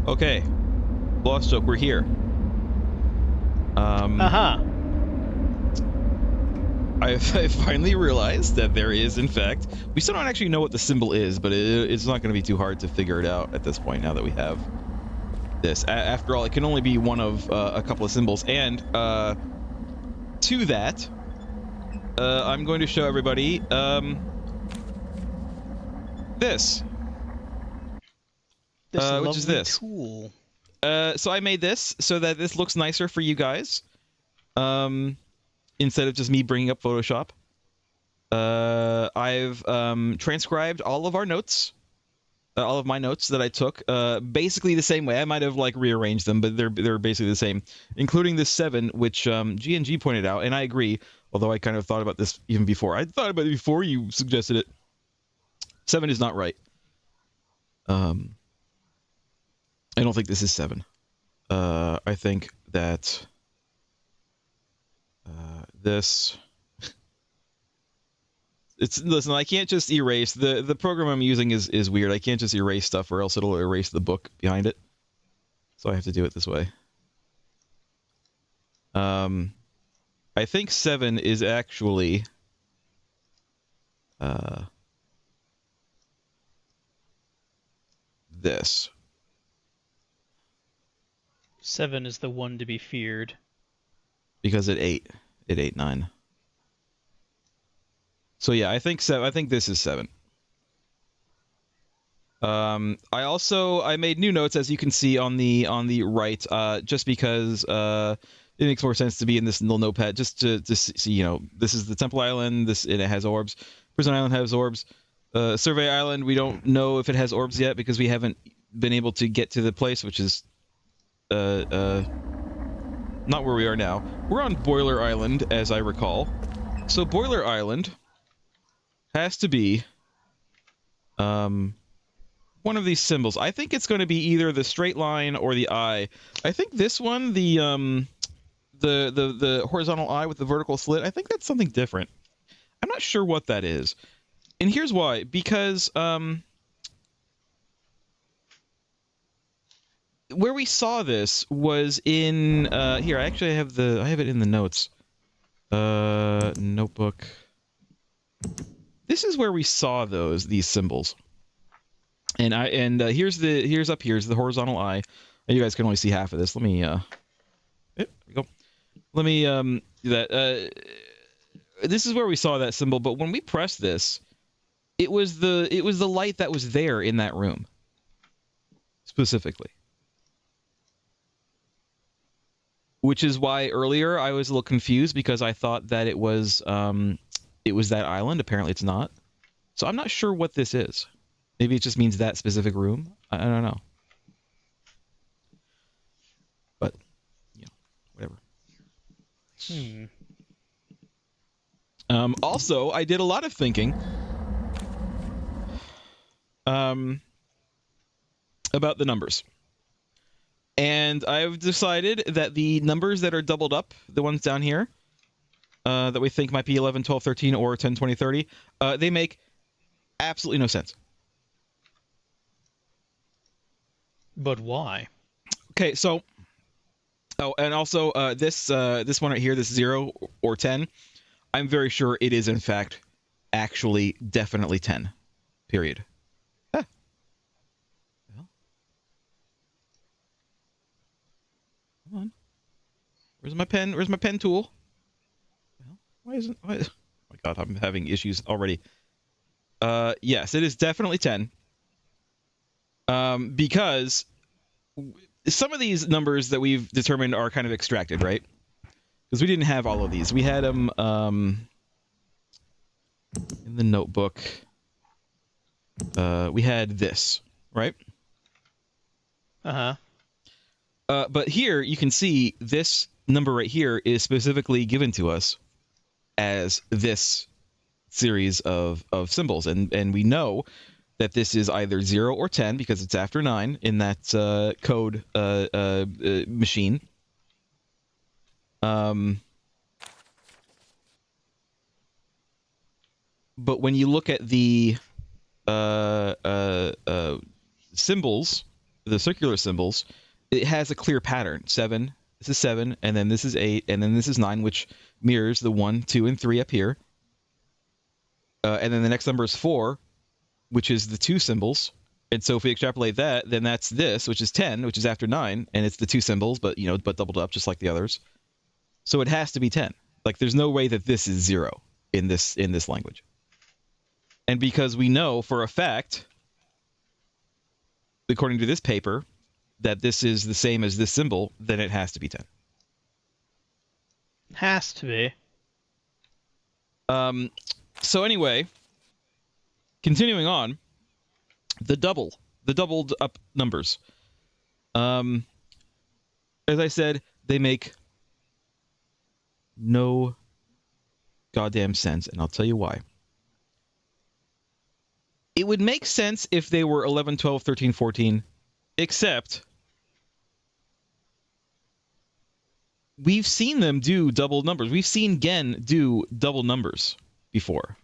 Okay. Lost Joke, we're here. I've finally realized that there is, in fact, we still don't actually know what the symbol is, but it's not going to be too hard to figure it out at this point now that we have this. After all, it can only be one of a couple of symbols. And to that, I'm going to show everybody this. Which is this. Tool. So I made this so that this looks nicer for you guys. Instead of just me bringing up Photoshop. I've transcribed all of our notes, all of my notes that I took, basically the same way. I might have like rearranged them, but they're basically the same, including this 7, which G&G pointed out, and I agree. Although I kind of thought about this even before. I thought about it before you suggested it. 7 is not right. I don't think this is 7. I think that this. Listen, I can't just erase the program I'm using is weird. I can't just erase stuff or else it'll erase the book behind it. So I have to do it this way. I think 7 is actually this. 7 is the one to be feared. Because it ate 9. So yeah, I think this is 7. I made new notes, as you can see on the right, just because it makes more sense to be in this little notepad, just to see, you know, this is the Temple Island, and it has orbs. Prison Island has orbs. Survey Island, we don't know if it has orbs yet because we haven't been able to get to the place, which is not where we are now. We're on Boiler Island, as I recall. So Boiler Island has to be one of these symbols. I think it's going to be either the straight line or the eye. I think this one, the horizontal eye with the vertical slit, I think that's something different. I'm not sure what that is. And here's why. Because where we saw this was in here. I actually have it in the notes. Notebook. This is where we saw these symbols. And here's the horizontal eye. You guys can only see half of this. Let me there we go. Let me do that. This is where we saw that symbol, but when we pressed this, it was the light that was there in that room. Specifically. Which is why earlier I was a little confused because I thought that it was that island. Apparently it's not. So I'm not sure what this is. Maybe it just means that specific room. I don't know. But, you know, whatever. Also, I did a lot of thinking about the numbers. And I've decided that the numbers that are doubled up, the ones down here, that we think might be 11, 12, 13, or 10, 20, 30, they make absolutely no sense. But why? Okay, so and also this one right here, this 0 or 10, I'm very sure it is in fact actually definitely 10. Period. Huh. Well, come on. Where's my pen? Where's my pen tool? Why? Oh my god, I'm having issues already. Yes, it is definitely 10. Because some of these numbers that we've determined are kind of extracted, right? Because we didn't have all of these. We had them in the notebook. We had this, right? But here you can see this number right here is specifically given to us as this series of symbols, and we know that this is either 0 or 10 because it's after 9 in that code machine. But when you look at the symbols the circular symbols, it has a clear pattern. 7, this is 7, and then this is 8, and then this is 9, which mirrors the 1, 2, and 3 up here. And then the next number is 4, which is the 2 symbols. And so if we extrapolate that, then that's this, which is 10, which is after 9, and it's the 2 symbols, but but doubled up just like the others. So it has to be 10. Like there's no way that this is 0 in this language. And because we know for a fact, according to this paper, that this is the same as this symbol, then it has to be 10. Has to be. So anyway, continuing on, the doubled up numbers. As I said, they make no goddamn sense, and I'll tell you why. It would make sense if they were 11, 12, 13, 14, except we've seen them do double numbers. We've seen Gen do double numbers before.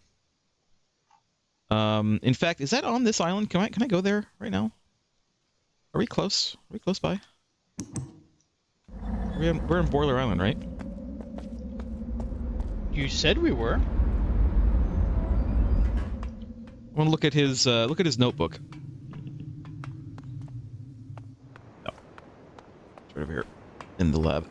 In fact, is that on this island? Can I go there right now? Are we close? Are we close by? We're in Boiler Island, right? You said we were. I want to look at his notebook. No, it's right over here in the lab.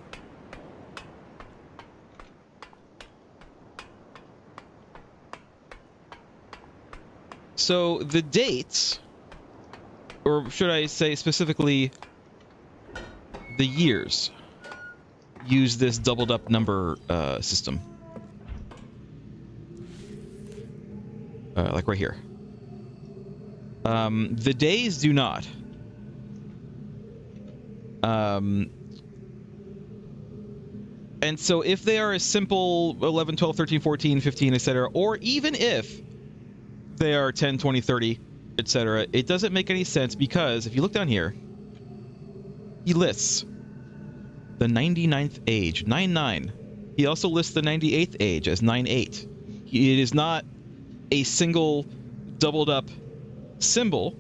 So the dates, or should I say specifically the years, use this doubled up number system. Like right here. The days do not. And so if they are a simple 11, 12, 13, 14, 15, etc., or even if they are 10, 20, 30, etc., it doesn't make any sense because if you look down here, he lists the 99th age, 99. He also lists the 98th age as 98. It is not a single doubled up symbol.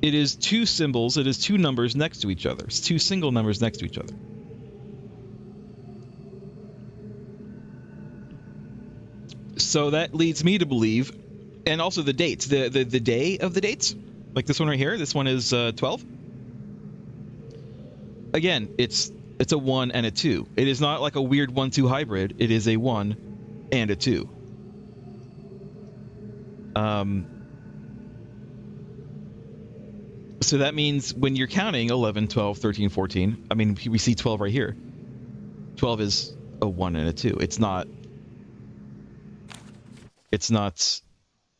It is 2 symbols. It is 2 numbers next to each other. It's 2 single numbers next to each other. So that leads me to believe, and also the dates, the day of the dates, like this one right here. This one is 12. Again, it's a 1 and a 2. It is not like a weird 1-2 hybrid. It is a 1 and a 2. So that means when you're counting 11, 12, 13, 14, I mean, we see 12 right here. 12 is a 1 and a 2. It's not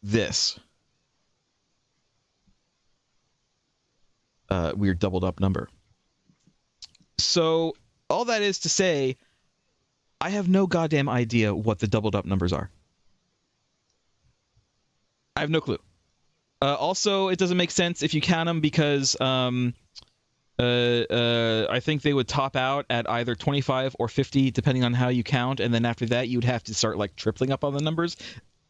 this weird doubled up number. So all that is to say, I have no goddamn idea what the doubled up numbers are. I have no clue. Also, it doesn't make sense if you count them because I think they would top out at either 25 or 50, depending on how you count, and then after that, you'd have to start like tripling up on the numbers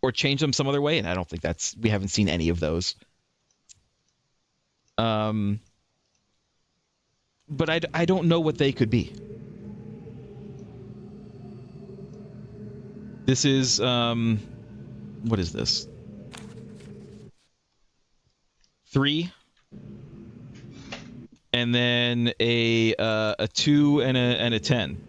or change them some other way. And I don't think we haven't seen any of those. But I don't know what they could be. This is what is this? 3, and then a 2 and a 10.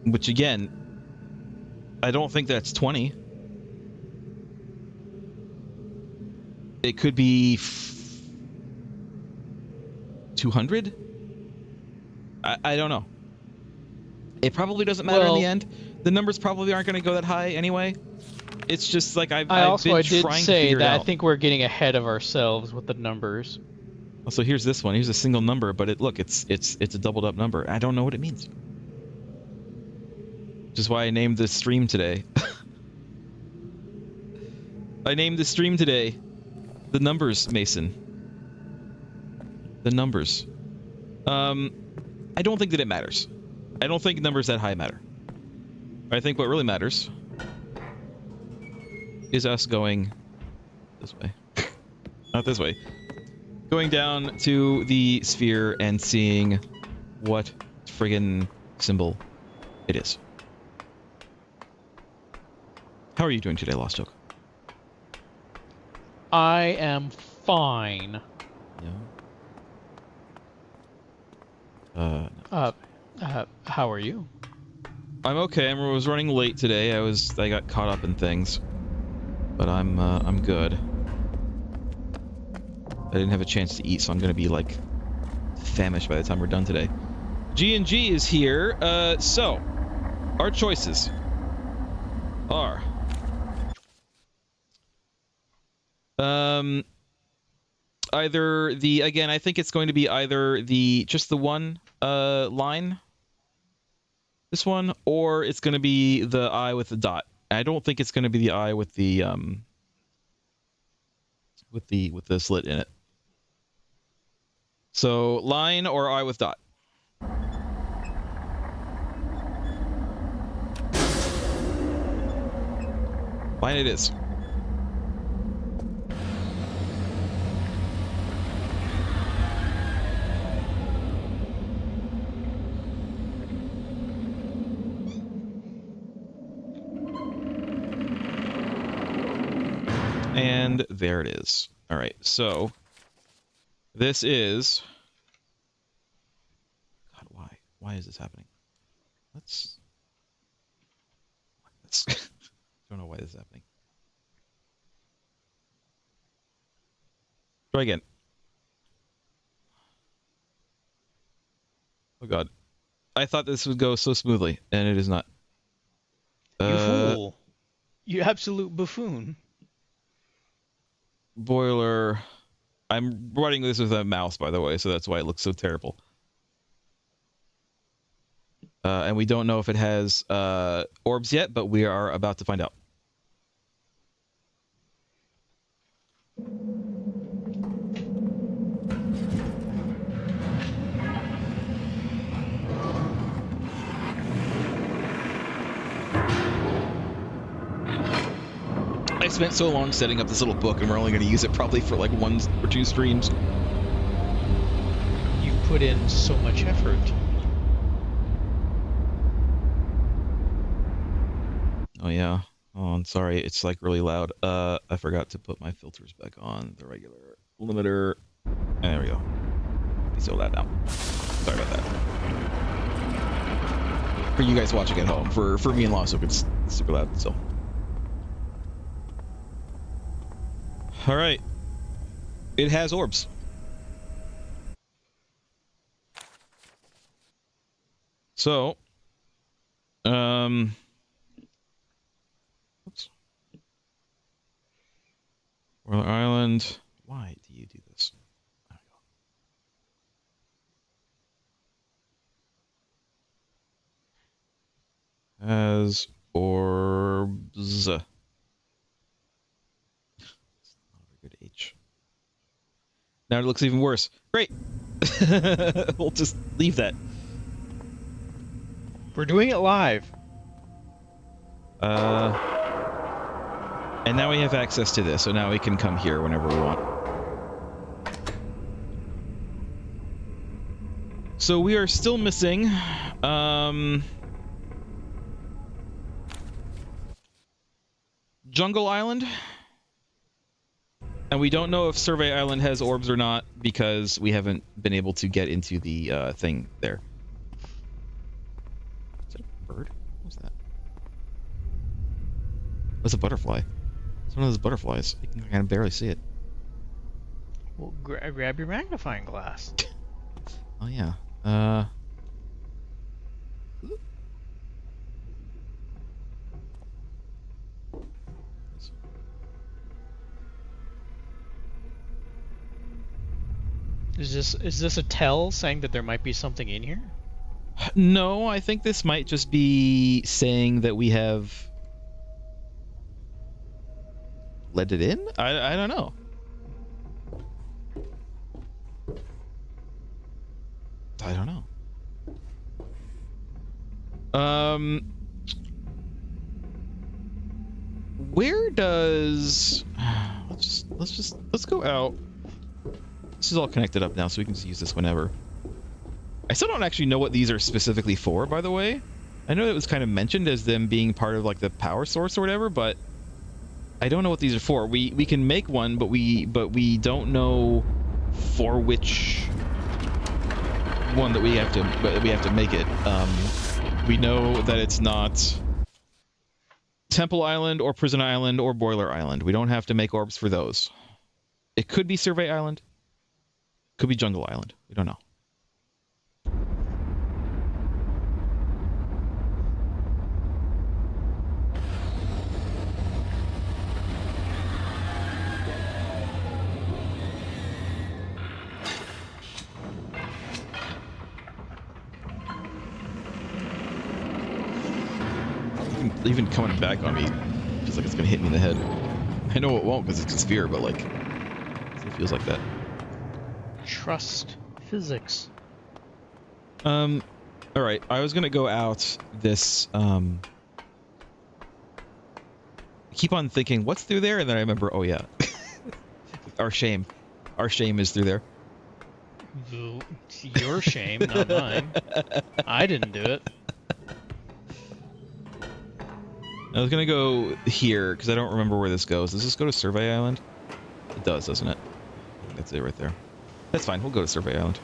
Which again, I don't think that's 20. It could be 200. I don't know. It probably doesn't matter in the end. The numbers probably aren't going to go that high anyway. It's just like I've been trying to figure it out. I think we're getting ahead of ourselves with the numbers. So here's this one. Here's a single number, but it's a doubled up number. I don't know what it means. Which is why I named this stream today. I named the stream today The Numbers Mason. The numbers. I don't think that it matters. I don't think numbers that high matter. I think what really matters is us going this way. Not this way. Going down to the sphere and seeing what friggin' symbol it is. How are you doing today, Lost Oak? I am fine. Yeah. How are you? I'm okay. I was running late today. I got caught up in things, but I'm good. I didn't have a chance to eat, so I'm gonna be like famished by the time we're done today. G&G is here. So our choices are either the, again, I think it's going to be either the just the one line, this one, or it's going to be the eye with the dot. I don't think it's going to be the eye with the slit in it. So line or eye with dot. Line it is. And there it is. All right, so this is... God, why? Why is this happening? Let's... I don't know why this is happening. Try again. Oh God. I thought this would go so smoothly, and it is not. You fool. You absolute buffoon. Boiler. I'm running this with a mouse, by the way, so that's why it looks so terrible. And we don't know if it has orbs yet, but we are about to find out. I spent so long setting up this little book, and we're only going to use it probably for like 1 or 2 streams. You put in so much effort. Oh yeah. Oh, I'm sorry. It's like really loud. I forgot to put my filters back on. The regular limiter. And there we go. Be so loud now. Sorry about that. For you guys watching at home, for me and Lost Oak, it's super loud still. All right. It has orbs. So, oops. Royal Island. Why do you do this? There we go. Has orbs. Not a good H. Now it looks even worse. Great. We'll just leave that. We're doing it live. And now we have access to this, so now we can come here whenever we want. So we are still missing Jungle Island. And we don't know if Survey Island has orbs or not because we haven't been able to get into the thing there. Is that a bird? What was that? That's a butterfly. It's one of those butterflies. I can barely see it. Well, grab your magnifying glass. Oh yeah. Is this a tell saying that there might be something in here? No, I think this might just be saying that we have let it in? I don't know. I don't know. Where does... Let's go out. This is all connected up now, so we can just use this whenever. I still don't actually know what these are specifically for, by the way. I know it was kind of mentioned as them being part of like the power source or whatever, but I don't know what these are for. We can make one, but we don't know for which one that we have to make it. We know that it's not Temple Island or Prison Island or Boiler Island. We don't have to make orbs for those. It could be Survey Island. Could be Jungle Island. We don't know. Even coming back on me feels like it's gonna hit me in the head. I know it won't because it's a sphere, but like it feels like that. Trust physics. All right. I was gonna go out this. Keep on thinking what's through there, and then I remember. Oh yeah, our shame is through there. It's your shame, not mine. I didn't do it. I was gonna go here because I don't remember where this goes. Does this go to Survey Island? It does, doesn't it? I think that's it right there. That's fine. We'll go to Survey Island.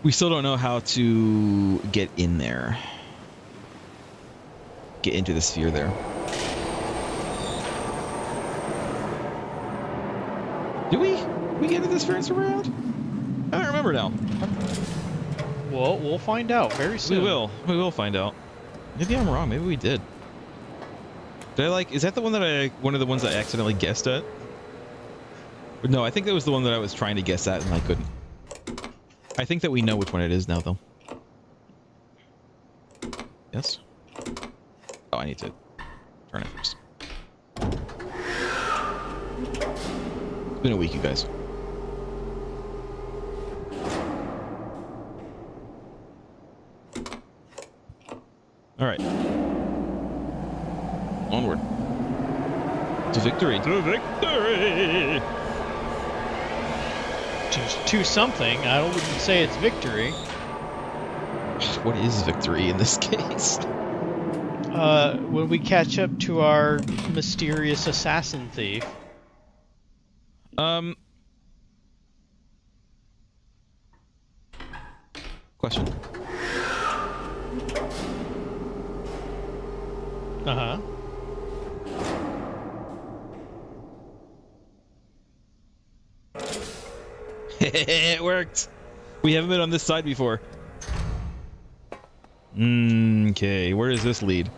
We still don't know how to get in there. Get into the sphere there. Do we? We get into the sphere in Survey Island? I don't remember now. Well, we'll find out very soon. We will. We will find out. Maybe I'm wrong. Maybe we did. Did I like? Is that the one that one of the ones I accidentally guessed at? Or no, I think that was the one that I was trying to guess at and I couldn't. I think that we know which one it is now, though. Yes. Oh, I need to turn it first. It's been a week, you guys. All right. Onward. To victory. To victory! To something. I wouldn't say it's victory. What is victory in this case? When we catch up to our mysterious assassin thief. Question. Uh-huh. It worked. We haven't been on this side before. Okay, where does this lead?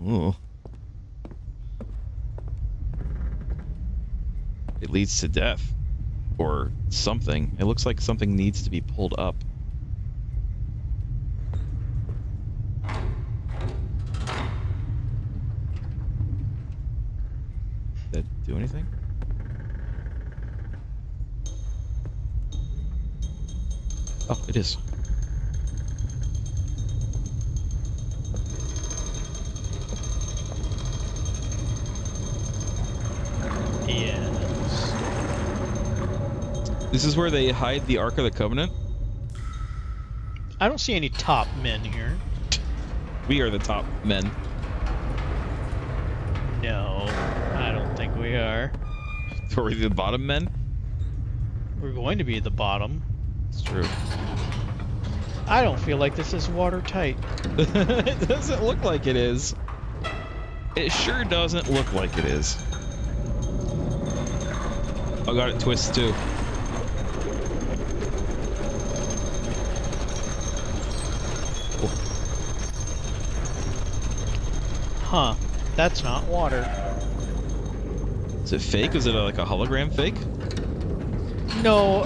Ooh. It leads to death. Or something. It looks like something needs to be pulled up. Did that do anything? Oh, it is. Yes. This is where they hide the Ark of the Covenant? I don't see any top men here. We are the top men. No, I don't think we are. Are we the bottom men? We're going to be at the bottom. It's true. I don't feel like this is watertight. It doesn't look like it is. It sure doesn't look like it is. Oh god, it twists too. Huh. That's not water. Is it fake? Is it like a hologram fake? No,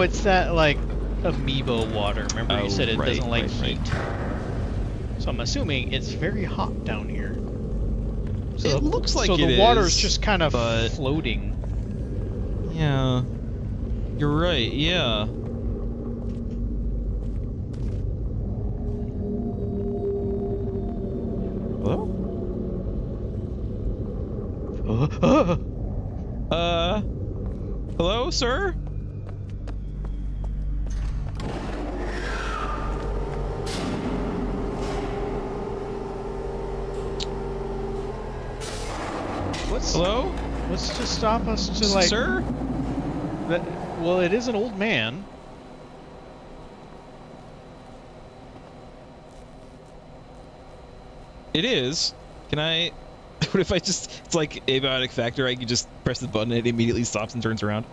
it's that like amoeba water. Remember you said it doesn't like heat. So I'm assuming it's very hot down here. So it looks like so it the is, water's just kind of but... floating. Yeah. You're right, yeah. sir. Hello? What's to stop us to, like... Sir? Well, it is an old man. It is. Can I... What if I just... It's like abiotic factor. I can just press the button and it immediately stops and turns around.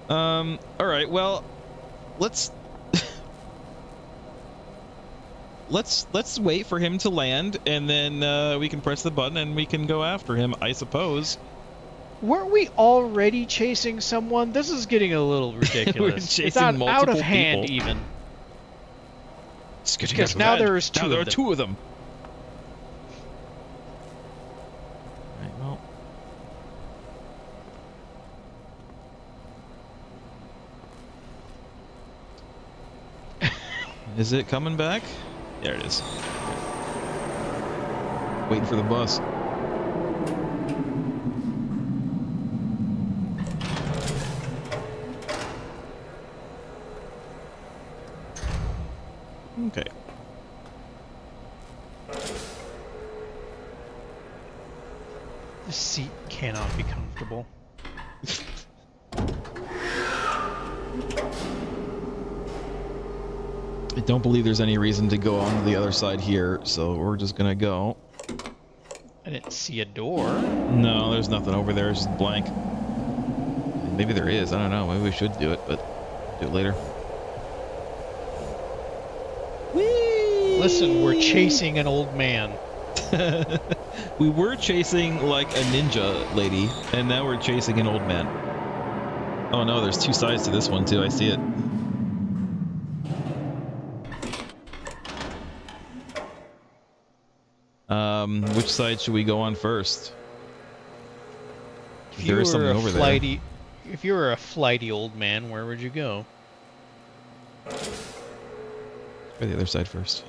Alright, well... Let's... Let's wait for him to land, and then we can press the button and we can go after him, I suppose. Weren't we already chasing someone? This is getting a little ridiculous. We're chasing it's out multiple of hand, people. even. It's getting because now there's two. Now there are two of them. Right, well. Is it coming back? There it is. Waiting for the bus. Okay. The seat cannot be comfortable. I don't believe there's any reason to go on the other side here, so we're just gonna go. I didn't see a door. No, there's nothing over there. It's just blank. Maybe there is. I don't know. Maybe we should do it, but do it later. Whee! Listen, we're chasing an old man. We were chasing like a ninja lady, and now we're chasing an old man. Oh no, there's two sides to this one too. I see it. Which side should we go on first? There is something over there. If you were a flighty old man, where would you go? Try the other side first.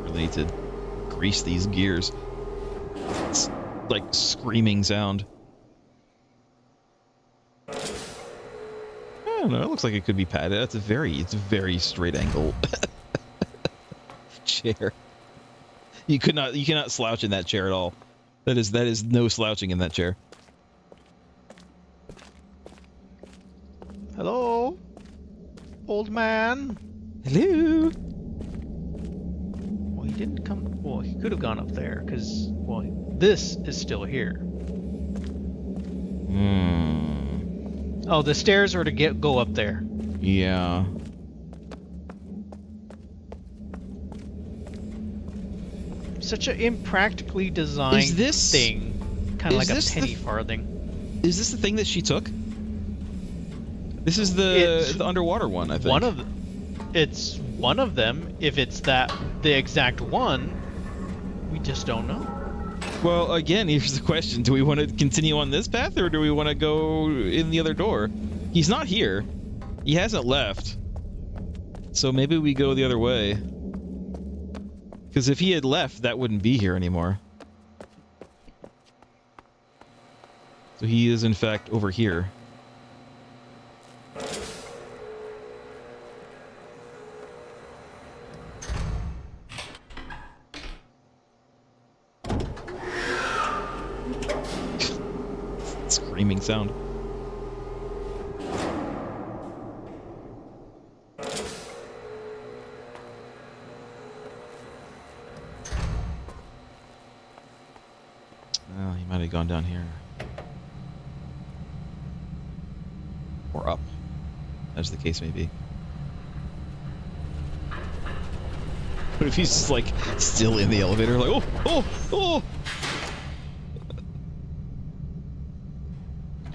Really need to grease these gears. It's like screaming sound. I don't know. It looks like it could be padded. It's a very straight angle chair. You cannot slouch in that chair at all. That is no slouching in that chair. Hello, old man. Hello. Well, he didn't come. Well, he could have gone up there because this is still here. Oh, the stairs are to go up there. Yeah. Such an impractically designed thing. Kind of like a penny farthing. Is this the thing that she took? This is the underwater one, I think. It's one of them. If it's the exact one, we just don't know. Well, again, here's the question. Do we want to continue on this path, or do we want to go in the other door? He's not here. He hasn't left. So maybe we go the other way. Because if he had left, that wouldn't be here anymore. So he is, in fact, over here. Screaming sound. Well, he might have gone down here. Or up, as the case may be. What if he's just, like, still in the elevator, like, oh!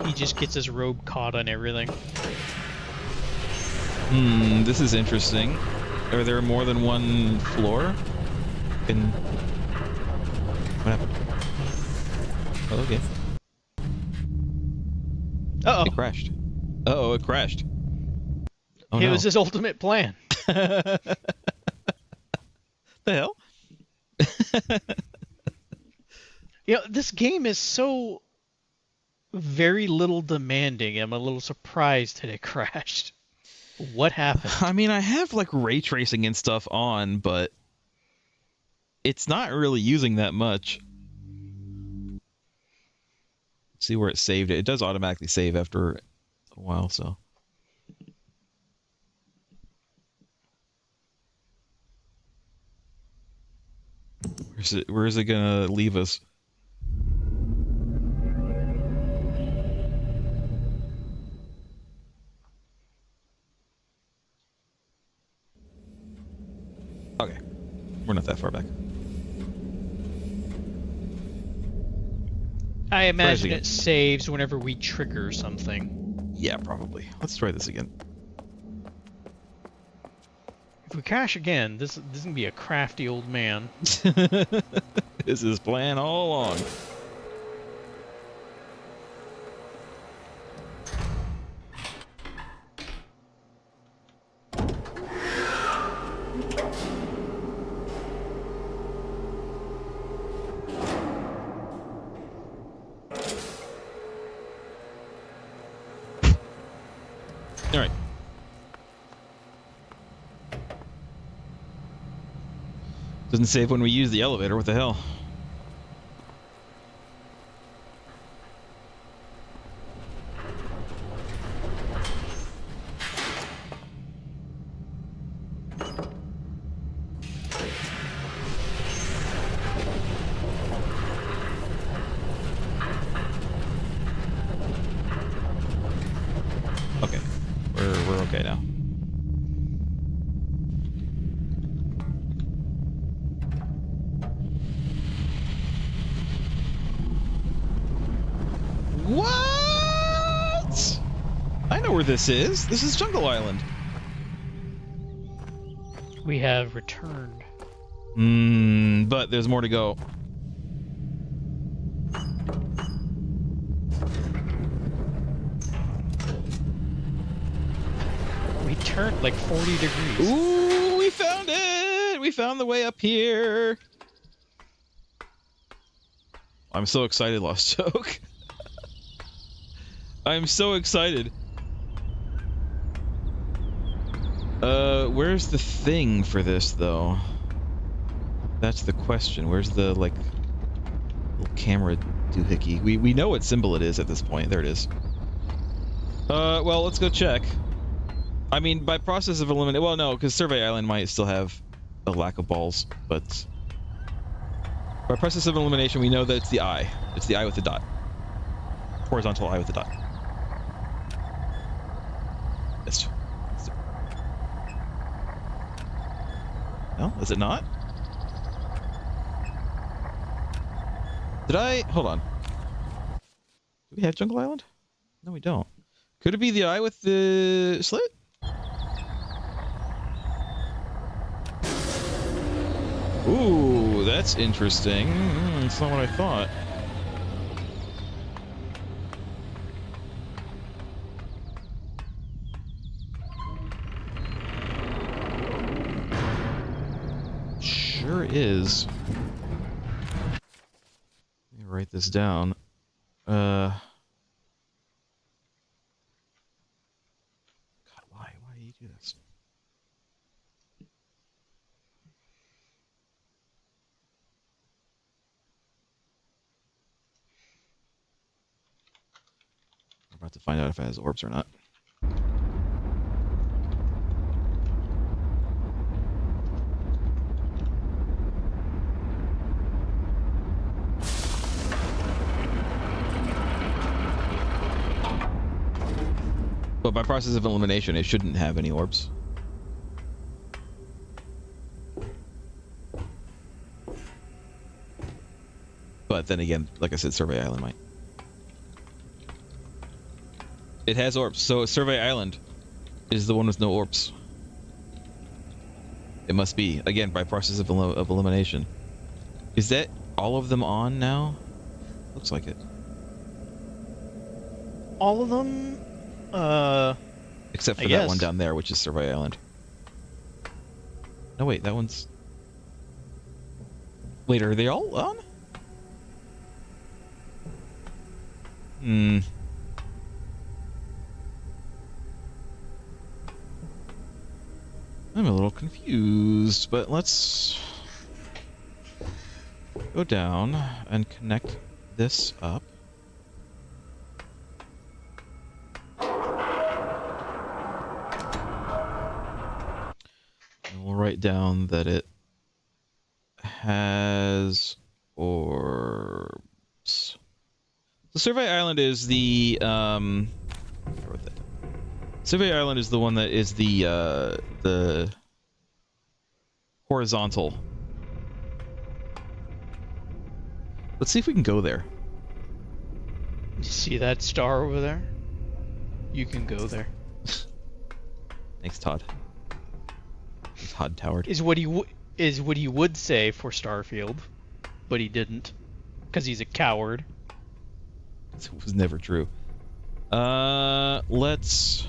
He just gets his robe caught on everything. This is interesting. Are there more than one floor? What happened? Oh, okay. Uh-oh. It crashed. Uh-oh, it crashed. Oh, it no. was his ultimate plan. The hell? You know, this game is so very little demanding. I'm a little surprised that it crashed. What happened? I mean, I have like ray tracing and stuff on, but it's not really using that much. Let's see where it saved it. It does automatically save after a while, so. Where is it gonna leave us? Okay, we're not that far back. I imagine it saves whenever we trigger something. Yeah, probably. Let's try this again. If we crash again, this is gonna be a crafty old man. This is plan all along. All right. Doesn't save when we use the elevator. What the hell? Okay, we're okay now. What? I know where this is. This is Jungle Island. We have returned. But there's more to go. We turned like 40 degrees. Ooh, we found it! We found the way up here. I'm so excited, Lost Joke. I'm so excited. Where's the thing for this, though? That's the question. Where's the, like, little camera doohickey? We know what symbol it is at this point. There it is. Well, let's go check. I mean, by process of elimination... Well, no, because Survey Island might still have a lack of balls, but... By process of elimination, we know that it's the eye. It's the eye with the dot. Horizontal eye with the dot. Missed. No? Is it not? Did I... Hold on. Do we have Jungle Island? No, we don't. Could it be the eye with the slit? Ooh, that's interesting. It's not what I thought. Sure is. Let me write this down. God, why do you do this? I'm about to find out if it has orbs or not. But by process of elimination, it shouldn't have any orbs. But then again, like I said, Survey Island might. It has orbs, so Survey Island is the one with no orbs. It must be, again, by process of elimination. Is that all of them on now? Looks like it. All of them? Except for that one down there, which is Survey Island. No, wait, that one's... Wait, are they all on? I'm a little confused, but let's go down and connect this up. And we'll write down that it has orbs. The Survey Island is the Survey Island is the one that is the horizontal. Let's see if we can go there. You see that star over there? You can go there. Thanks, Todd. Todd Toward. Is what he would say for Starfield, but he didn't, because he's a coward. It was never true. Let's.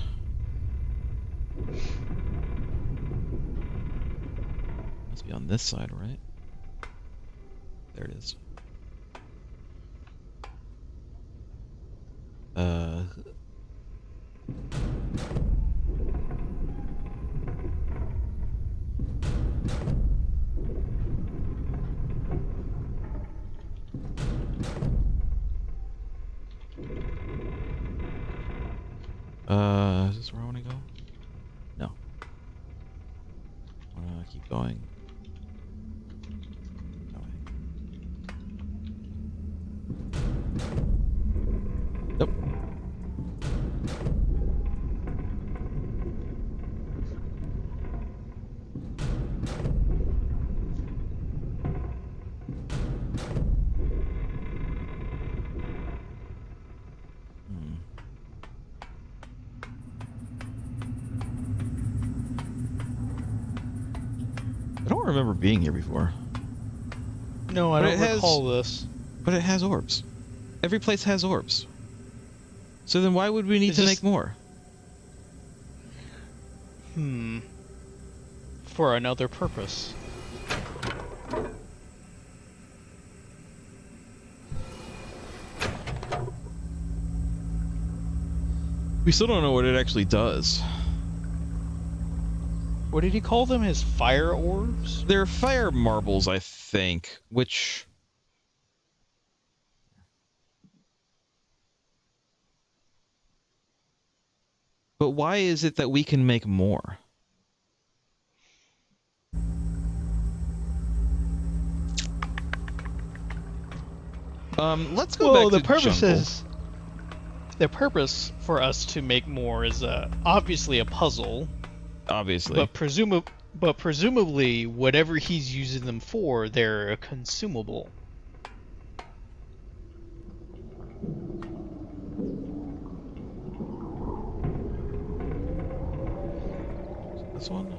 Must be on this side, right? There it is. Is this where I want to go? No. I want to keep going. Nope. I don't remember being here before. No, I don't recall this. But it has orbs. Every place has orbs. So then why would we need to make more? For another purpose. We still don't know what it actually does. What did he call them? His fire orbs? They're fire marbles, I think, which... But why is it that we can make more? Let's go back to jungle. The purpose for us to make more is obviously a puzzle. Obviously. But presumably, whatever he's using them for, they're consumable. This one?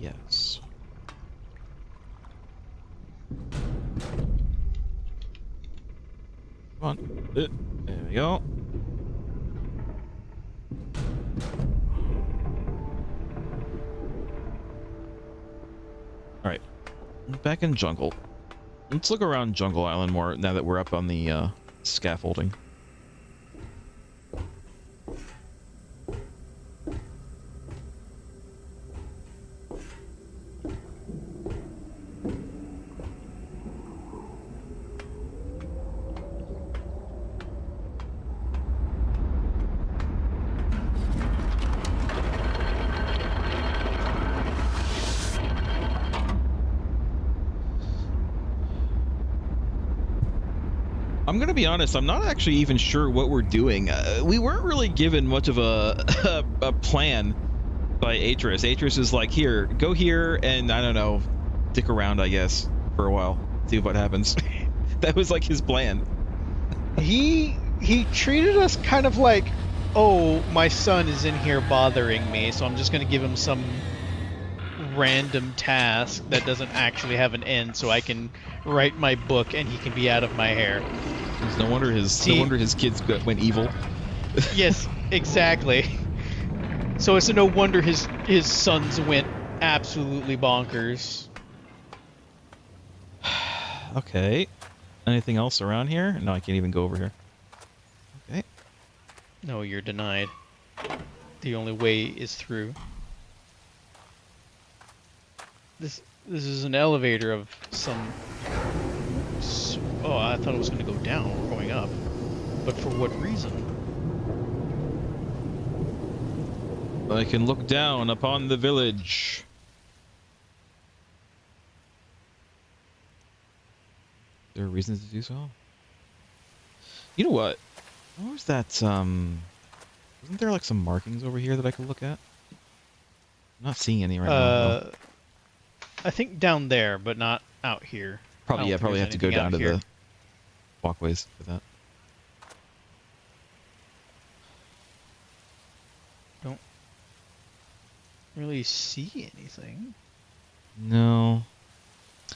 Yes. Come on. There we go. Alright. Back in jungle. Let's look around Jungle Island more now that we're up on the scaffolding. I'm gonna be honest, I'm not actually even sure what we're doing. We weren't really given much of a plan by Atris. Atris is like, here, go here, and I don't know, dick around, I guess, for a while, see what happens. That was like his plan. He treated us kind of like, oh, my son is in here bothering me, so I'm just gonna give him some random task that doesn't actually have an end, so I can write my book and he can be out of my hair. No wonder his kids went evil. Yes, exactly. So it's no wonder his sons went absolutely bonkers. Okay. Anything else around here? No, I can't even go over here. Okay. No, you're denied. The only way is through. This is an elevator of some... Oh, I thought it was going to go down or going up. But for what reason? I can look down upon the village. There are reasons to do so? You know what? What was that, Isn't there like some markings over here that I could look at? I'm not seeing any right now, though. I think down there, but not out here. Probably, yeah, probably have to go down to the walkways for that. Don't really see anything. No.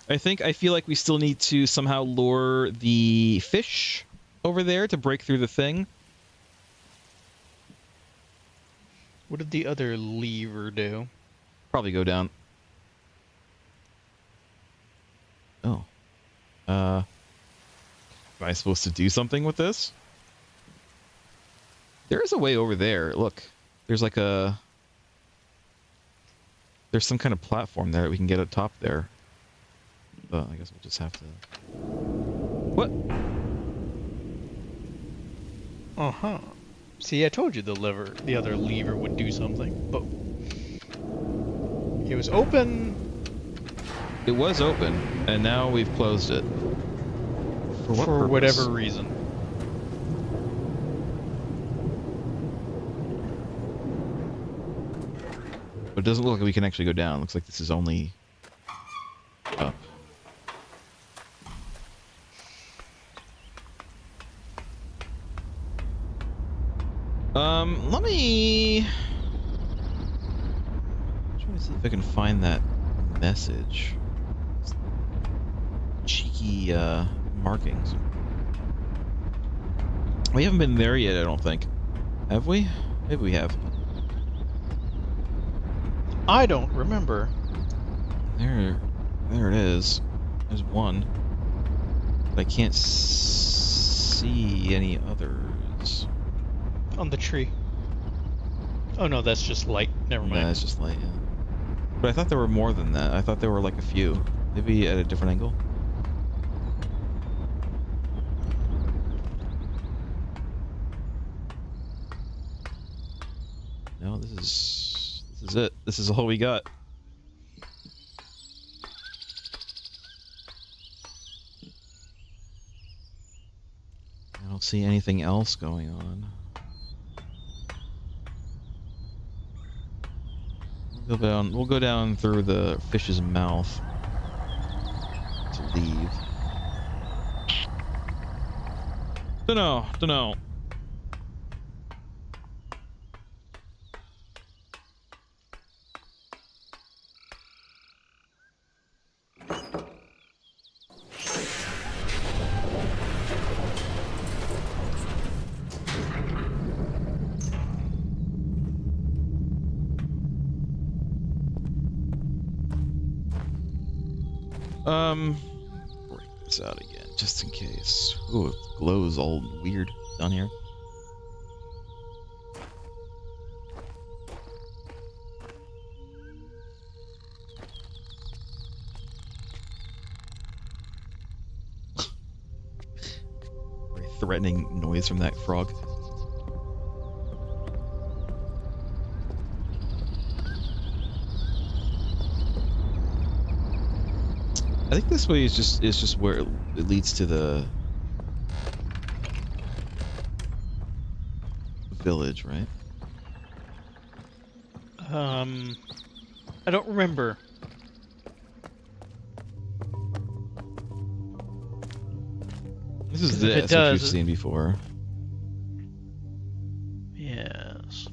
I feel like we still need to somehow lure the fish over there to break through the thing. What did the other lever do? Probably go down. Oh. Am I supposed to do something with this? There is a way over there. Look. There's like a... There's some kind of platform there that we can get up top there. But I guess we'll just have to... What? Uh-huh. See, I told you the other lever would do something, but... It was open! It was open, and now we've closed it. For what purpose? Whatever reason. But it doesn't look like we can actually go down. It looks like this is only up. Let me... try to see if I can find that message. Cheeky, markings. We haven't been there yet, I don't think. Have we? Maybe we have. I don't remember. There it is. There's one. But I can't see any others. On the tree. Oh no, that's just light. Never mind. Yeah, it's just light, yeah. But I thought there were more than that. I thought there were like a few. Maybe at a different angle. No, this is it. This is all we got. I don't see anything else going on. We'll go down through the fish's mouth to leave. Dunno. Break this out again, just in case. Ooh, it glows all weird down here. Very threatening noise from that frog. I think this way is just where it leads to the village, right? I don't remember. This is this, which we've seen before. Yes.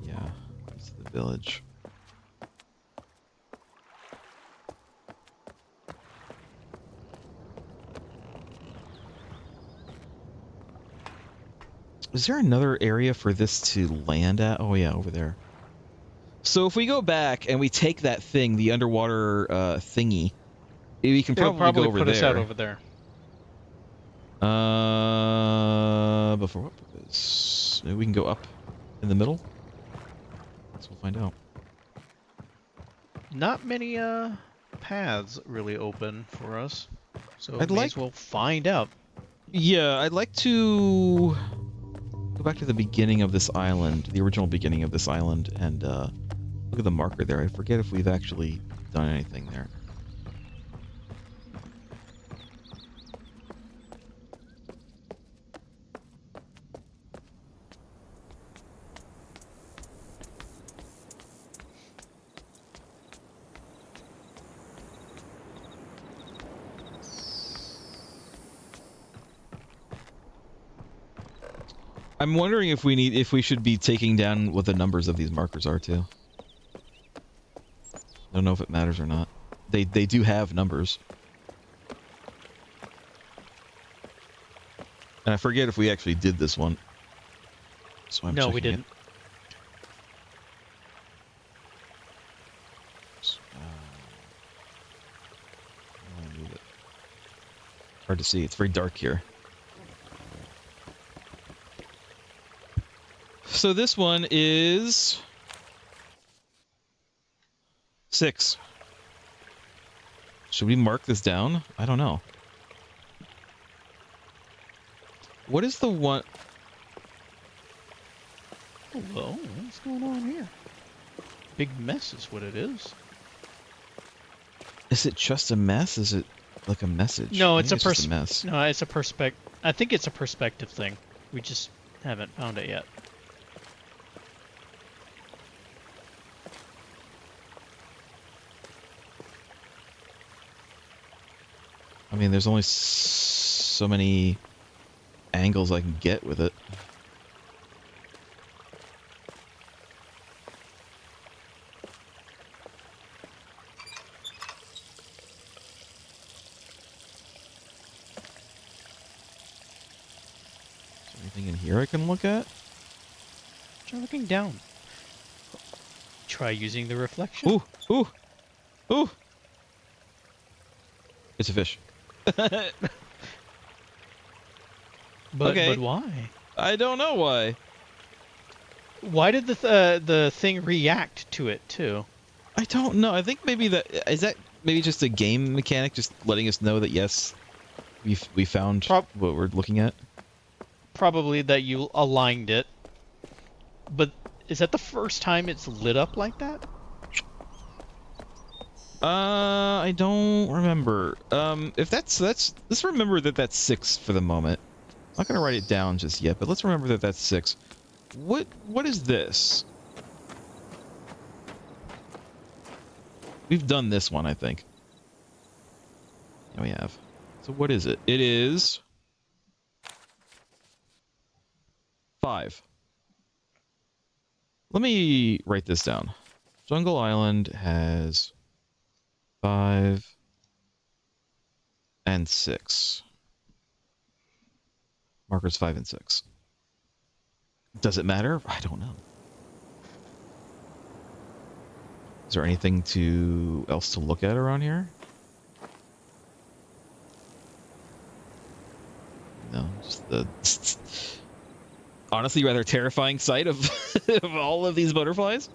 Yeah, it's the village. is there another area for this to land at? Oh yeah, over there. So if we go back and we take that thing, the underwater thingy, we can It'll probably go over put there. us out over there. But for what purpose? Maybe we can go up in the middle? So we'll find out. Not many paths really open for us, so I'd may as well find out. Yeah, I'd like to go back to the beginning of this island, the original beginning of this island, and look at the marker there. I forget if we've actually done anything there. I'm wondering if we should be taking down what the numbers of these markers are too. I don't know if it matters or not. They do have numbers. And I forget if we actually did this one. So I'm no, we checking didn't. It. Hard to see. It's very dark here. So this one is 6. Should we mark this down? I don't know. What is the one? Hello, what's going on here? Big mess is what it is. Is it just a mess? Is it like a message? No, it's just a mess. No, it's a I think it's a perspective thing. We just haven't found it yet. I mean, there's only so many angles I can get with it. Is there anything in here I can look at? Try looking down. Try using the reflection. Ooh! Ooh! Ooh! It's a fish. But why? I don't know why. Why did the thing react to it too? I don't know. I think maybe that maybe just a game mechanic, just letting us know that yes, we found what we're looking at. Probably that you aligned it. But is that the first time it's lit up like that? I don't remember. If let's remember that that's 6 for the moment. I'm not gonna write it down just yet, but let's remember that that's 6. What is this? We've done this one, I think. Yeah, we have. So what is it? It is 5. Let me write this down. Jungle Island has 5 and 6. Markers 5 and 6. Does it matter? I don't know. Is there anything else to look at around here? No, just the honestly rather terrifying sight of of all of these butterflies.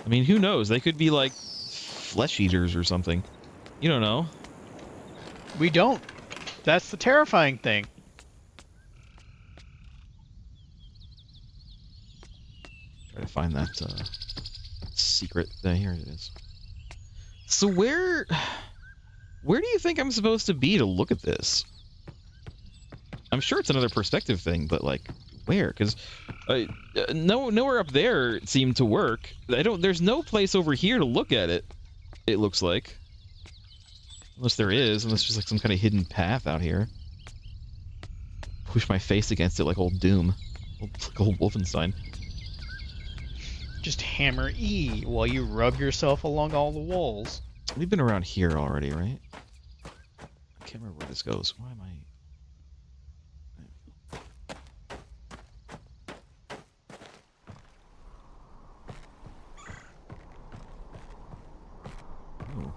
I mean, who knows? They could be like flesh eaters or something. You don't know. We don't. That's the terrifying thing. Try to find that secret. Here it is. So where do you think I'm supposed to be to look at this? I'm sure it's another perspective thing, but like where? Because nowhere up there seemed to work. There's no place over here to look at it. It looks like, unless there is, unless there's like some kind of hidden path out here. Push my face against it like old Doom, like old Wolfenstein. Just hammer E while you rub yourself along all the walls. We've been around here already, right? can't remember where this goes. Why am I... Oh.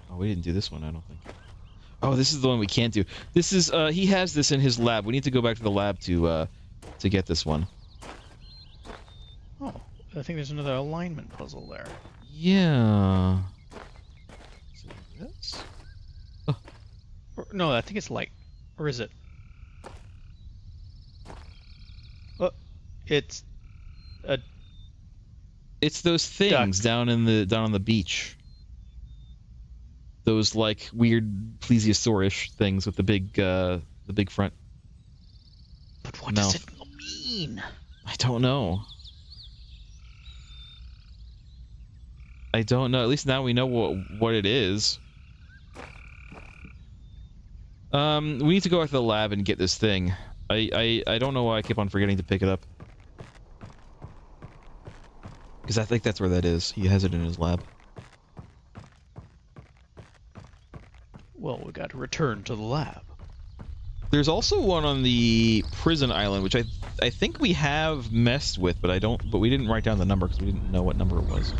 Oh, we didn't do this one, I don't think. Oh, this is the one we can't do. This is, he has this in his lab. We need to go back to the lab to get this one. Oh, I think there's another alignment puzzle there. Yeah. Is it this? Oh. No, I think it's light. Or is it? Oh, it's a... It's those things down on the beach. Those like weird plesiosaur-ish things with the big front. But what does it mean? I don't know. I don't know. At least now we know what it is. We need to go back to the lab and get this thing. I don't know why I keep on forgetting to pick it up. Because I think that's where that is. He has it in his lab. Well, we got to return to the lab. There's also one on the prison island, which I think we have messed with, but we didn't write down the number because we didn't know what number it was.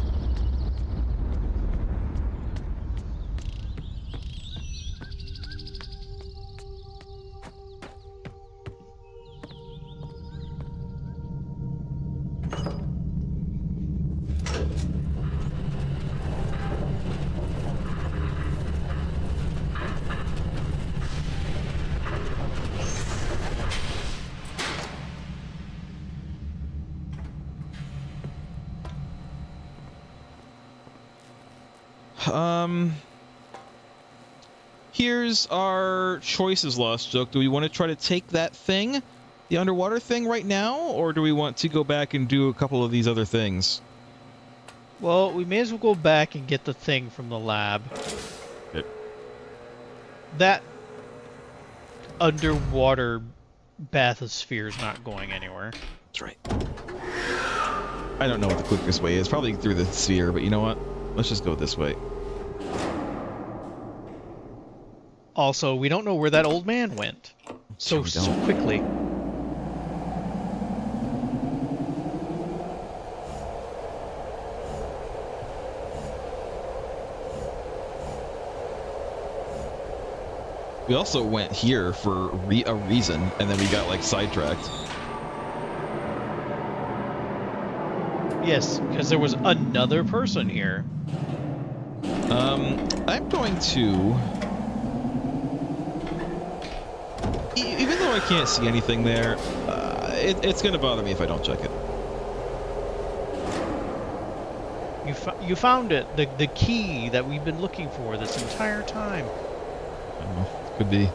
Here's our choices, Lost Joke. Do we want to try to take that thing, the underwater thing, right now, or do we want to go back and do a couple of these other things? Well, we may as well go back and get the thing from the lab. Good. That underwater bathysphere is not going anywhere. That's right. I don't know what the quickest way is. Probably through the sphere, but you know what? Let's just go this way. Also, we don't know where that old man went so quickly. We also went here for a reason, and then we got, like, sidetracked. Yes, because there was another person here. I'm going to... Even though I can't see anything there, it's going to bother me if I don't check it. You found it, the key that we've been looking for this entire time. I don't know. Could be.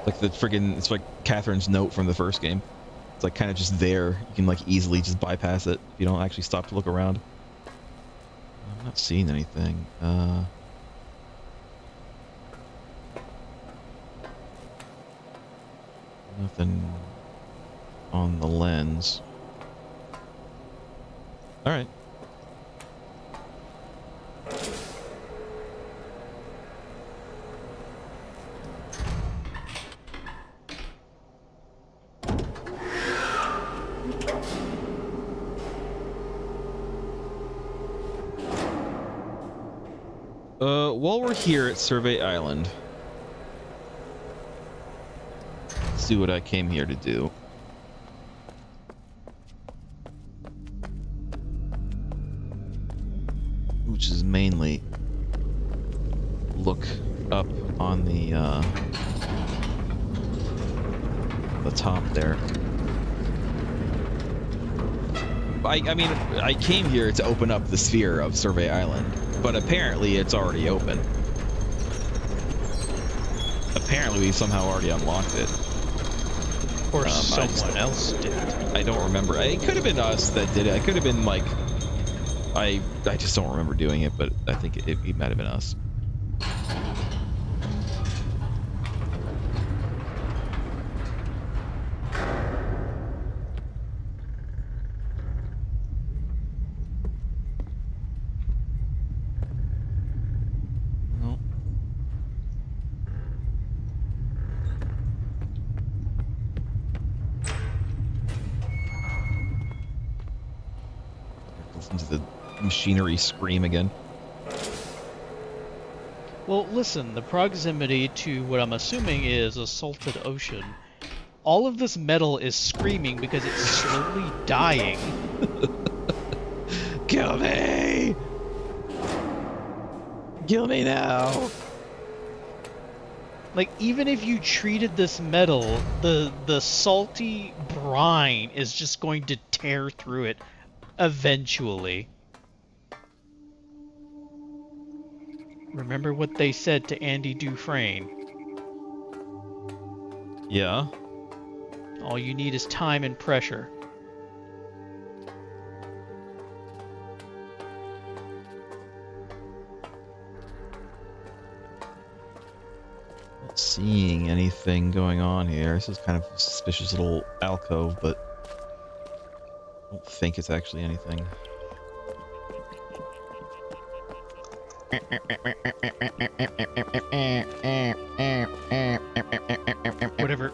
Like the friggin', it's like Catherine's note from the first game. It's like kind of just there. You can like easily just bypass it if you don't actually stop to look around. I'm not seeing anything. Nothing on the lens. All right. While we're here at Survey Island, let's do what I came here to do. Which is mainly look up on the top there. I mean, I came here to open up the sphere of Survey Island, but apparently it's already open. Apparently we somehow already unlocked it. Or someone else did. I don't remember. It could have been us that did it. I could have been like... I just don't remember doing it, but I think it might have been us. Listen to the machinery scream again. Well, listen, the proximity to what I'm assuming is a salted ocean. All of this metal is screaming because it's slowly dying. Kill me! Kill me now! Like, even if you treated this metal, the salty brine is just going to tear through it eventually. Remember what they said to Andy Dufresne. Yeah? All you need is time and pressure. Not seeing anything going on here. This is kind of a suspicious little alcove, but I don't think it's actually anything.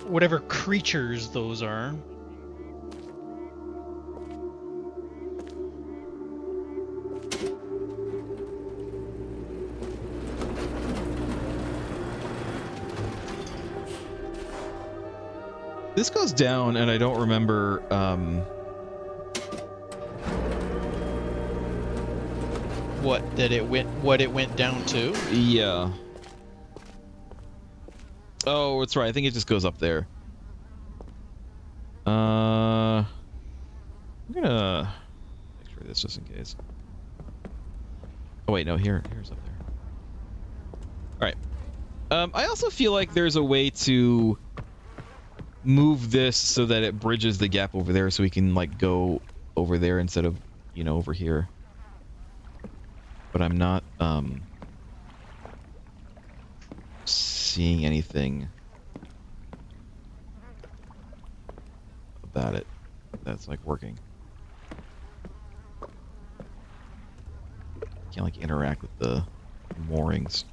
Whatever creatures those are. This goes down, and I don't remember. What it went down to? Yeah. Oh, that's right. I think it just goes up there. I'm gonna make sure this just in case. Oh wait, no, here's up there. All right. I also feel like there's a way to move this so that it bridges the gap over there, so we can like go over there instead of, you know, over here. But I'm not seeing anything about it that's like working. Can't like interact with the moorings.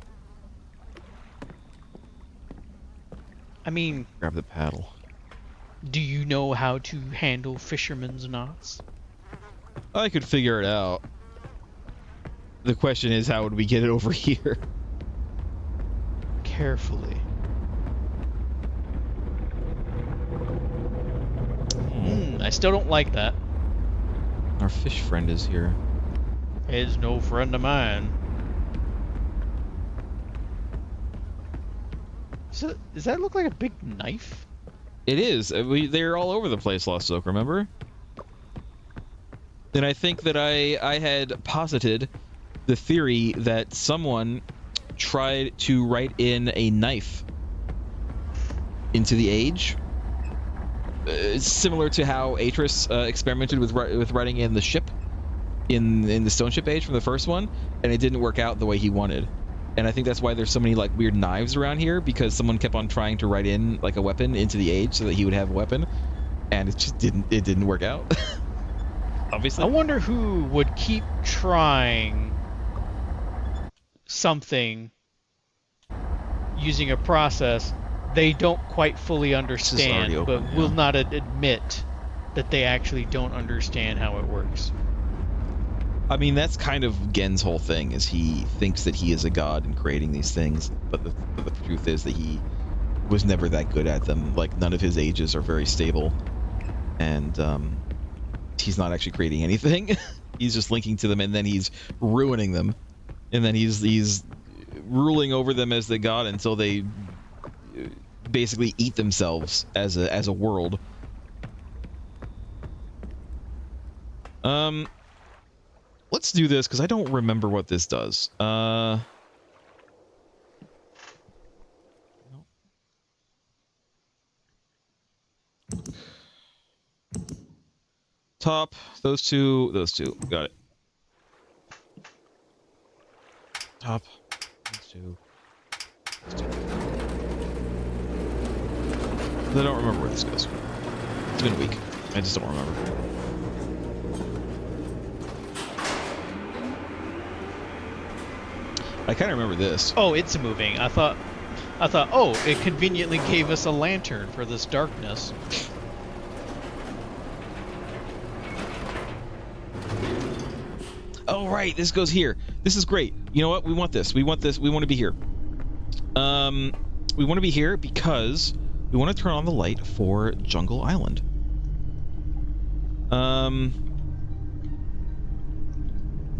I mean, Grab the paddle. do you know how to handle fisherman's knots? I could figure it out. The question is, how would we get it over here? Carefully. I still don't like that. Our fish friend is here. It's no friend of mine. So, does that look like a big knife? It is. They're all over the place, Lost Oak, remember? And I think that I had posited the theory that someone tried to write in a knife into the age. Similar to how Atris experimented with writing in the ship in the Stone Ship age from the first one, and it didn't work out the way he wanted. And I think that's why there's so many like weird knives around here, because someone kept on trying to write in like a weapon into the age so that he would have a weapon, and it just didn't work out. Obviously. I wonder who would keep trying something using a process they don't quite fully understand, open, but yeah. will not admit that they actually don't understand how it works. I mean, that's kind of Gen's whole thing, is he thinks that he is a god in creating these things, but the truth is that he was never that good at them. Like, none of his ages are very stable, and he's not actually creating anything. He's just linking to them, and then he's ruining them, and then he's ruling over them as the god until they basically eat themselves as a world. Let's do this, because I don't remember what this does. No. Top, those two, got it. Top, those two. I don't remember where this goes. It's been a week. I just don't remember. I kind of remember this. Oh, it's moving. I thought, oh, it conveniently gave us a lantern for this darkness. Oh, right. This goes here. This is great. You know what? We want this. We want this. We want to be here. We want to be here because we want to turn on the light for Jungle Island.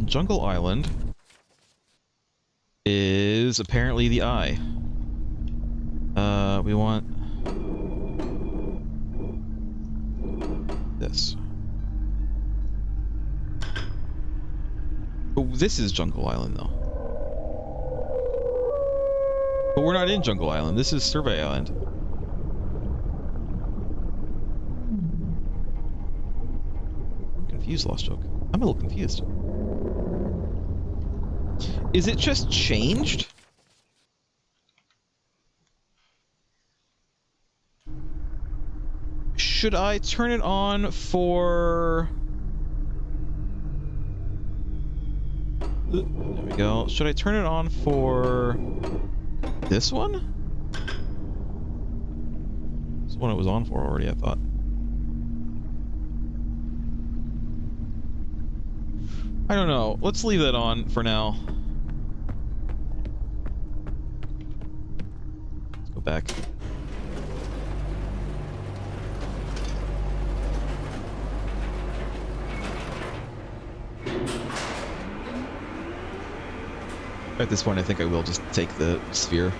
Jungle Island is apparently the eye. We want this. Oh, this is Jungle Island, though. But we're not in Jungle Island. This is Survey Island. I'm confused, Lost Joke. I'm a little confused. Is it just changed? Should I turn it on for... There we go. Should I turn it on for... this one? This one it was on for already, I thought. I don't know. Let's leave that on for now. Let's go back. At this point, I think I will just take the sphere.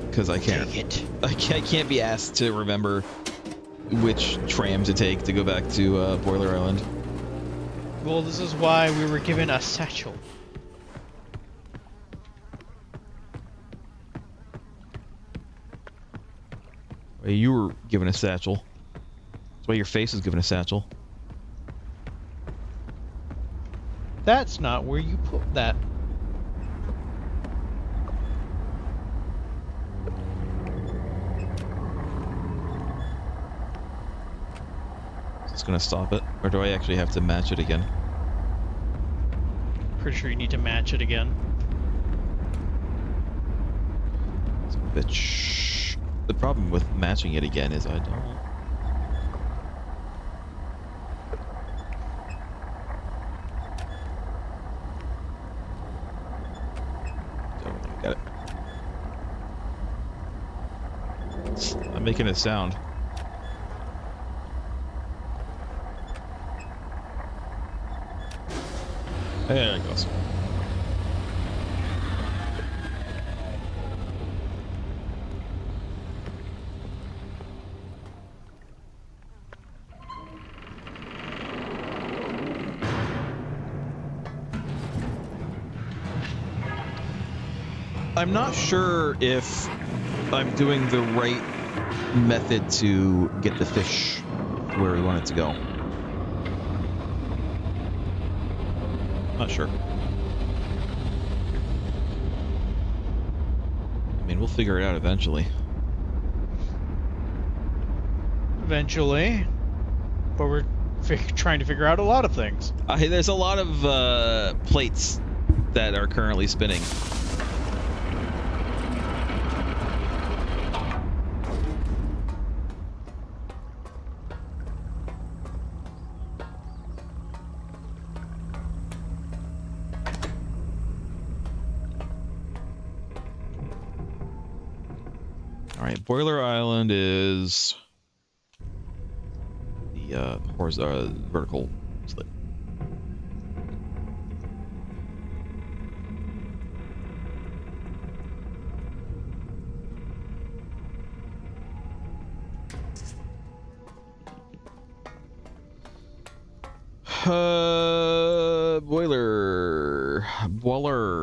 Because I can't. I can't be asked to remember which tram to take to go back to Boiler Island. Well, this is why we were given a satchel. You were given a satchel. That's why your face was given a satchel. That's not where you put that. Is this gonna stop it? Or do I actually have to match it again? Pretty sure you need to match it again. Bitch. The problem with matching it again is I don't. Got it. I'm making a sound. There it goes. I'm not sure if I'm doing the right method to get the fish where we want it to go. Not sure. I mean, we'll figure it out eventually. Eventually. But we're trying to figure out a lot of things. There's a lot of plates that are currently spinning. Boiler Island is the vertical slit.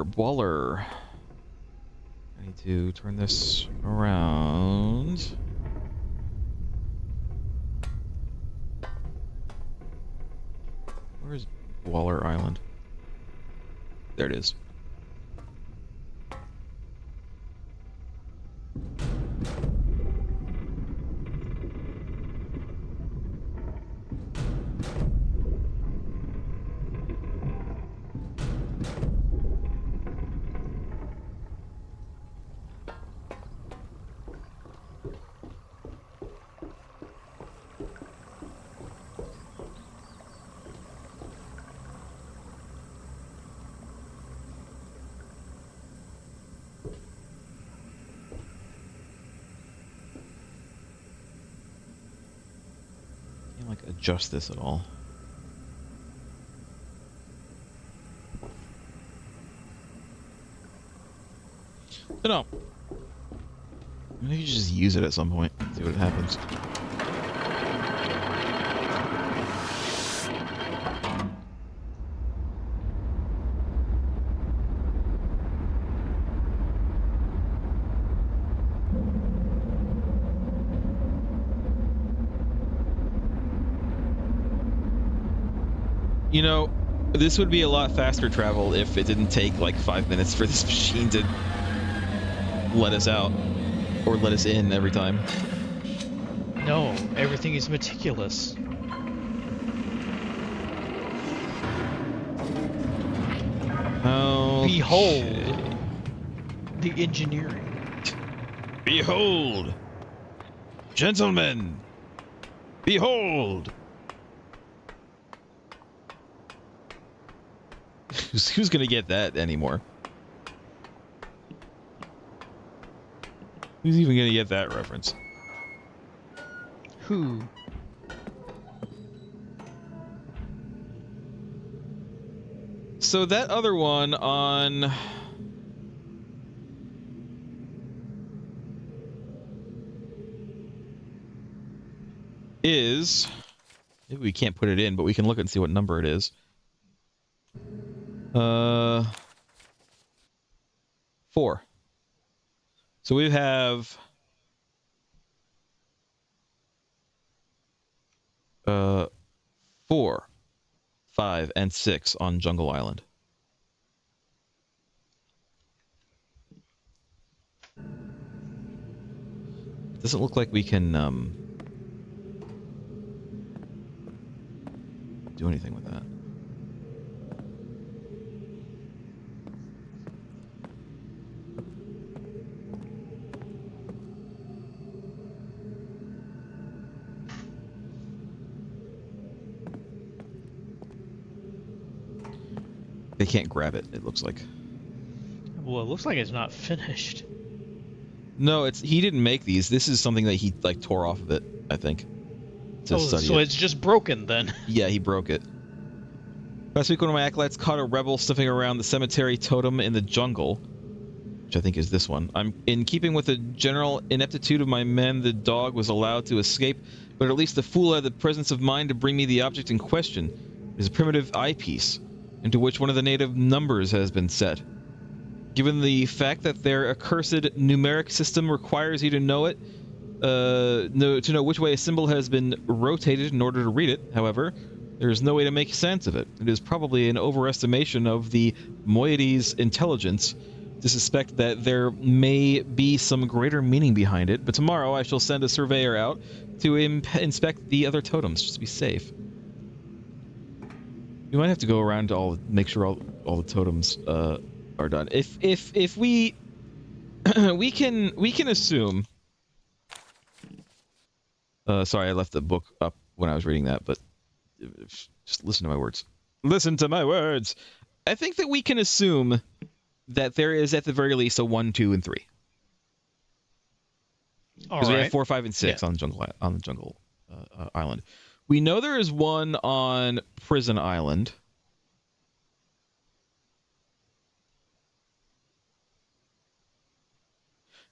Boiler. I need to turn this around. Where's Waller Island? There it is. like adjust this at all. No. Maybe you just use it at some point. See what happens. You know, this would be a lot faster travel if it didn't take like 5 minutes for this machine to let us out or let us in every time. No, everything is meticulous. Oh. Behold the engineering. Behold, gentlemen. Behold. Who's gonna get that anymore? Who's even gonna get that reference? Who? So that other one on... is... Maybe we can't put it in, but we can look and see what number it is. 4. So we have 4, 5, and 6 on Jungle Island. Doesn't look like we can do anything with that. They can't grab it, it looks like. Well, it looks like it's not finished. No, he didn't make these. This is something that he like tore off of it, I think. Oh, so it's just broken then. Yeah, he broke it. Last week, one of my acolytes caught a rebel sniffing around the cemetery totem in the jungle, which I think is this one. In keeping with the general ineptitude of my men, the dog was allowed to escape, but at least the fool had the presence of mind to bring me the object in question. It is a primitive eyepiece, into which one of the native numbers has been set. Given the fact that their accursed numeric system requires you to know it, to know which way a symbol has been rotated in order to read it, however, there is no way to make sense of it. It is probably an overestimation of the moiety's intelligence to suspect that there may be some greater meaning behind it, but tomorrow I shall send a surveyor out to inspect the other totems, just to be safe. We might have to go around to make sure all the totems are done. If we we can assume. Sorry, I left the book up when I was reading that, but just listen to my words. Listen to my words. I think that we can assume that there is at the very least a 1, 2, and 3. Because we have 4, 5, and 6 on the jungle island. We know there is one on Prison Island.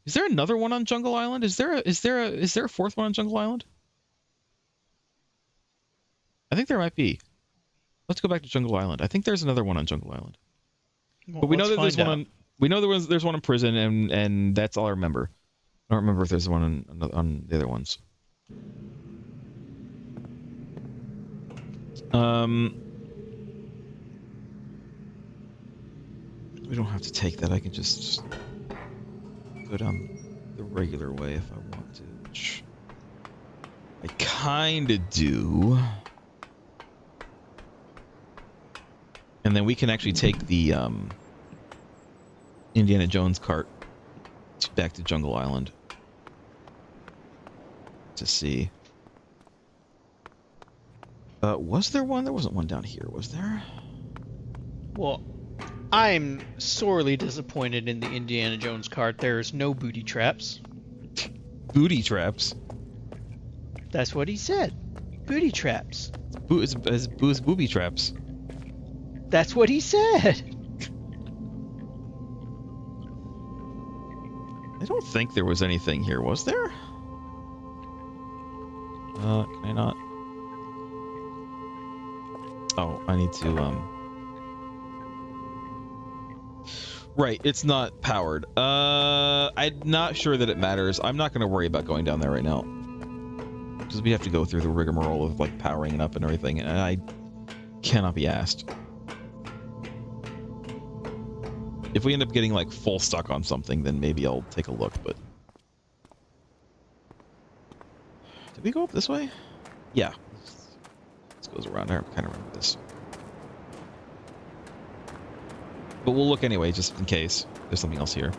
Is there another one on Jungle Island? Is there a fourth one on Jungle Island? I think there might be. Let's go back to Jungle Island. I think there's another one on Jungle Island. Well, but we know that there's one on. We know there's one in Prison, and that's all I remember. I don't remember if there's one on the other ones. We don't have to take that. I can just go down the regular way if I want to, which I kind of do. And then we can actually take the Indiana Jones cart back to Jungle Island to see. Was there one? There wasn't one down here, was there? Well, I'm sorely disappointed in the Indiana Jones cart. There's no booty traps. Booty traps? That's what he said. booty traps. It's booby traps. That's what he said. I don't think there was anything here, was there? Can I not? Oh, I need to, Right, it's not powered. I'm not sure that it matters. I'm not going to worry about going down there right now. Because we have to go through the rigmarole of, like, powering it up and everything, and I cannot be asked. If we end up getting, like, full stuck on something, then maybe I'll take a look, but... Did we go up this way? Yeah. This goes around. I kind of remember this. But we'll look anyway, just in case there's something else here.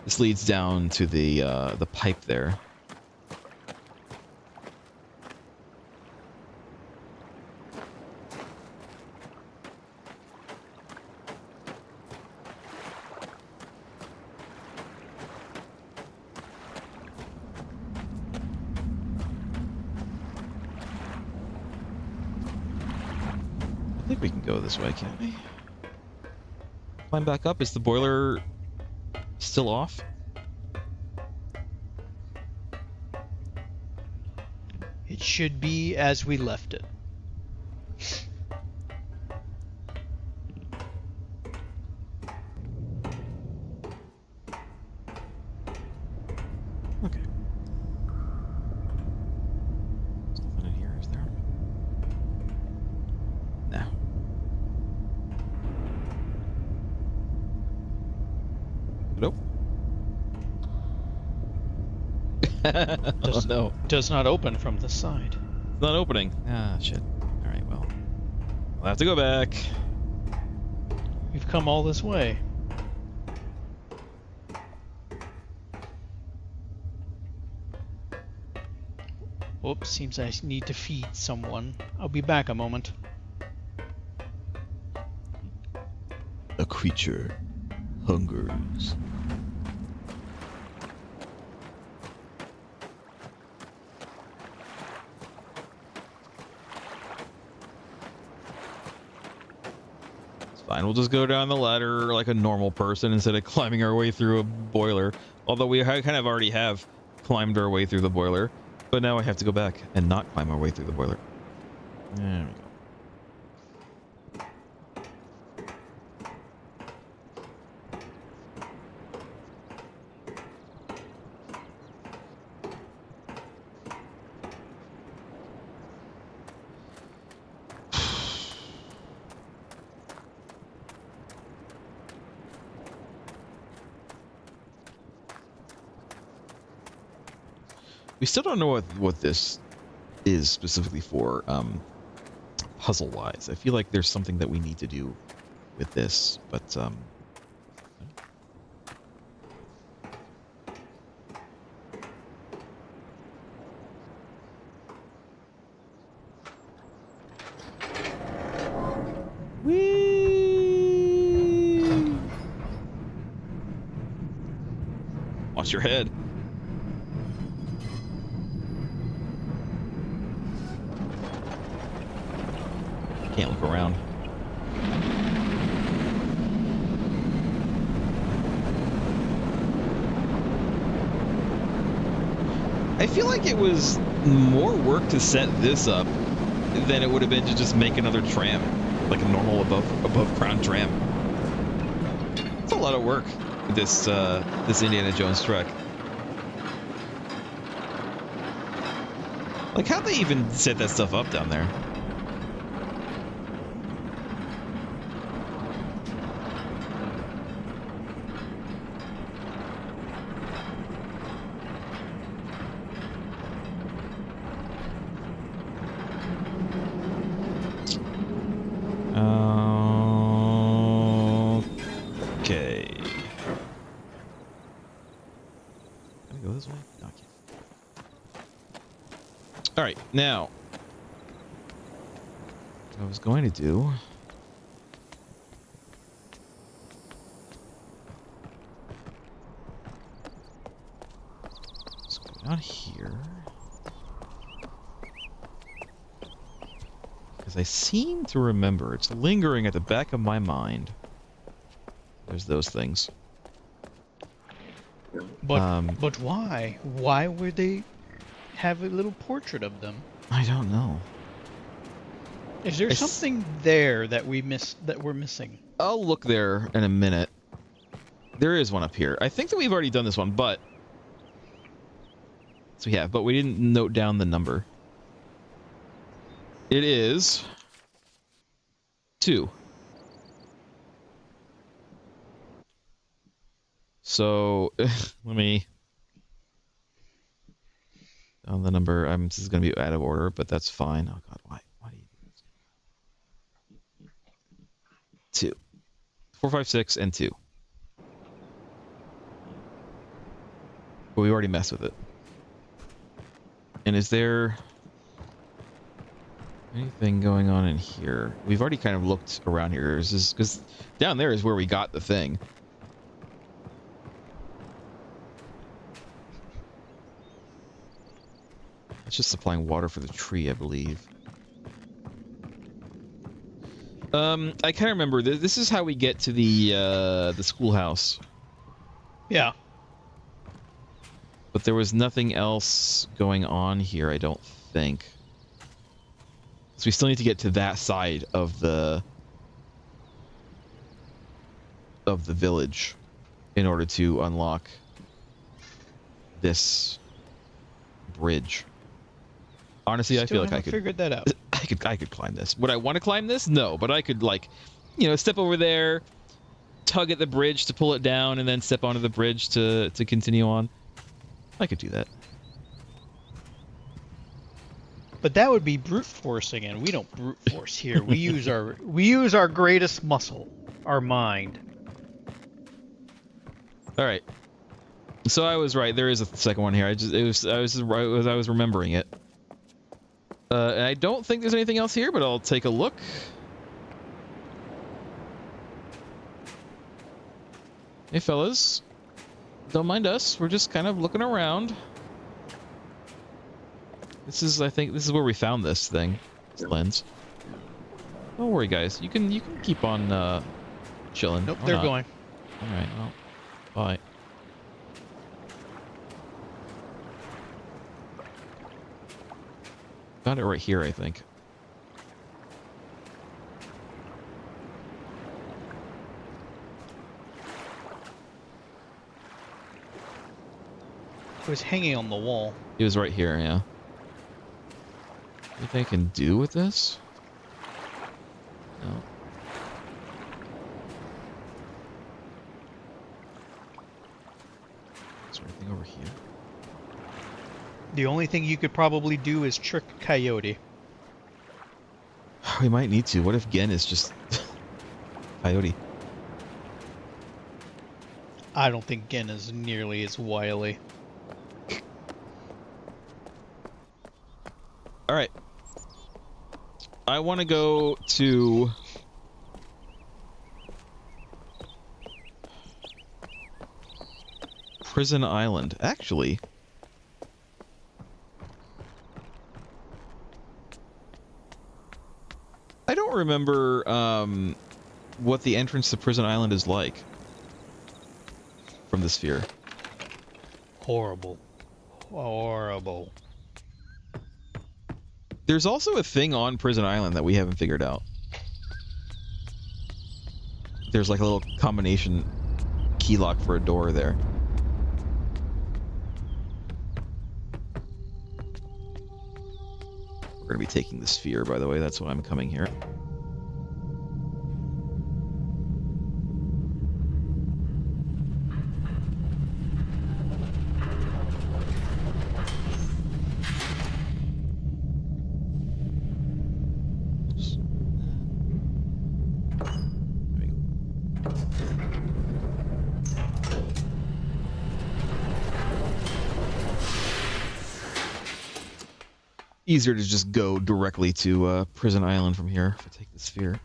This leads down to the pipe there. I think we can go this way, can't we? Climb back up. Is the boiler still off? It should be as we left it. Okay. There's nothing in here, is there? No. Nope. Oh, no. Does not open from the side. It's not opening. Ah, shit. Alright, well. We'll have to go back. We've come all this way. Whoops, seems I need to feed someone. I'll be back a moment. A creature hungers. Fine, we'll just go down the ladder like a normal person instead of climbing our way through a boiler. Although we kind of already have climbed our way through the boiler. But now I have to go back and not climb our way through the boiler. There we go. We still don't know what this is specifically for, puzzle-wise. I feel like there's something that we need to do with this, but, Whee! Watch your head. Can't look around. I feel like it was more work to set this up than it would have been to just make another tram, like a normal above ground tram. It's a lot of work. This Indiana Jones trek. Like, how'd they even set that stuff up down there? Okay. Can I go this way? No, I can't. All right, now what I was going to do. Let's go down here. Because I seem to remember. It's lingering at the back of my mind. There's those things. But why? Why would they have a little portrait of them? I don't know. Is there something there that we're missing? I'll look there in a minute. There is one up here. I think that we've already done this one, but... So we have, but we didn't note down the number. It is... 2. So, let me... On the number, this is going to be out of order, but that's fine. Oh god, why do you do this? 2. 4, 5, 6, and 2. But we already messed with it. And is there anything going on in here? We've already kind of looked around here. Because down there is where we got the thing. It's just supplying water for the tree, I believe. I kind of remember this is how we get to the schoolhouse. Yeah. But there was nothing else going on here, I don't think. So we still need to get to that side of the village in order to unlock this bridge. Honestly, I feel like I could figure that out. I could climb this. Would I want to climb this? No, but I could, like, you know, step over there, tug at the bridge to pull it down, and then step onto the bridge to continue on. I could do that. But that would be brute forcing, and we don't brute force here. We use our greatest muscle, our mind. All right. So I was right. There is a second one here. I was right as I was remembering it. And I don't think there's anything else here, but I'll take a look. Hey, fellas. Don't mind us. We're just kind of looking around. I think this is where we found this thing. This lens. Don't worry, guys. You can keep on chilling. Nope, they're going. All right. Well, bye. Got it right here, I think. It was hanging on the wall. It was right here, yeah. Anything I can do with this? No. Is there anything over here? The only thing you could probably do is trick Coyote. We might need to. What if Gen is just Coyote? I don't think Gen is nearly as wily. All right. I want to go to Prison Island. Actually, I don't remember what the entrance to Prison Island is like from the sphere. Horrible. Horrible. There's also a thing on Prison Island that we haven't figured out. There's like a little combination key lock for a door there. We're going to be taking the sphere, by the way. That's why I'm coming here. Easier to just go directly to Prison Island from here if I take the sphere.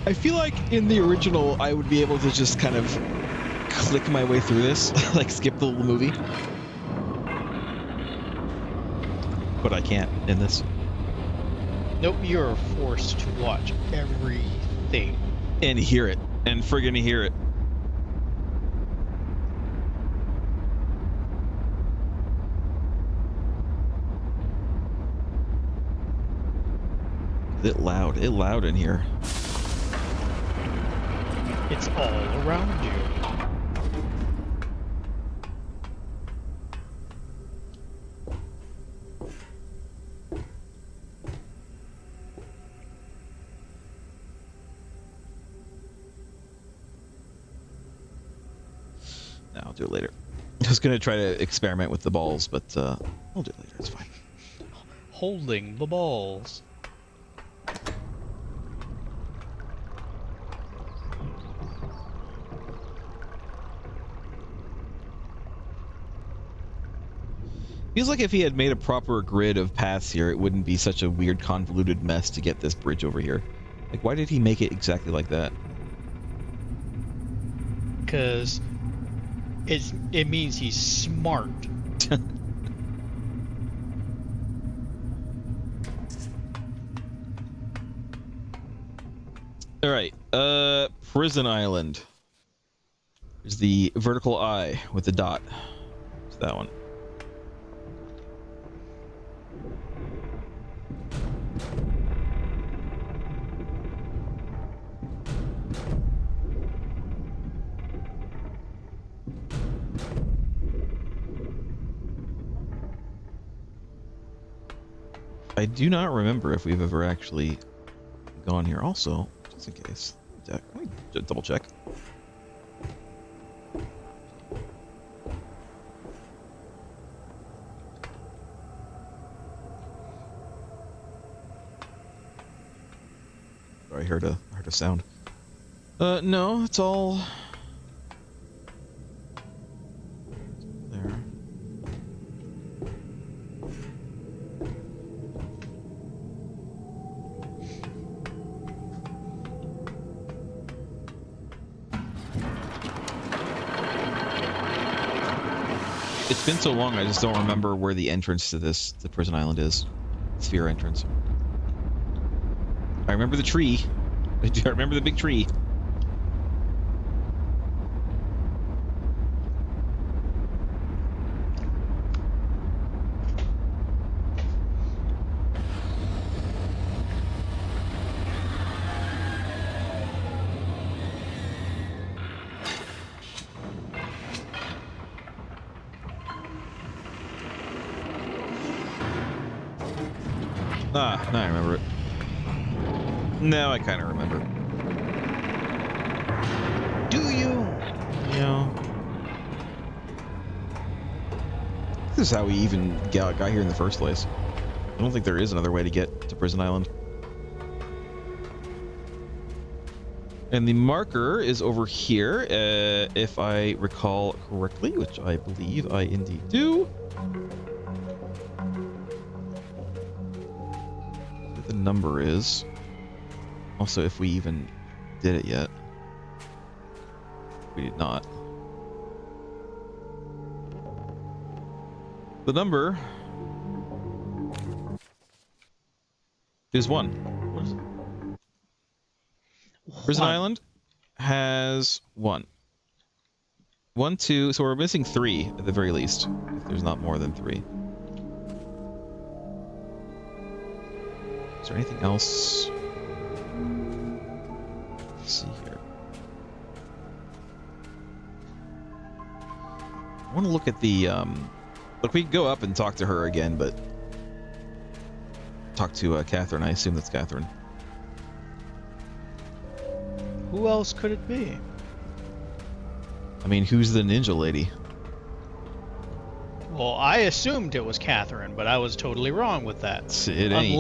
I feel like in the original, I would be able to just kind of click my way through this, like skip the little movie. But I can't in this. Nope, you're forced to watch everything. And hear it. And friggin' hear it. It's loud. It's loud in here. It's all around you. No, I'll do it later. I was gonna try to experiment with the balls, but I'll do it later. It's fine. Holding the balls. Feels like if he had made a proper grid of paths here, it wouldn't be such a weird, convoluted mess to get this bridge over here. Like, why did he make it exactly like that? Because it means he's smart. All right, Prison Island. There's the vertical eye with the dot. It's that one. I do not remember if we've ever actually gone here. Also, just in case, let me double check. I heard a sound. No, it's all there. It's been so long, I just don't remember where the entrance to the Prison Island is. Sphere entrance. I remember the tree. I remember the big tree. Ah, now I remember it. Now I kind of remember. Do you? Yeah. This is how we even got here in the first place. I don't think there is another way to get to Prison Island. And the marker is over here, if I recall correctly, which I believe I indeed do. What the number is. Also, if we even did it yet. We did not. The number is 1. What is it? Prison Island has 1. 1, 2, so we're missing 3 at the very least, if there's not more than 3. Is there anything else? Let's see here. I want to look at the, look, we can go up and talk to her again, but talk to Catherine. I assume that's Catherine. Who else could it be? I mean, who's the ninja lady? Well, I assumed it was Catherine, but I was totally wrong with that. It ain't.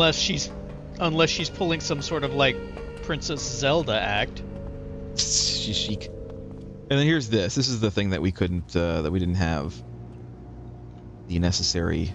Unless she's pulling some sort of like Princess Zelda act. She's chic. And then here's this. This is the thing that we couldn't, that we didn't have the necessary.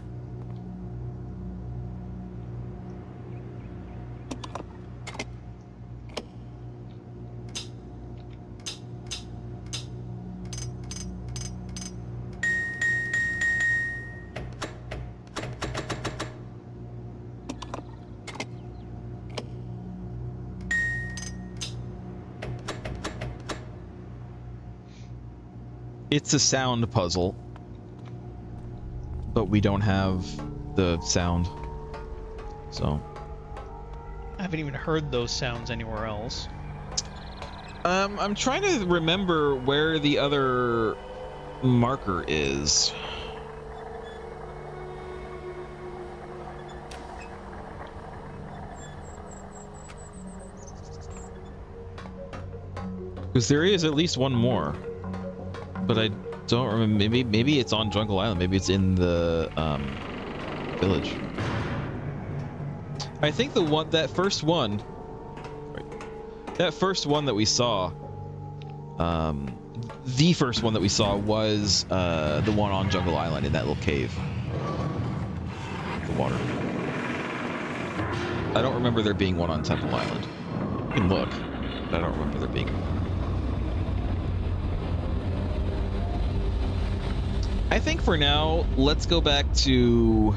It's a sound puzzle, but we don't have the sound. So I haven't even heard those sounds anywhere else. I'm trying to remember where the other marker is. Because there is at least one more, but I don't remember. Maybe it's on Jungle Island. Maybe it's in the village. I think that first one that we saw, the first one that we saw was the one on Jungle Island in that little cave. The water. I don't remember there being one on Temple Island. You can look, but I don't remember there being one. I think for now, let's go back to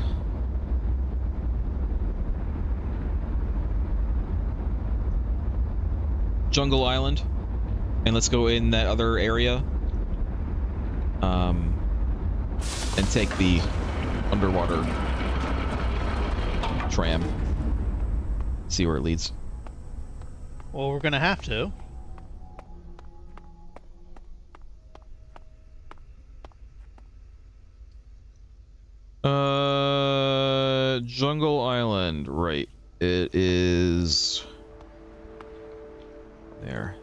Jungle Island, and let's go in that other area, and take the underwater tram. See where it leads. Well, we're gonna have to. Jungle Island, right. It is there.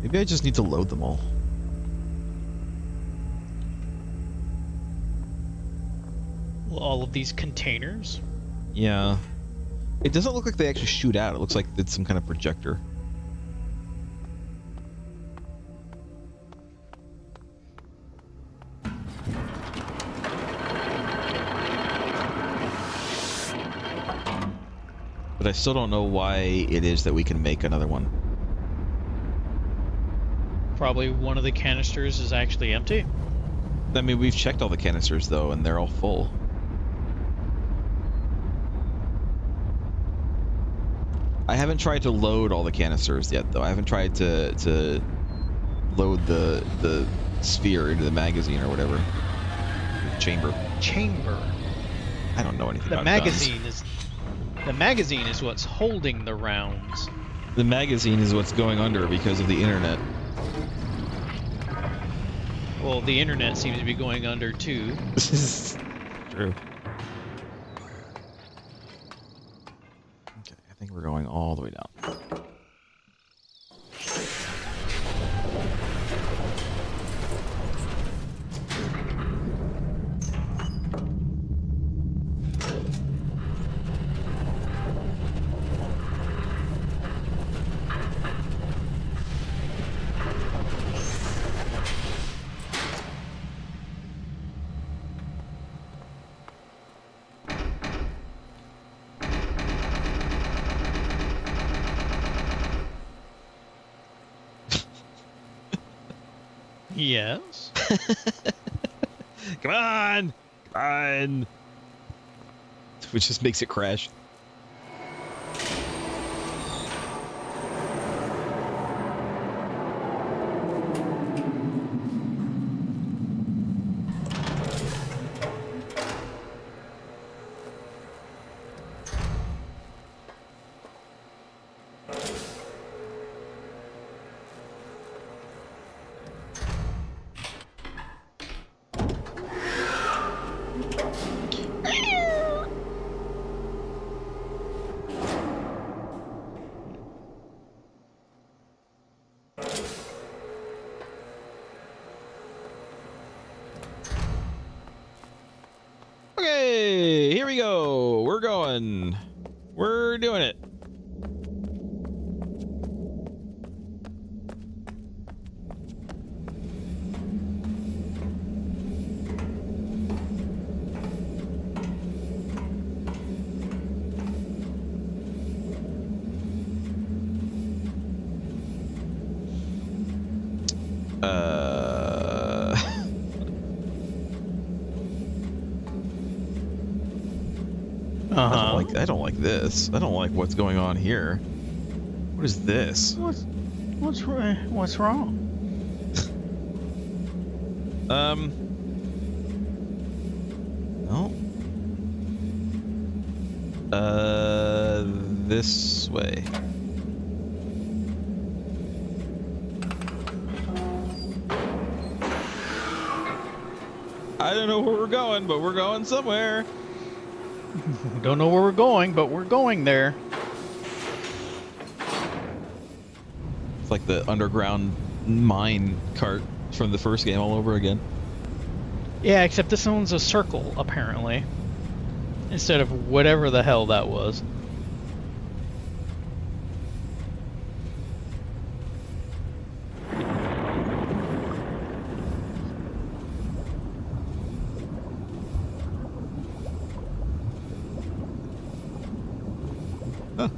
Maybe I just need to load them all. Well, all of these containers? Yeah. It doesn't look like they actually shoot out. It looks like it's some kind of projector. But I still don't know why it is that we can make another one. Probably one of the canisters is actually empty. I mean, we've checked all the canisters, though, and they're all full. I haven't tried to load all the canisters yet, though. I haven't tried to load the sphere into the magazine or whatever. Chamber. I don't know anything about guns. The magazine is what's holding the rounds. The magazine is what's going under because of the internet. Well, the internet seems to be going under too. This is true. Okay, I think we're going all the way down. Yes. Come on! Come on! Which just makes it crash. I don't like this. I don't like what's going on here. What is this? What's wrong? No. This way. I don't know where we're going, but we're going somewhere. Don't know where we're going, but we're going there. It's like the underground mine cart from the first game all over again. Yeah, except this one's a circle, apparently. Instead of whatever the hell that was. Huh.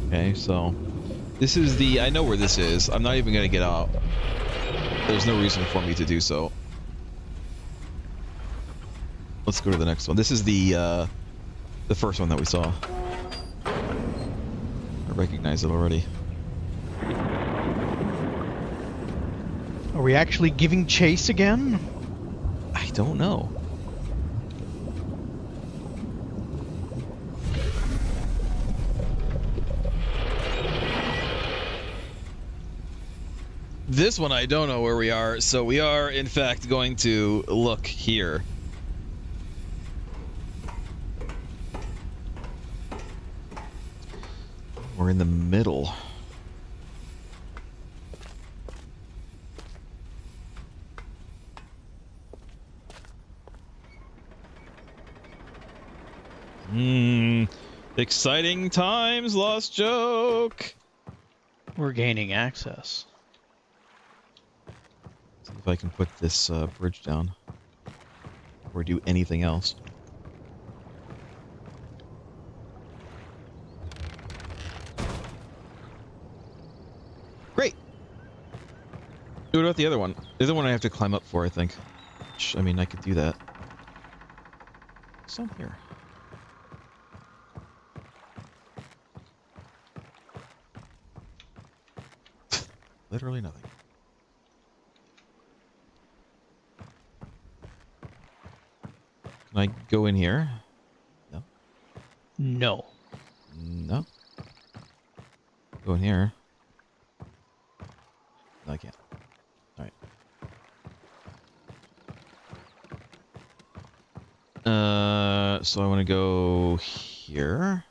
Okay, so this is the, I know where this is. I'm not even gonna get out. There's no reason for me to do so. Let's go to the next one. This is the first one that we saw. I recognize it already. Are we actually giving chase again? I don't know. This one I don't know where we are, so we are in fact going to look here. We're in the middle. Exciting times, Lost Joke. We're gaining access. See if I can put this bridge down. Or do anything else. Great! What about the other one? The other one I have to climb up for, I think. Which, I mean, I could do that. What's on here? Literally nothing. Can I go in here? No. No. No. Go in here. No, I can't. Alright. So I want to go here.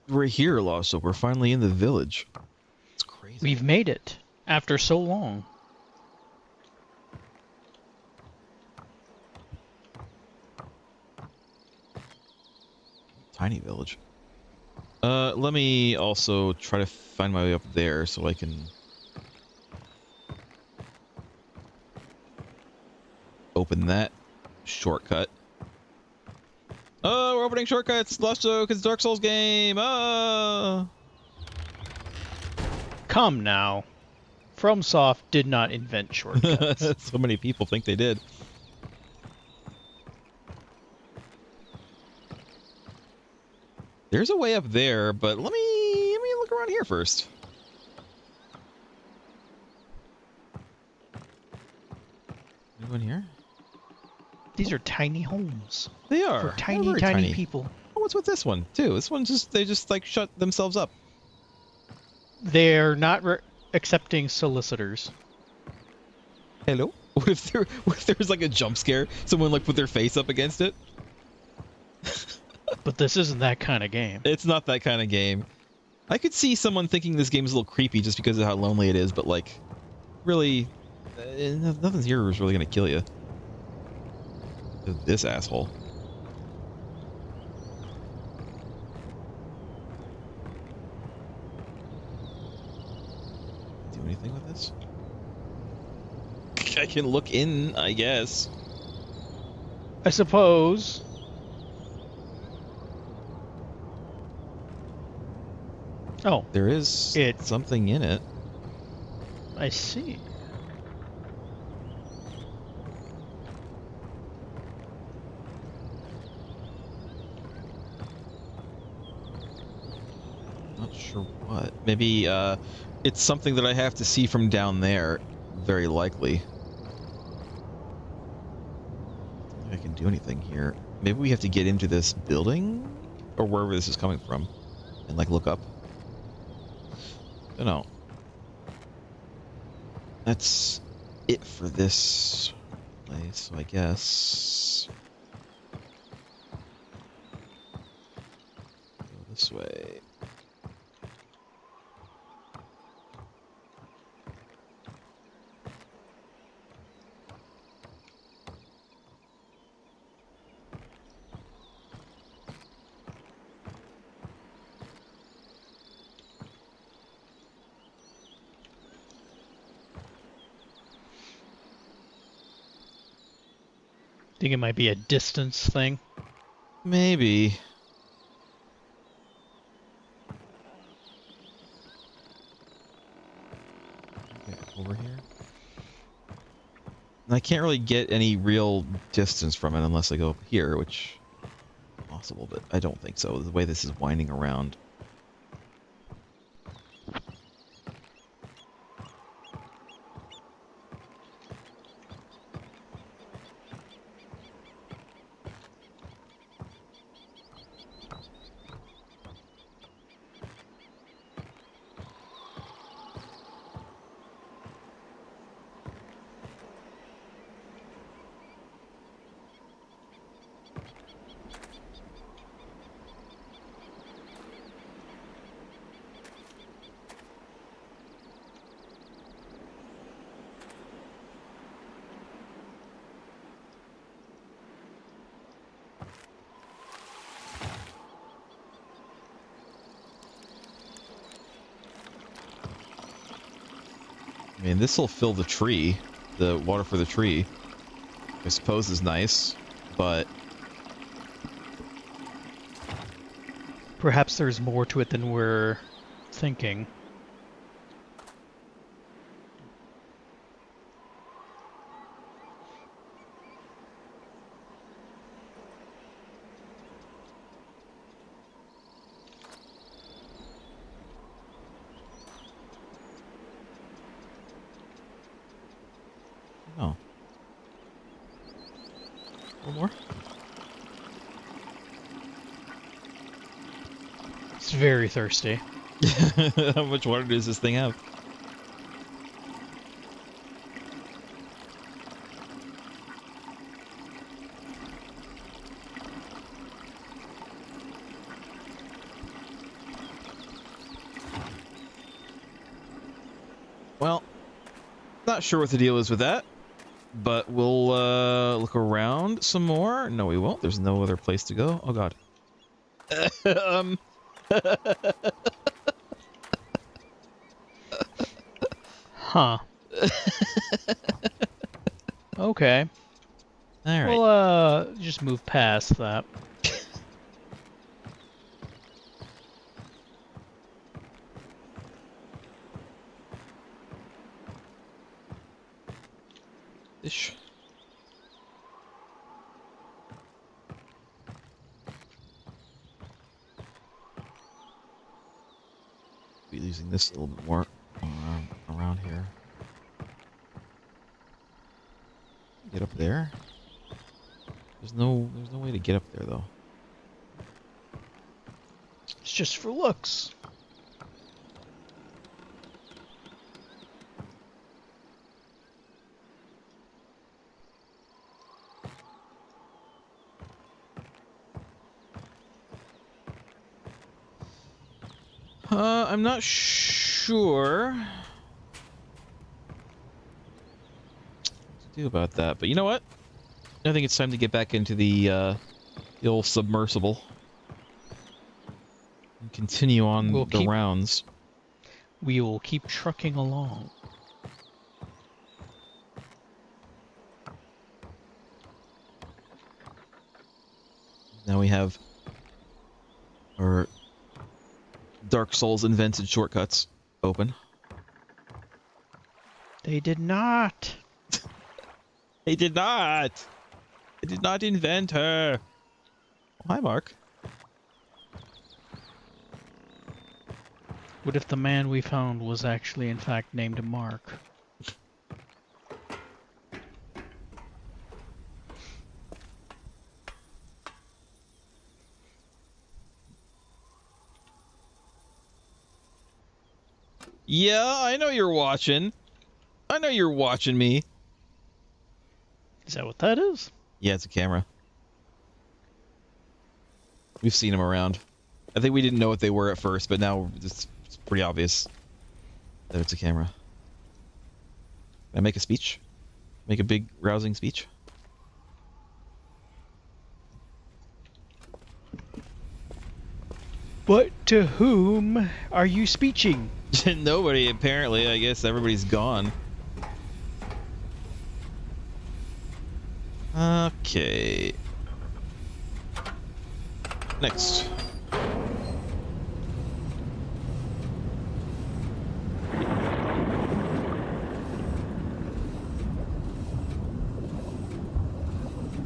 We're here, Lost Hope. We're finally in the village. It's crazy. We've made it after so long. Tiny village. Let me also try to find my way up there so I can open that shortcut. Oh, we're opening shortcuts! Lost Joke, it's a Dark Souls game! Oh! Come now. FromSoft did not invent shortcuts. So many people think they did. There's a way up there, but let me look around here first. Anyone here? These are tiny homes. They are. For tiny people. Oh, what's with this one too? This one they just like shut themselves up. They're not accepting solicitors. Hello? What if there's like a jump scare? Someone like put their face up against it? But this isn't that kind of game. It's not that kind of game. I could see someone thinking this game is a little creepy just because of how lonely it is, but like, really, nothing here is really gonna kill you. This asshole. Do anything with this? I can look in, I guess. I suppose. Oh. There is something in it. I see. Not sure what. Maybe it's something that I have to see from down there. Very likely. I don't think I can do anything here. Maybe we have to get into this building? Or wherever this is coming from. And like look up. I don't know. That's it for this place, so I guess. Go this way. Think it might be a distance thing. Maybe. Okay, over here. And I can't really get any real distance from it unless I go up here, which is possible, but I don't think so. The way this is winding around. I mean, this will fill the tree. The water for the tree, I suppose, is nice, but... Perhaps there's more to it than we're thinking. Oh. One more? It's very thirsty. How much water does this thing have? Well, not sure what the deal is with that, but we'll look around some more. No, we won't. There's no other place to go. Oh, God. Huh. Okay. All right. We'll just move past that. Ish. Be using this a little bit more around here. Get up there. There's no way to get up there though. It's just for looks. I'm not sure what to do about that, but you know what? I think it's time to get back into the old submersible and continue on the rounds. We will keep trucking along. we have our Dark Souls invented shortcuts open. They did not. They did not. They did not invent her. Oh, hi, Mark. What if the man we found was actually, in fact, named Mark? Yeah, I know you're watching. I know you're watching me. Is that what that is? Yeah, it's a camera. We've seen them around. I think we didn't know what they were at first, but now it's pretty obvious that it's a camera. Can I make a speech? Make a big, rousing speech? But to whom are you speeching? Nobody, apparently. I guess everybody's gone. Okay. Next.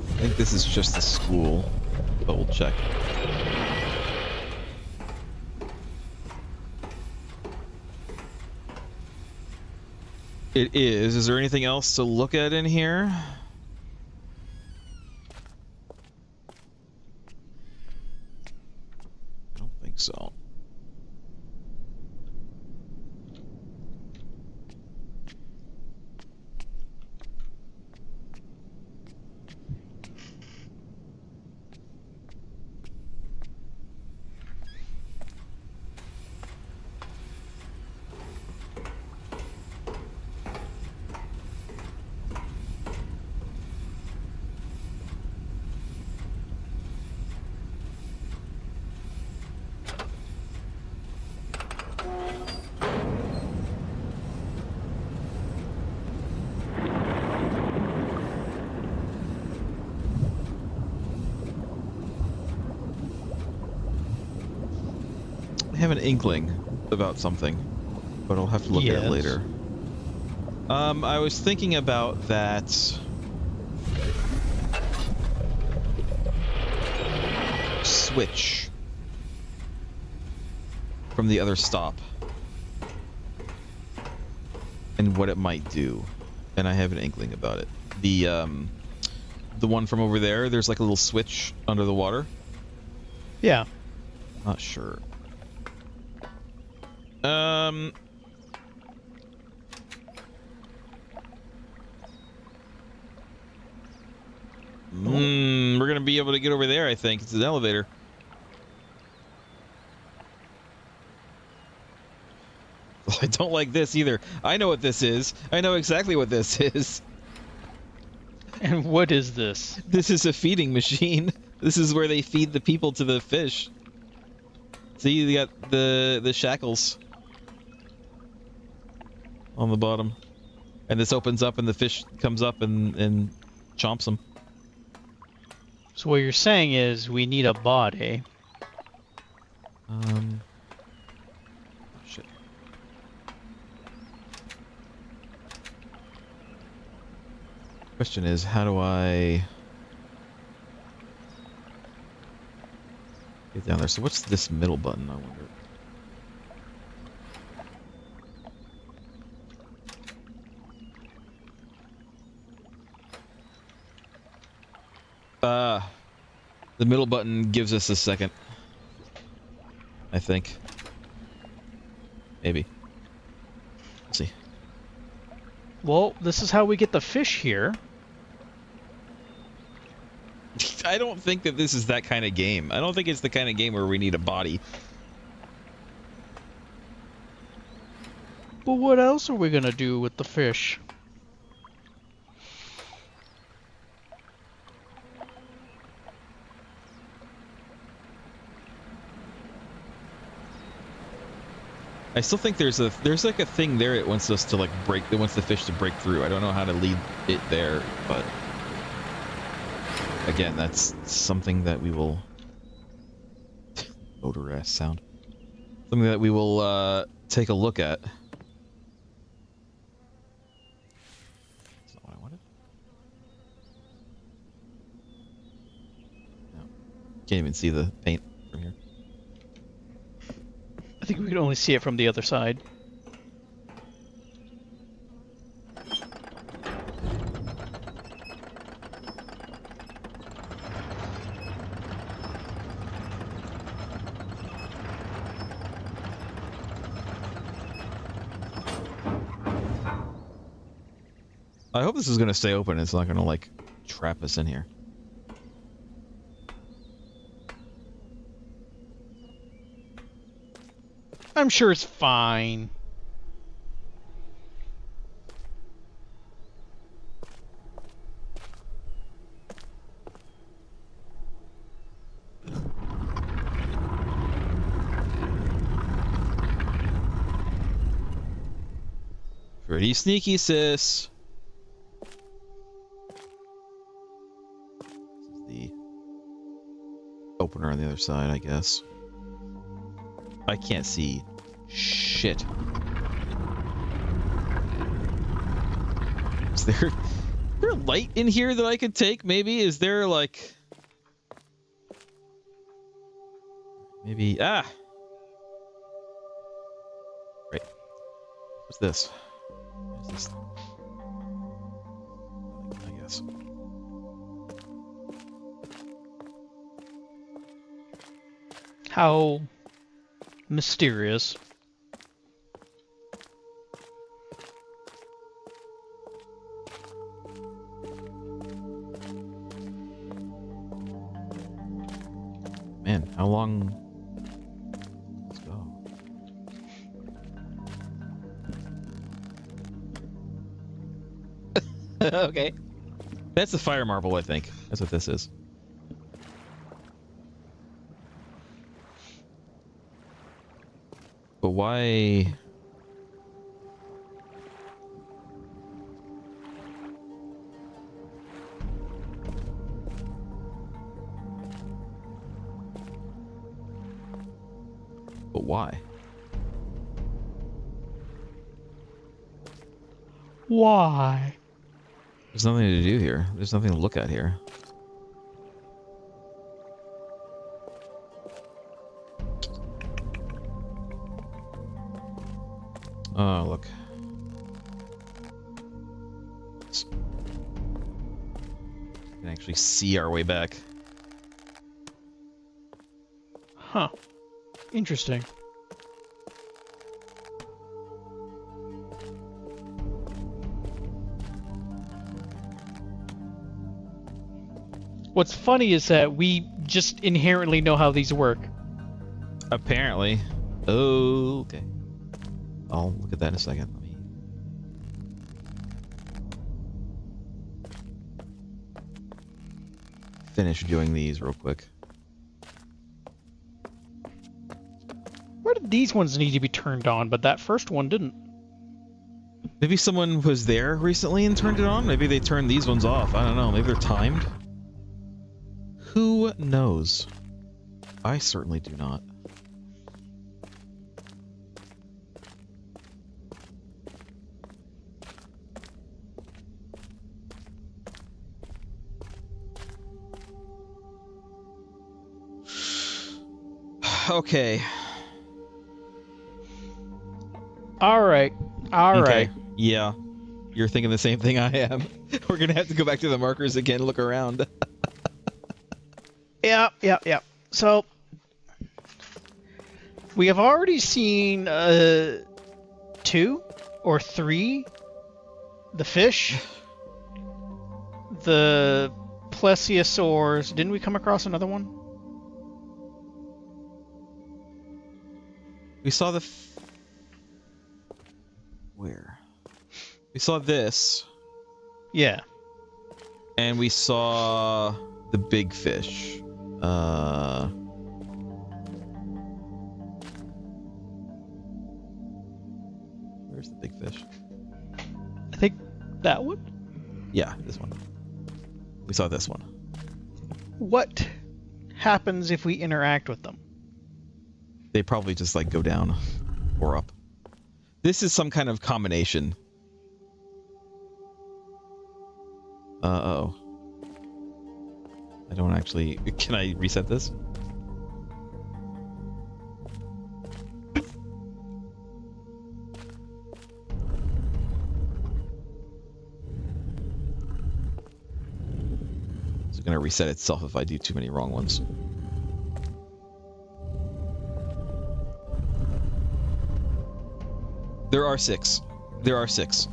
I think this is just the school, but we'll check. It is. Is there anything else to look at in here? I don't think so. I have an inkling about something, but I'll have to look at it later. I was thinking about that switch from the other stop and what it might do, and I have an inkling about it. The one from over there, there's like a little switch under the water. Yeah. Not sure. We're gonna be able to get over there, I think. It's an elevator. I don't like this either. I know what this is. I know exactly what this is. And what is this? This is a feeding machine. This is where they feed the people to the fish. See, you got the shackles on the bottom. And this opens up and the fish comes up and chomps them. So what you're saying is we need a body. Shit. Question is, how do I get down there? So what's this middle button, I wonder? The middle button gives us a second. I think. Maybe. Let's see. Well, this is how we get the fish here. I don't think that this is that kind of game. I don't think it's the kind of game where we need a body. But what else are we gonna do with the fish? I still think there's like a thing there it wants us to like break. It wants the fish to break through. I don't know how to lead it there, but again, that's something that we will odorous sound. Something that we will take a look at. That's not what I wanted. No. Can't even see the paint from here. I think we can only see it from the other side. I hope this is going to stay open. It's not going to, like, trap us in here. I'm sure it's fine. Pretty sneaky, sis. The opener on the other side, I guess. I can't see shit. Is there a light in here that I could take? Maybe? Is there like maybe right. What's this? What is this? I guess. How mysterious. Man, how long? Let's go. Okay. That's the fire marble, I think. That's what this is. But why? But why? Why? There's nothing to do here. There's nothing to look at here. Oh, look. We can actually see our way back. Huh. Interesting. What's funny is that we just inherently know how these work. Apparently. Oh, okay. I'll look at that in a second. Let me... finish doing these real quick. Where did these ones need to be turned on, but that first one didn't? Maybe someone was there recently and turned it on? Maybe they turned these ones off. I don't know. Maybe they're timed? Who knows? I certainly do not. Okay. All right. All right. Yeah. You're thinking the same thing I am. We're going to have to go back to the markers again, look around. Yeah. So, we have already seen 2 or 3. The fish. The plesiosaurs. Didn't we come across another one? We saw the... Where? We saw this. Yeah. And we saw the big fish. Where's the big fish? I think that one? Yeah, this one. We saw this one. What happens if we interact with them? They probably just like go down or up. This is some kind of combination. Uh-oh. I don't actually... Can I reset this? It's going to reset itself if I do too many wrong ones. There are 6. There are 6.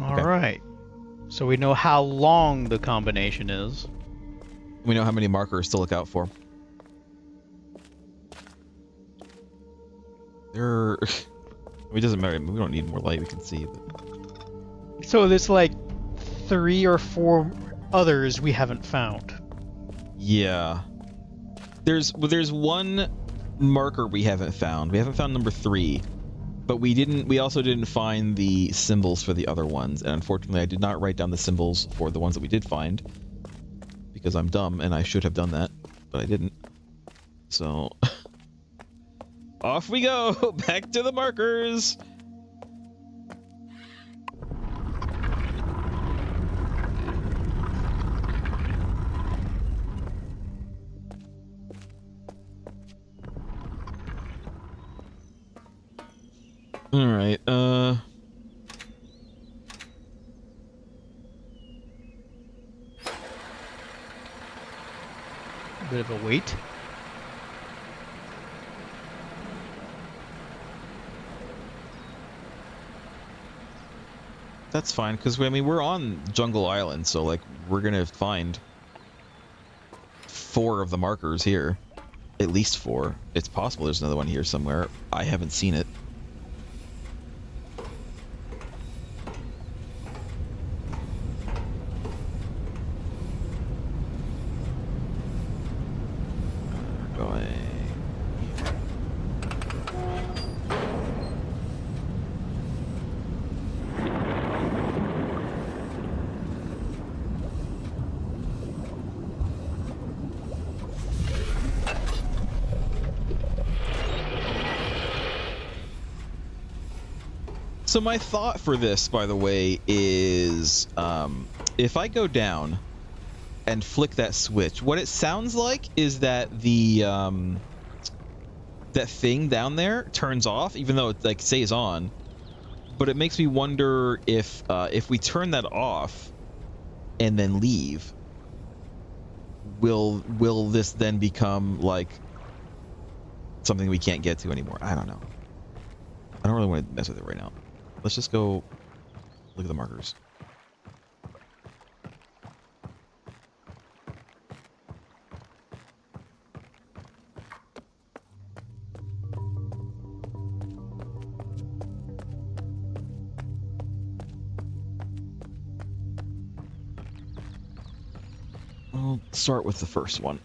All right. So we know how long the combination is. We know how many markers to look out for. There... It doesn't matter. We don't need more light. We can see. But... So there's like 3 or 4 others we haven't found. Yeah. There's one marker we haven't found. We haven't found number 3. But we also didn't find the symbols for the other ones. And unfortunately, I did not write down the symbols for the ones that we did find. Because I'm dumb and I should have done that. But I didn't. So... Off we go! Back to the markers! Alright, Bit of a wait. That's fine, because I mean, we're on Jungle Island, so like we're gonna find 4 of the markers here. At least 4. It's possible there's another one here somewhere. I haven't seen it. So my thought for this, by the way, is if I go down and flick that switch, what it sounds like is that the that thing down there turns off, even though it like stays on. But it makes me wonder if we turn that off and then leave, will this then become like something we can't get to anymore? I don't know. I don't really want to mess with it right now. Let's just go look at the markers. We'll start with the first one.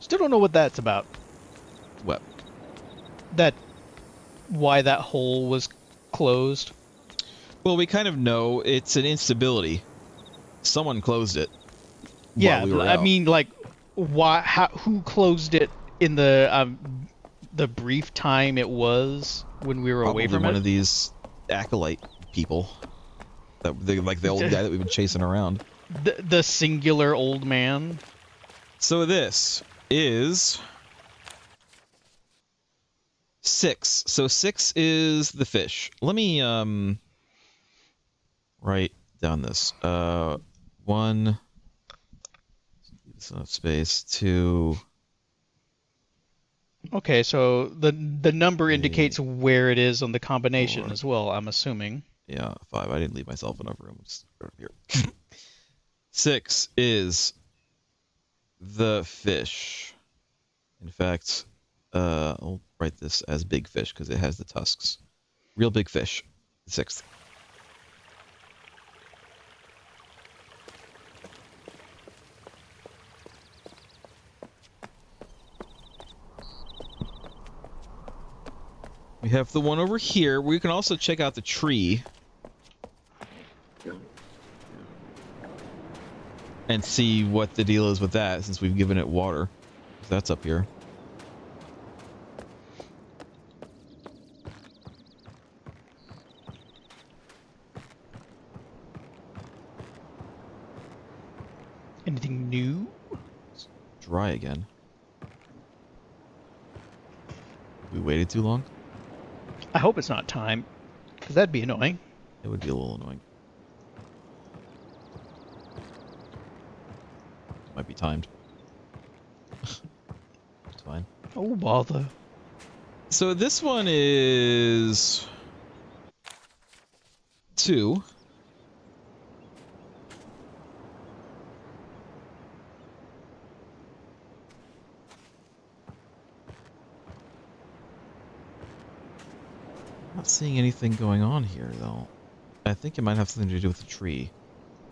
Still don't know what that's about. What? Why that hole was closed. Well, we kind of know it's an instability. Someone closed it. Yeah, while we were I out. mean, like, who closed it in the brief time it was when we were away from it? One of these acolyte people. Like the old guy that we've been chasing around. The singular old man. So this is 6. So 6 is the fish. Let me write down this. 1. It's enough space. 2. Okay, so the number 3, indicates where it is on the combination 4. as well, I'm assuming. Yeah, 5. I didn't leave myself enough room. Just right up here. 6 is the fish. In fact, I'll write this as big fish because it has the tusks. Real big fish. 6th. We have the one over here. We can also check out the tree. And see what the deal is with that, since we've given it water. That's up here. Anything new? It's dry again. We waited too long? I hope it's not time, because that'd be annoying. It would be a little annoying. Might be timed. It's fine. Oh, bother. So this one is 2. Not seeing anything going on here, though. I think it might have something to do with the tree.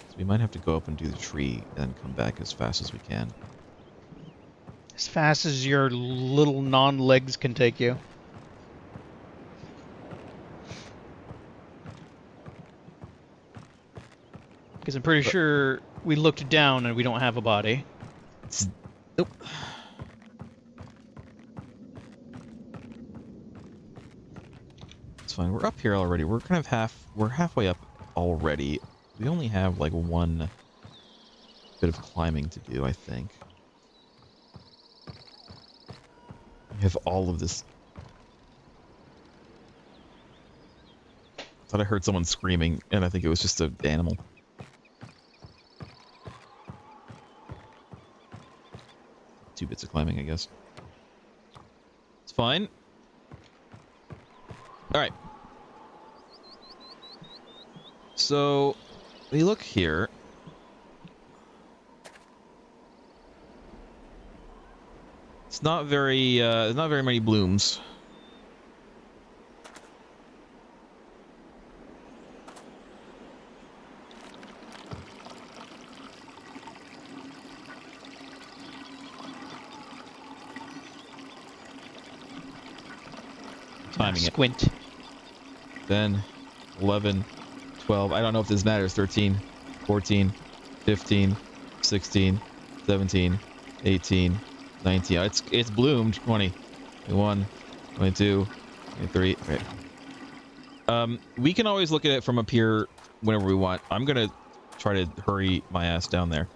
So we might have to go up and do the tree and then come back as fast as we can. As fast as your little non-legs can take you. Because I'm pretty sure we looked down and we don't have a body. Nope. It's fine. We're up here already. We're kind of we're halfway up already. We only have like one bit of climbing to do, I think. We have all of this. I thought I heard someone screaming, and I think it was just an animal. 2 bits of climbing, I guess. It's fine. Alright. So, we look here. It's not very, not very many blooms. Timing Squint. it. 10, 11, 12. I don't know if this matters. 13, 14, 15, 16, 17, 18, 19. It's bloomed. 20, 21, 22, 23. Okay. We can always look at it from up here whenever we want. I'm gonna try to hurry my ass down there.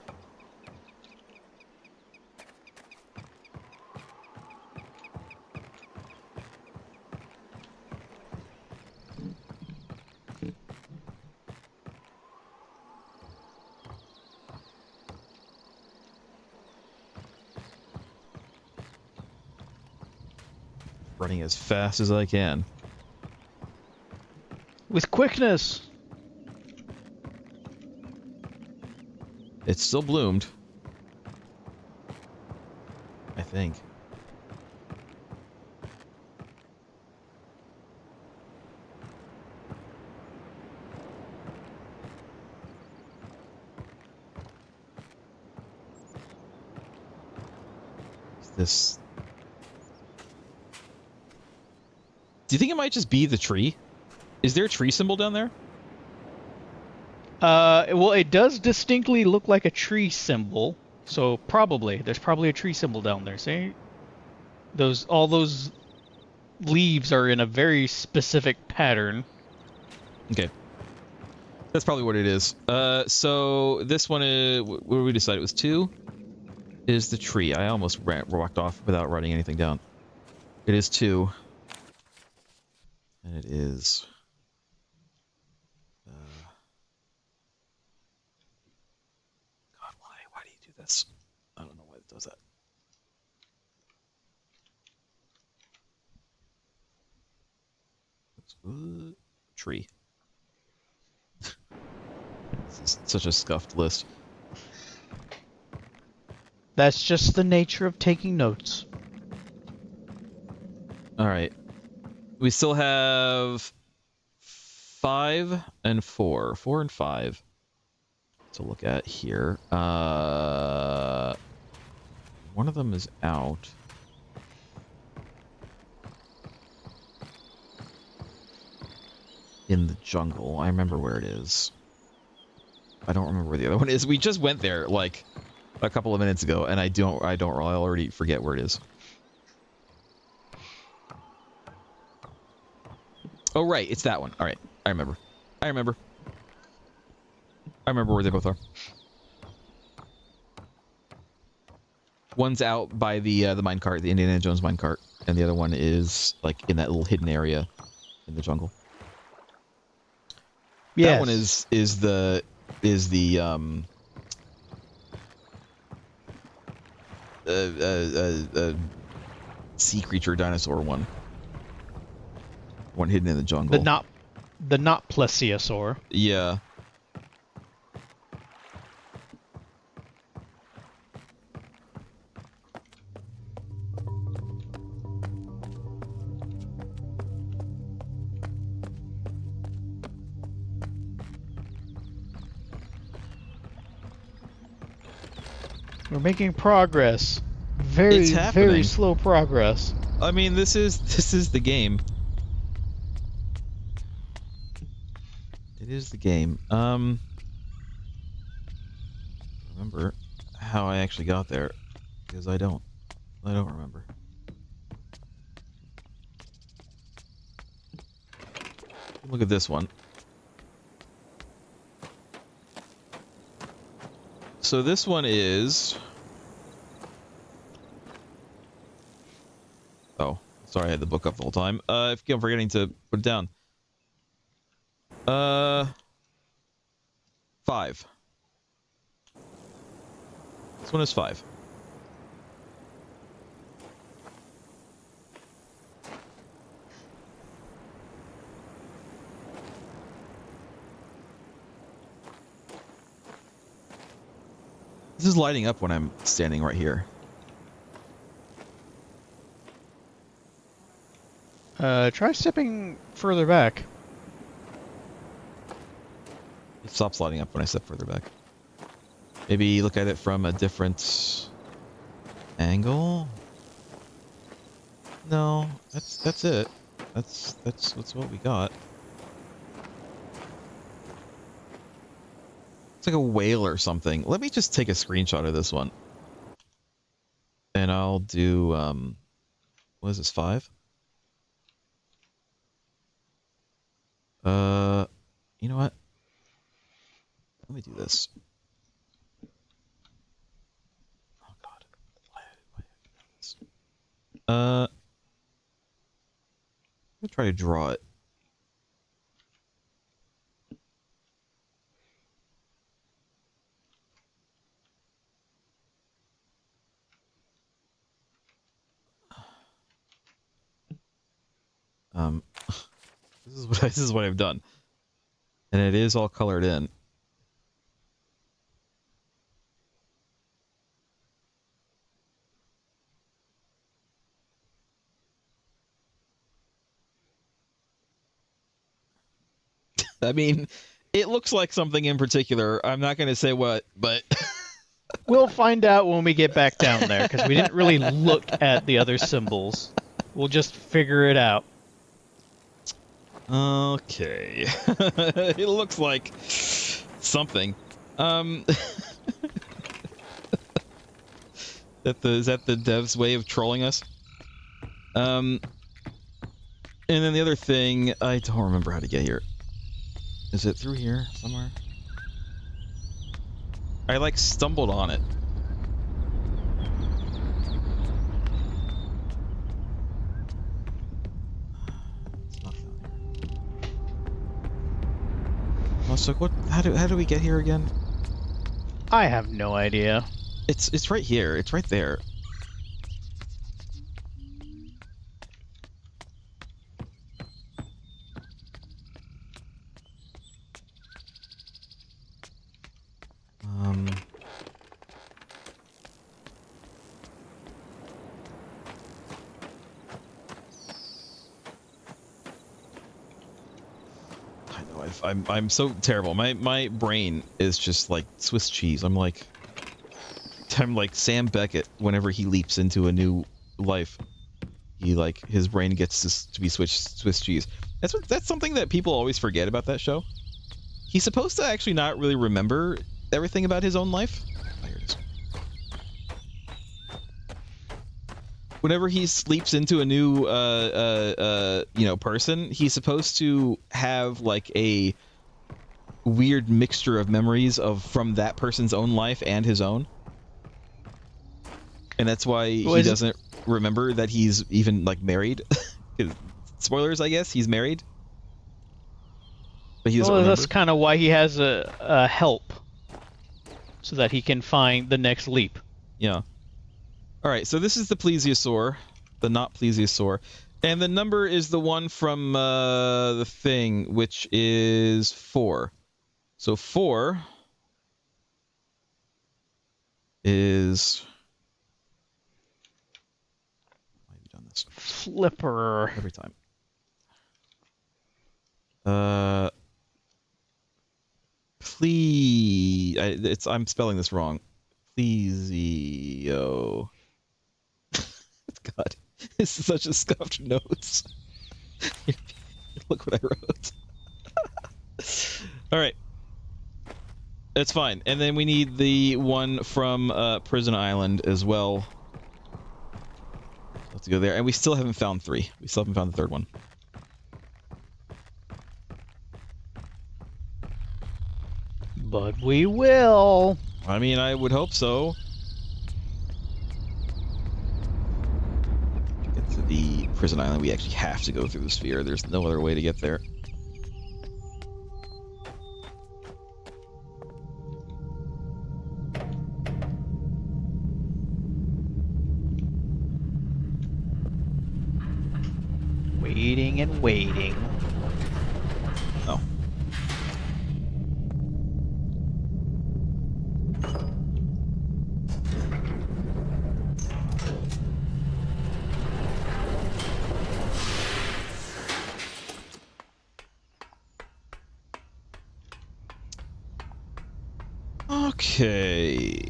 Running as fast as I can. With quickness! It's still bloomed. I think. Is this... Do you think it might just be the tree? Is there a tree symbol down there? Well, it does distinctly look like a tree symbol, so probably. There's probably a tree symbol down there, see? All those leaves are in a very specific pattern. Okay. That's probably what it is. So this one is... What did we decide? It was 2? Is the tree. I almost walked off without writing anything down. It is 2. And it is... God, why? Why do you do this? I don't know why it does that. Tree. This is such a scuffed list. That's just the nature of taking notes. Alright. We still have 5 and 4. 4 and 5 to look at here. One of them is out. jungle. I remember where it is. I don't remember where the other one is. We just went there like a couple of minutes ago, and I already forget where it is. Oh right, it's that one. All right, I remember. I remember where they both are. One's out by the minecart, the Indiana Jones minecart, and the other one is like in that little hidden area in the jungle. Yes. That one is the sea creature dinosaur one. One hidden in the jungle. The not plesiosaur. Yeah. We're making progress. Very slow progress. I mean, this is the game. It is the game. Remember how I actually got there, because I don't remember. Look at this one. So this one is... Oh, sorry, I had the book up the whole time. If I'm forgetting to put it down. 5. This one is 5. This is lighting up when I'm standing right here. Try stepping further back. It stops lighting up when I step further back. Maybe look at it from a different angle? No, that's it. That's what we got. It's like a whale or something. Let me just take a screenshot of this one. And I'll do what is this, 5? You know what? Let me do this. Oh god. I'm gonna try to draw it. This is what I've done. And it is all colored in. I mean, it looks like something in particular. I'm not going to say what, but... We'll find out when we get back down there, because we didn't really look at the other symbols. We'll just figure it out. Okay. It looks like something. Is that the dev's way of trolling us? And then the other thing, I don't remember how to get here. Is it through here somewhere? I like stumbled on it. It's not down here. Oh, so what? How do we get here again? I have no idea. It's right here. It's right there. I'm so terrible. My brain is just like Swiss cheese. I'm like Sam Beckett whenever he leaps into a new life. His brain gets to be Swiss cheese. That's something that people always forget about that show. He's supposed to actually not really remember everything about his own life. Oh, here it is. Whenever he sleeps into a new person, he's supposed to have like a weird mixture of memories from that person's own life and his own. And that's why he doesn't remember that he's even like married. Spoilers, I guess, he's married. But he doesn't remember. That's kind of why he has a help. So that he can find the next leap. Yeah. Alright, so this is the plesiosaur. The not plesiosaur. And the number is the one from the thing, which is 4. So 4 is... Why have you done this? Flipper. Every time. I'm spelling this wrong. Plesio. God, this is such a scuffed nose. Look what I wrote. All right. That's fine. And then we need the one from Prison Island as well. Let's go there. And we still haven't found 3. We still haven't found the 3rd one. But we will. I mean, I would hope so. To get to the Prison Island, we actually have to go through the sphere. There's no other way to get there. Waiting and waiting. Oh. Okay.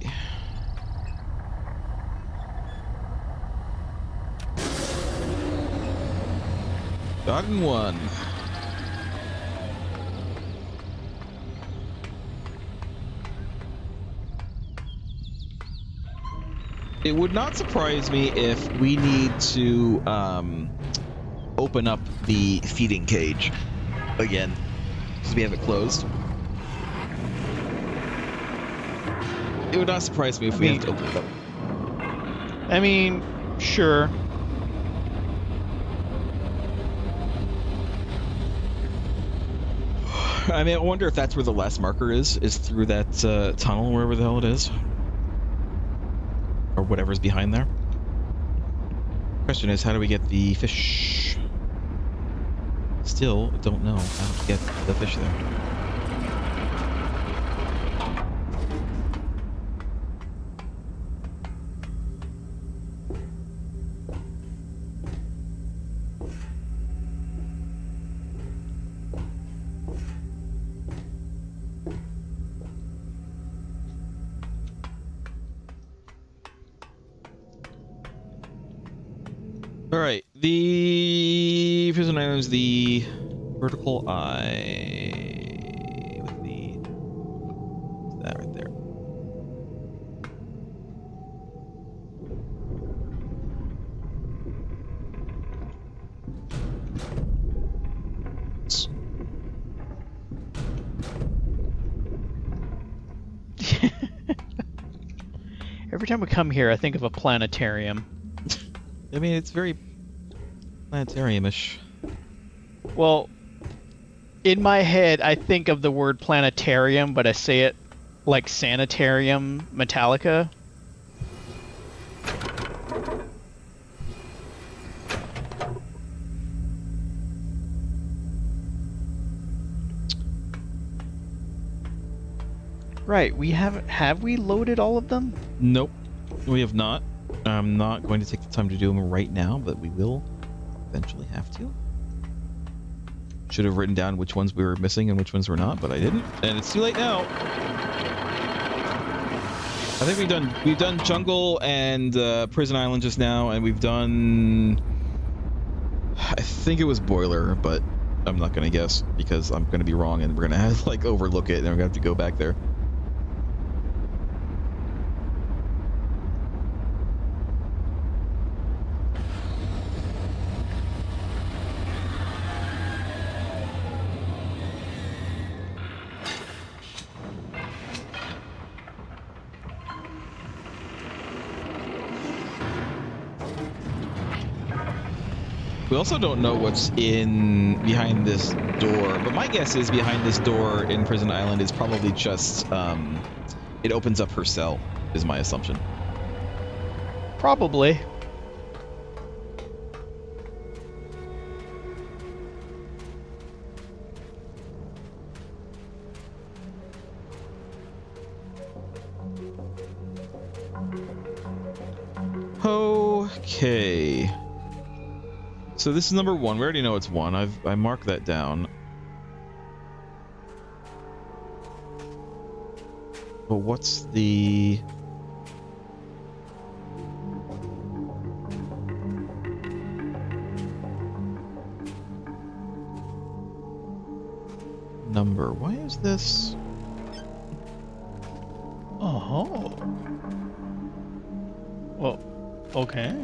Gotten one. It would not surprise me if we need to open up the feeding cage again, because we have it closed. It would not surprise me if we need to open it up. I mean, sure. I mean, I wonder if that's where the last marker is through that tunnel, wherever the hell it is. Or whatever's behind there. Question is, how do we get the fish? Still don't know how to get the fish there. Alright, the Prison Island is the vertical eye with the... that right there. Every time we come here, I think of a planetarium. I mean, it's very planetarium-ish. Well, in my head, I think of the word planetarium, but I say it like sanitarium Metallica. Right, have we loaded all of them? Nope, we have not. I'm not going to take the time to do them right now, but we will eventually have to. Should have written down which ones we were missing and which ones were not, but I didn't, and it's too late now. I think we've done Jungle and Prison Island just now, and we've done... I think it was Boiler, but I'm not gonna guess because I'm gonna be wrong and we're gonna have like overlook it and we're gonna have to go back there. We also don't know what's behind this door, but my guess is behind this door in Prison Island is probably just it opens up her cell, is my assumption. Probably. Okay. So this is number 1. We already know it's 1. I marked that down. But what's the... number? Why is this... Oh. Well, okay.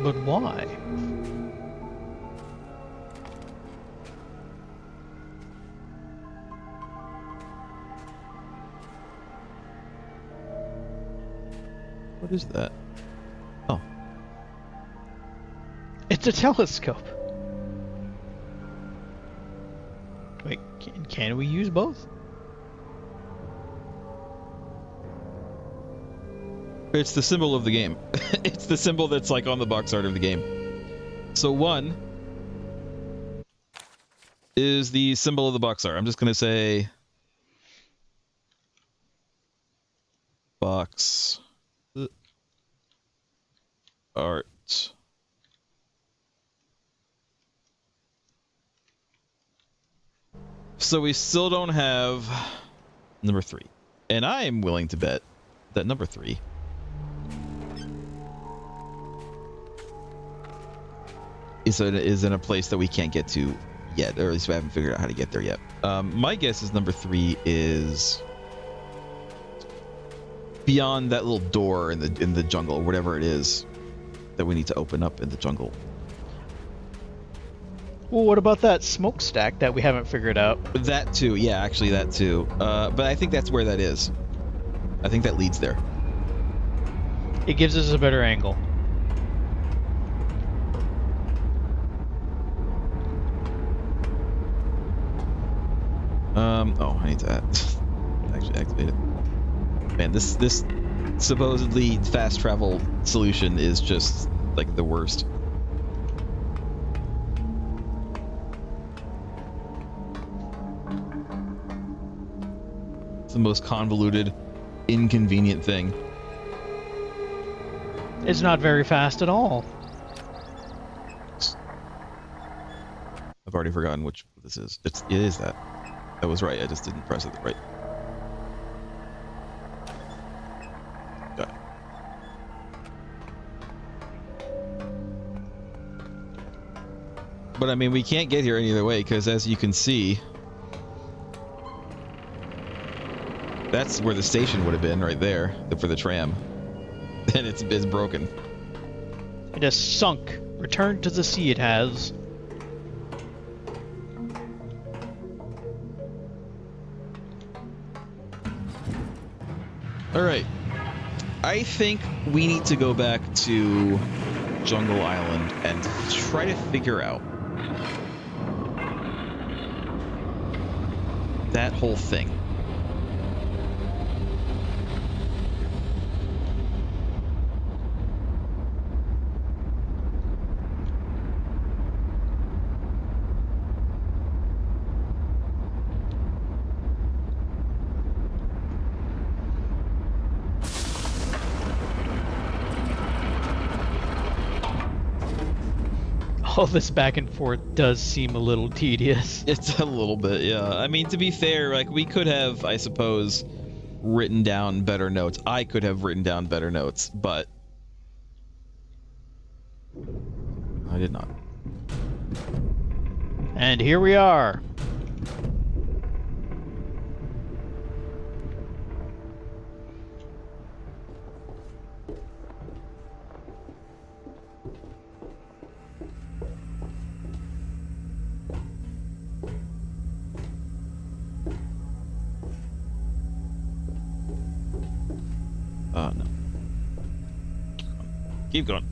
But why? What is that? Oh. It's a telescope. Wait, can we use both? It's the symbol of the game. It's the symbol that's like on the box art of the game. So 1 is the symbol of the box art. I'm just going to say box art. So we still don't have number 3. And I am willing to bet that number 3 is in a place that we can't get to yet, or at least we haven't figured out how to get there yet. My guess is number 3 is beyond that little door in the jungle, whatever it is that we need to open up in the jungle. Well, what about that smokestack that we haven't figured out? That too, yeah, actually that too. But I think that's where that is. I think that leads there. It gives us a better angle. Oh, I need to actually activate it. Man, this supposedly fast travel solution is just like the worst. It's the most convoluted, inconvenient thing. It's not very fast at all. I've already forgotten which this is. It is that. That was right. I just didn't press it right. Got it. But I mean, we can't get here any other way because, as you can see, that's where the station would have been, right there, for the tram. And it's broken. It has sunk. Returned to the sea it has. Alright. I think we need to go back to Jungle Island and try to figure out that whole thing. All this back and forth does seem a little tedious. It's a little bit, yeah. I mean, to be fair, like, we could have, I suppose, written down better notes. I could have written down better notes, but I did not. And here we are. Oh, no. Keep going.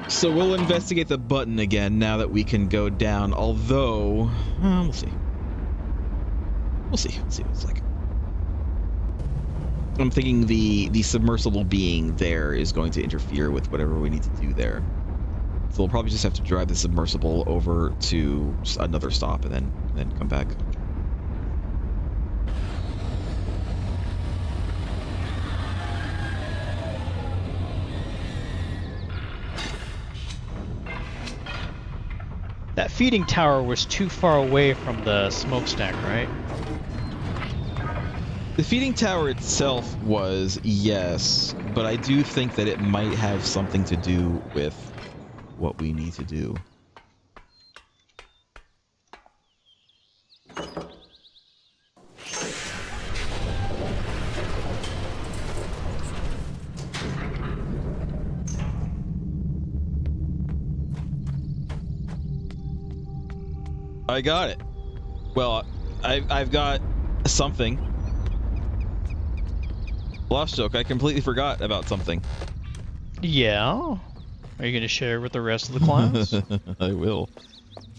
So we'll investigate the button again now that we can go down, although... we'll see. We'll see. We'll see what it's like. I'm thinking the submersible being there is going to interfere with whatever we need to do there. So we'll probably just have to drive the submersible over to just another stop and then come back. That feeding tower was too far away from the smokestack, right? The feeding tower itself was, yes, but I do think that it might have something to do with what we need to do. I got it. Well, I've got something. Lost joke, I completely forgot about something. Yeah? Are you going to share with the rest of the class? I will.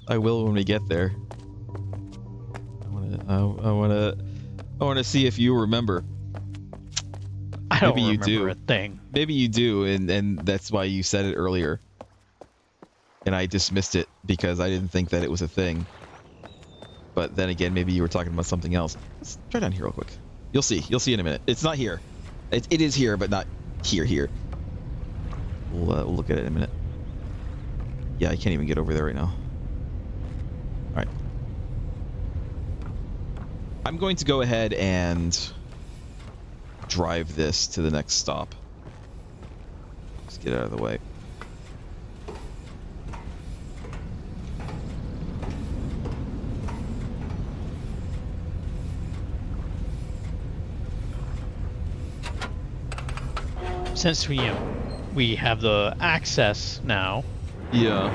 I will when we get there. I want to see if you remember. I don't remember a thing. Maybe you do, and that's why you said it earlier. And I dismissed it because I didn't think that it was a thing. But then again, maybe you were talking about something else. Let's try down here real quick. You'll see. You'll see in a minute. It's not here. It is here, but not here. We'll look at it in a minute. Yeah, I can't even get over there right now. All right. I'm going to go ahead and drive this to the next stop. Let's get out of the way. Since we have the access now. Yeah.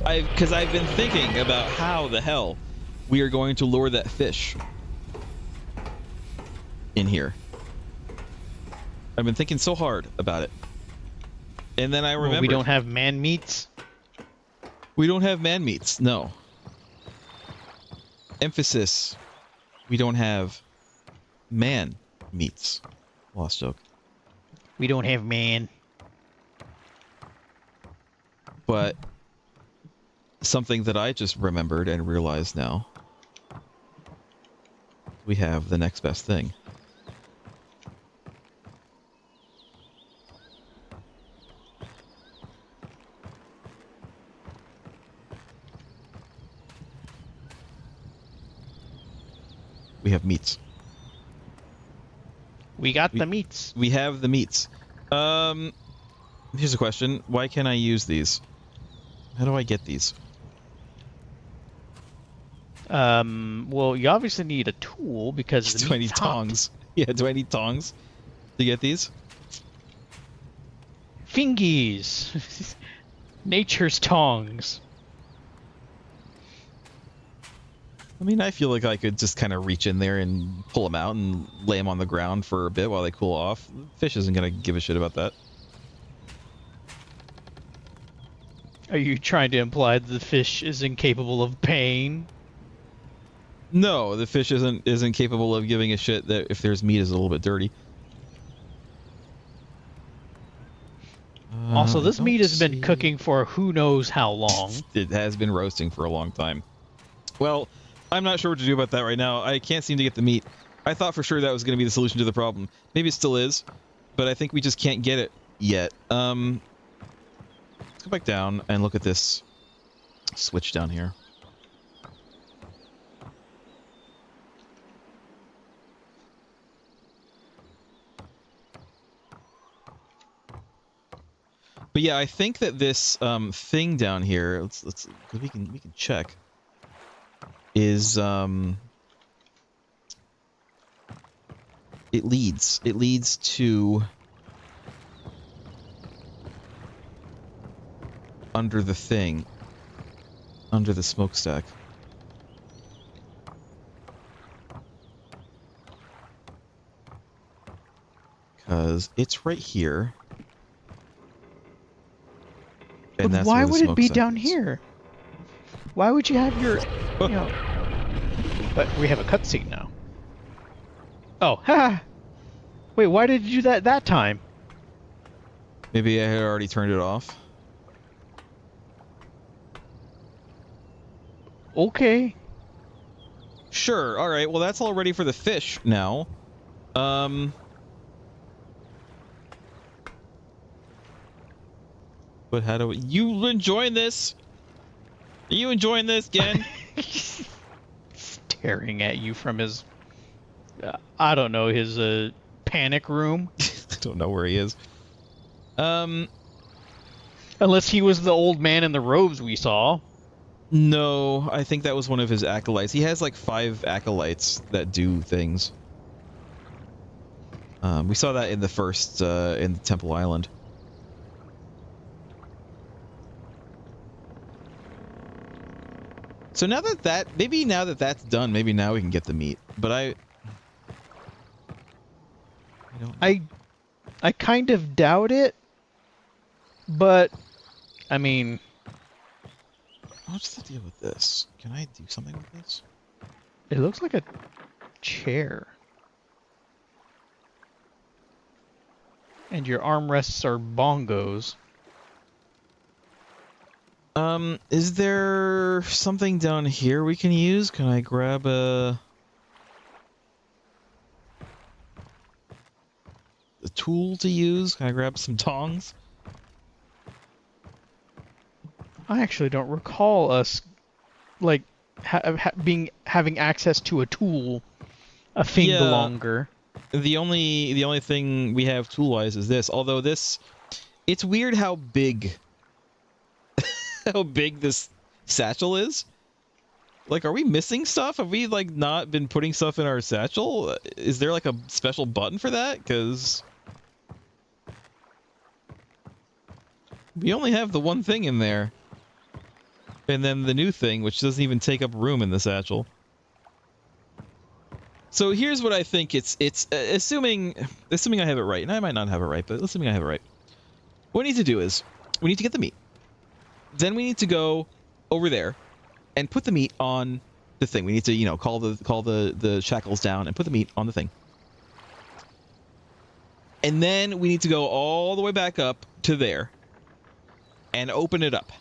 Because I've been thinking about how the hell we are going to lure that fish in here. I've been thinking so hard about it. And then I remember... Well, we don't have man meats? We don't have man meats, no. Emphasis. We don't have man meats. Lost joke. We don't have man. But something that I just remembered and realized now. We have the next best thing. We have meats. We got the meats. We have the meats. Here's a question. Why can't I use these? How do I get these? Well, you obviously need a tool because do I need tongs? Yeah, do I need tongs to get these? Fingies. Nature's tongs. I mean, I feel like I could just kind of reach in there and pull them out and lay them on the ground for a bit while they cool off. Fish isn't going to give a shit about that. Are you trying to imply that the fish is incapable of pain? No, the fish isn't capable of giving a shit that if there's meat is a little bit dirty. Also, this meat has been cooking for who knows how long. It has been roasting for a long time. Well, I'm not sure what to do about that right now. I can't seem to get the meat. I thought for sure that was going to be the solution to the problem. Maybe it still is, but I think we just can't get it yet. Let's go back down and look at this switch down here. But yeah, I think that this thing down here, let's we can check, is it leads to under the thing, under the smokestack. Because it's right here. And but why would it be down here? Why would you have your, you know... But we have a cutscene now. Oh, ha! Wait, why did you do that time? Maybe I had already turned it off. Okay. Sure, alright, well that's all ready for the fish now. But how do we... You enjoying this? Are you enjoying this, Gen? Staring at you from his... I don't know, his panic room. I don't know where he is. Unless he was the old man in the robes we saw. No, I think that was one of his acolytes. He has like 5 acolytes that do things. We saw that in the first, in the Temple Island. So now that maybe now that that's done, maybe now we can get the meat. But I don't... I kind of doubt it. But I mean, what's the deal with this? Can I do something with this? It looks like a chair. And your armrests are bongos. Is there something down here we can use? Can I grab a tool to use? Can I grab some tongs? I actually don't recall us, like, having access to a tool a thing longer. The only thing we have tool-wise is this. Although this, it's weird how big how big this satchel is. Like, are we missing stuff? Have we, like, not been putting stuff in our satchel? Is there, like, a special button for that? Because we only have the one thing in there. And then the new thing, which doesn't even take up room in the satchel. So here's what I think it's assuming I have it right, and I might not have it right, but assuming I have it right. What we need to do is we need to get the meat. Then we need to go over there and put the meat on the thing. We need to, you know, call the shackles down and put the meat on the thing. And then we need to go all the way back up to there and open it up.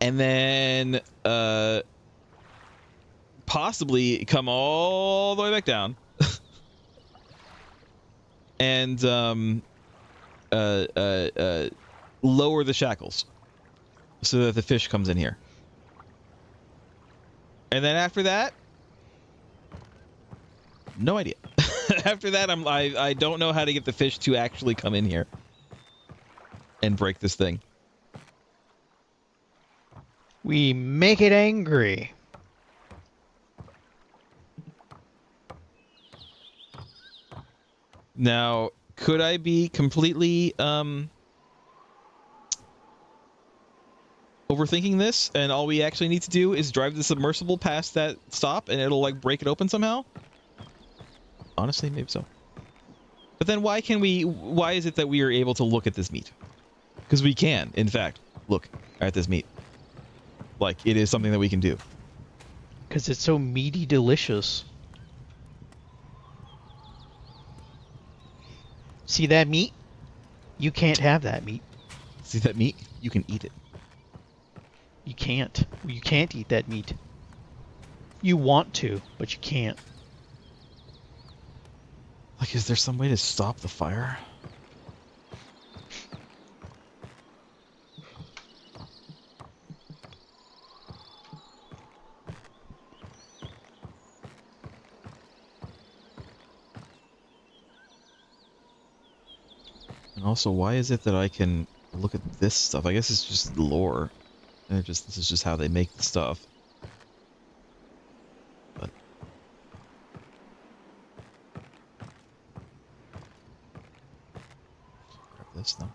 And then possibly come all the way back down and lower the shackles so that the fish comes in here. And then after that, no idea. After that, I don't know how to get the fish to actually come in here and break this thing. We make it angry. Now, could I be completely overthinking this, and all we actually need to do is drive the submersible past that stop, and it'll, like, break it open somehow? Honestly, maybe so. But then why is it that we are able to look at this meat? Because we can, in fact, look at this meat. Like, it is something that we can do. Because it's so meaty delicious. See that meat? You can't have that meat. See that meat? You can eat it. You can't. You can't eat that meat. You want to, but you can't. Like, is there some way to stop the fire? And also, why is it that I can look at this stuff? I guess it's just lore. This is just how they make the stuff. But grab this though.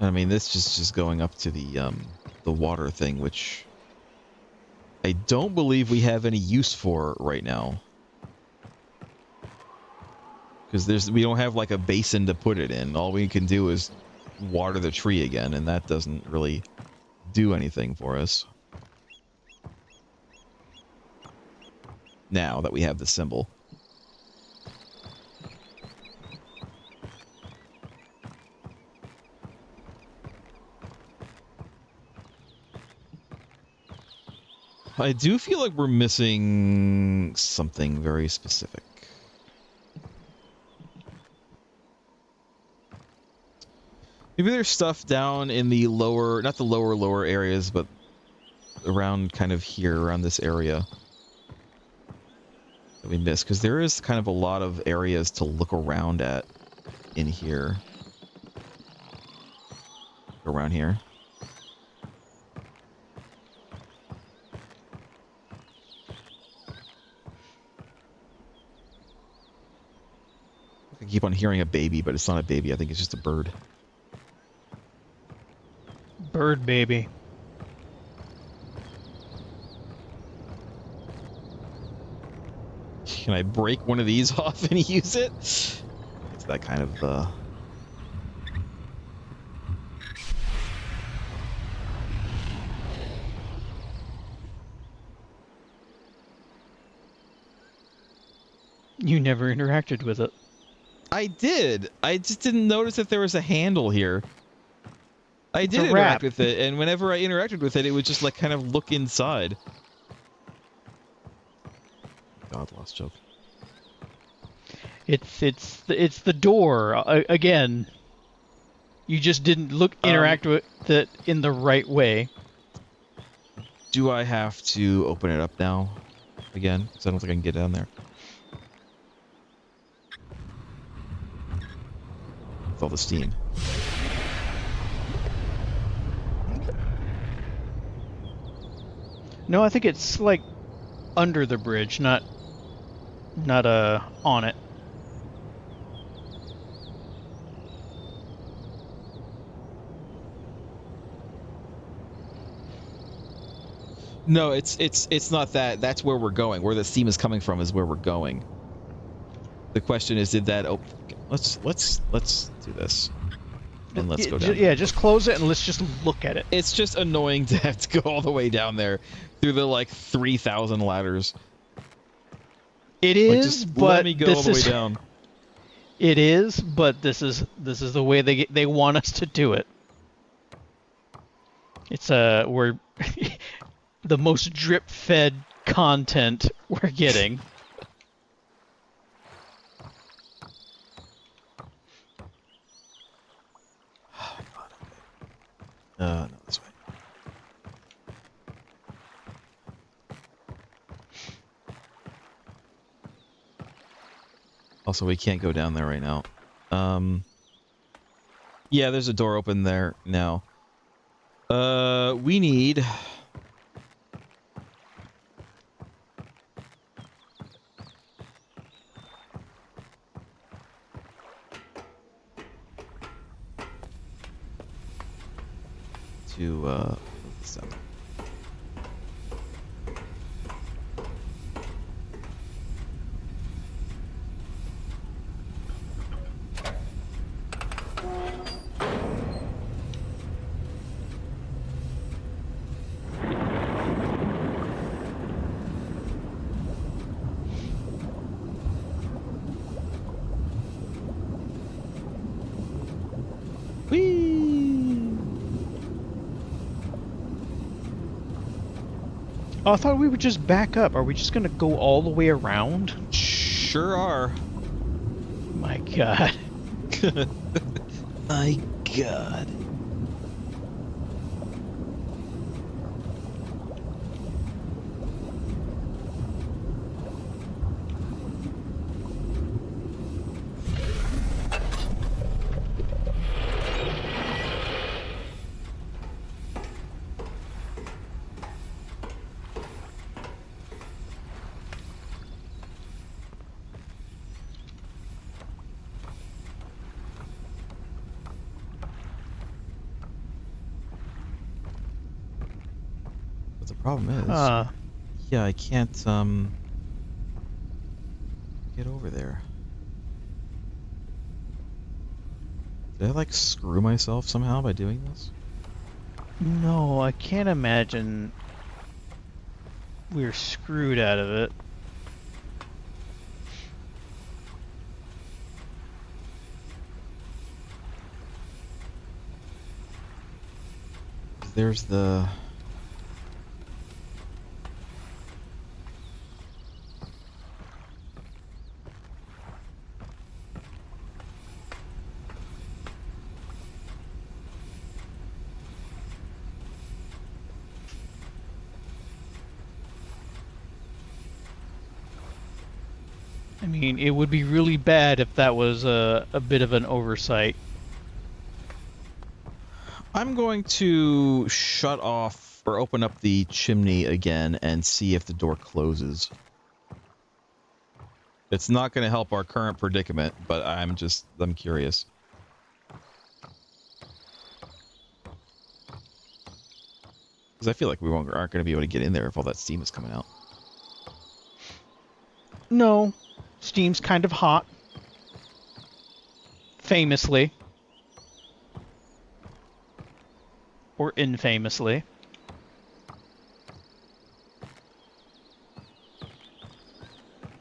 I mean, this is just going up to the water thing, which I don't believe we have any use for right now. Because we don't have like a basin to put it in. All we can do is water the tree again, and that doesn't really do anything for us. Now that we have the symbol. I do feel like we're missing something very specific. Maybe there's stuff down in the lower, not the lower areas, but around kind of here, around this area that we missed. Because there is kind of a lot of areas to look around at in here. Around here. I keep on hearing a baby, but it's not a baby. I think it's just a bird. Bird baby. Can I break one of these off and use it? It's that kind of You never interacted with it. I did. I just didn't notice that there was a handle here. I did interact with it, and whenever I interacted with it, it would just like kind of look inside. God, lost joke. It's the door again. You just didn't interact with it in the right way. Do I have to open it up now again? Because I don't think I can get down there. With all the steam. No, I think it's like under the bridge, not on it. No, it's not that. That's where we're going. Where the steam is coming from is where we're going. The question is, did that open? Let's do this. And let's go down. Yeah, just close it and let's just look at it. It's just annoying to have to go all the way down there through the like 3,000 ladders. It is, like, just but let me go all the way down. It is, but this is the way they want us to do it. It's we're the most drip-fed content we're getting. No, this way. Also, we can't go down there right now. Yeah, there's a door open there now. We need... to, move this down. Oh, I thought we would just back up. Are we just gonna go all the way around? Sure are. My God. My God. the problem is, yeah, I can't get over there. Did I like screw myself somehow by doing this? No, I can't imagine we're screwed out of it. There's the... I mean, it would be really bad if that was a bit of an oversight. I'm going to shut off or open up the chimney again and see if the door closes. It's not going to help our current predicament, but I'm curious. Because I feel like we aren't going to be able to get in there if all that steam is coming out. No, steam's kind of hot. Famously. Or infamously.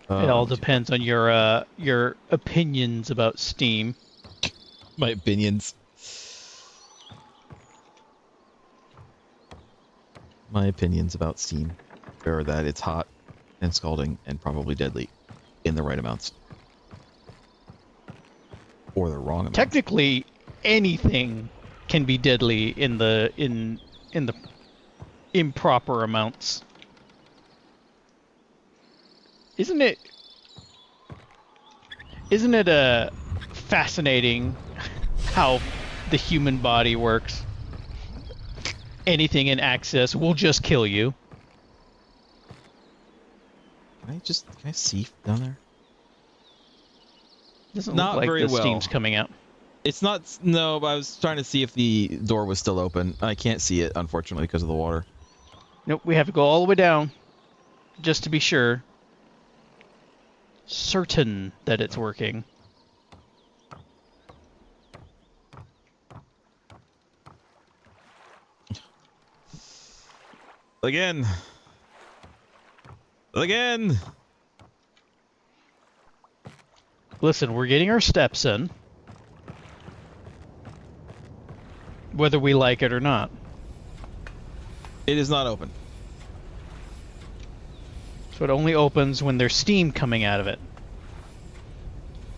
It all depends on your opinions about steam. My opinions. My opinions about steam are that it's hot and scalding and probably deadly in the right amounts. Or the wrong amounts. Technically, anything can be deadly in the improper amounts. Isn't it fascinating how the human body works? Anything in excess will just kill you. Can I see down there? Doesn't not look like very the steam's coming out. It's not. No, but I was trying to see if the door was still open. I can't see it, unfortunately, because of the water. Nope, we have to go all the way down just to be sure. Certain that it's working. Again. Listen, we're getting our steps in. Whether we like it or not. It is not open. So it only opens when there's steam coming out of it.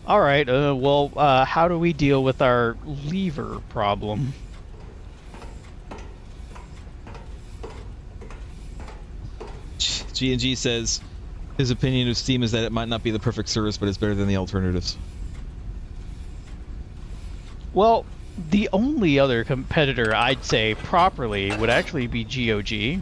Alright, well, how do we deal with our lever problem? G&G says his opinion of Steam is that it might not be the perfect service, but it's better than the alternatives. Well, the only other competitor I'd say properly would actually be GOG.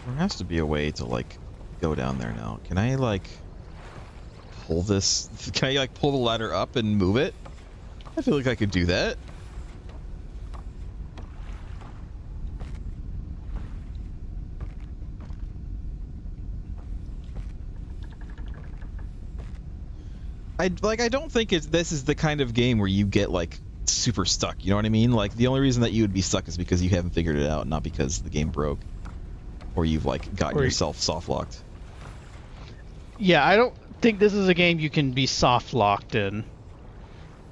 There has to be a way to, like, go down there now. Can I, like, pull this? Can I, like, pull the ladder up and move it? I feel like I could do that. I don't think this is the kind of game where you get, like, super stuck. You know what I mean? Like, the only reason that you would be stuck is because you haven't figured it out, not because the game broke. Or you've, like, gotten yourself soft-locked. Yeah, I don't think this is a game you can be soft-locked in.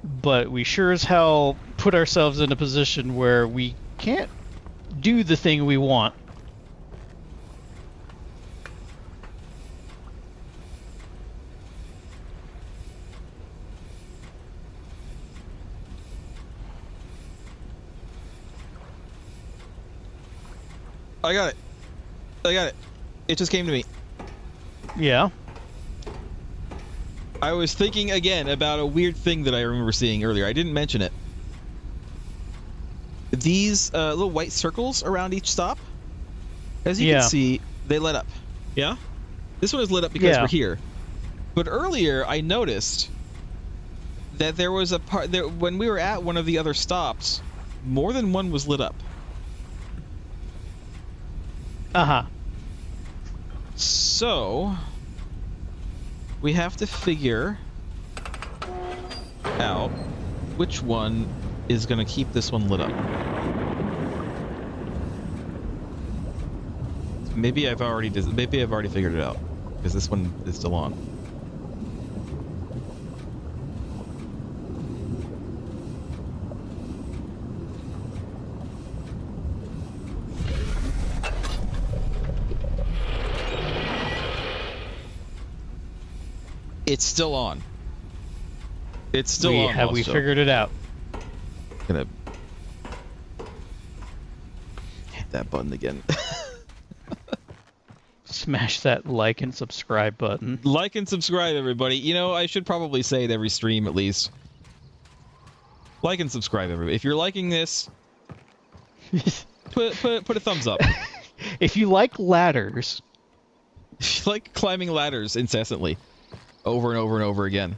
But we sure as hell put ourselves in a position where we can't do the thing we want. I got it. It just came to me. Yeah. I was thinking again about a weird thing that I remember seeing earlier. I didn't mention it. These little white circles around each stop, as you can see, They lit up. Yeah? This one is lit up because we're here. But earlier, I noticed that there was a part there when we were at one of the other stops, more than one was lit up. Uh-huh. So we have to figure out which one is going to keep this one lit up. Maybe I've already figured it out, because this one is still on. It's still on. It's still on. Have we figured it out? Gonna hit that button again. Smash that like and subscribe button. Like and subscribe, everybody. You know, I should probably say it every stream at least. Like and subscribe, everybody. If you're liking this, put a thumbs up. If you like ladders, if you like climbing ladders incessantly, over and over and over again,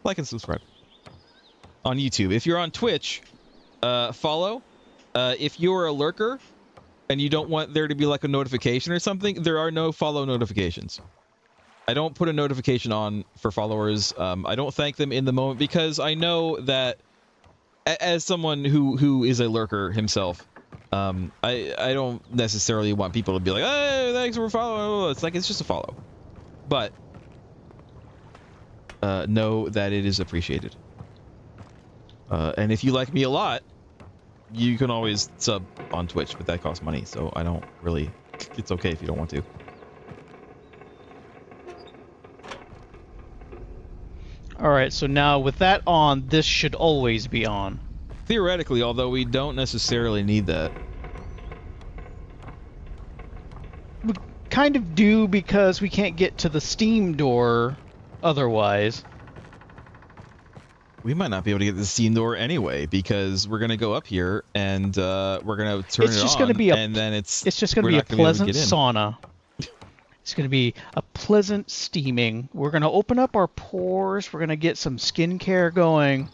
like and subscribe on YouTube. If you're on Twitch, follow. If you're a lurker and you don't want there to be like a notification or something, there are no follow notifications. I don't put a notification on for followers. I don't thank them in the moment, because I know that as someone who is a lurker himself, I don't necessarily want people to be like, hey, thanks for following. It's like, it's just a follow. But know that it is appreciated. And if you like me a lot, you can always sub on Twitch, but that costs money, so I don't really... It's okay if you don't want to. Alright, so now with that on, this should always be on. Theoretically, although we don't necessarily need that. We kind of do, because we can't get to the Steam door otherwise. We might not be able to get to the Steam door anyway, because we're going to go up here and we're going to turn it on, and then it's just going to be a pleasant sauna. It's going to be a pleasant steaming. We're going to open up our pores. We're going to get some skincare going.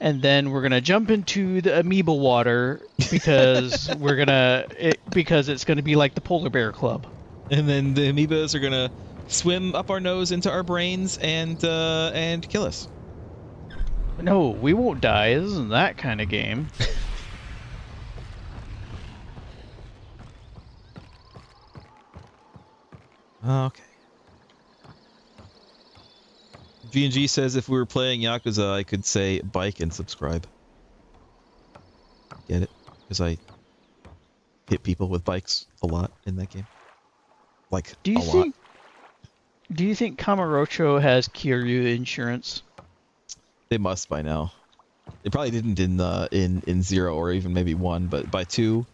And then we're going to jump into the amoeba water, because because it's going to be like the Polar Bear Club. And then the amoebas are going to swim up our nose into our brains and kill us. No, we won't die. This isn't that kind of game. Okay. G&G says if we were playing Yakuza, I could say bike and subscribe. Get it? Because I hit people with bikes a lot in that game. Like, a lot. Do you think Kamurocho has Kiryu insurance? They must by now. They probably didn't in 0 or even maybe 1, but by 2,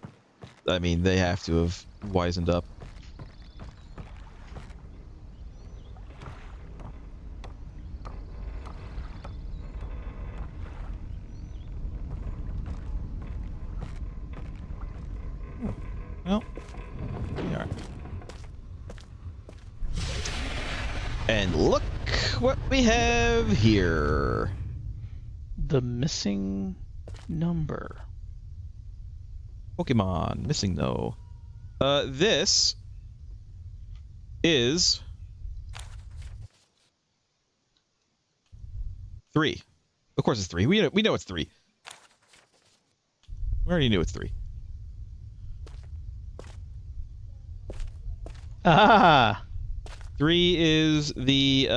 I mean, they have to have wisened up. Well, we are. And look what we have here. The missing number. Pokemon missing no. This is 3. Of course it's 3. We know it's 3. We already knew it's 3. Ah. 3 is the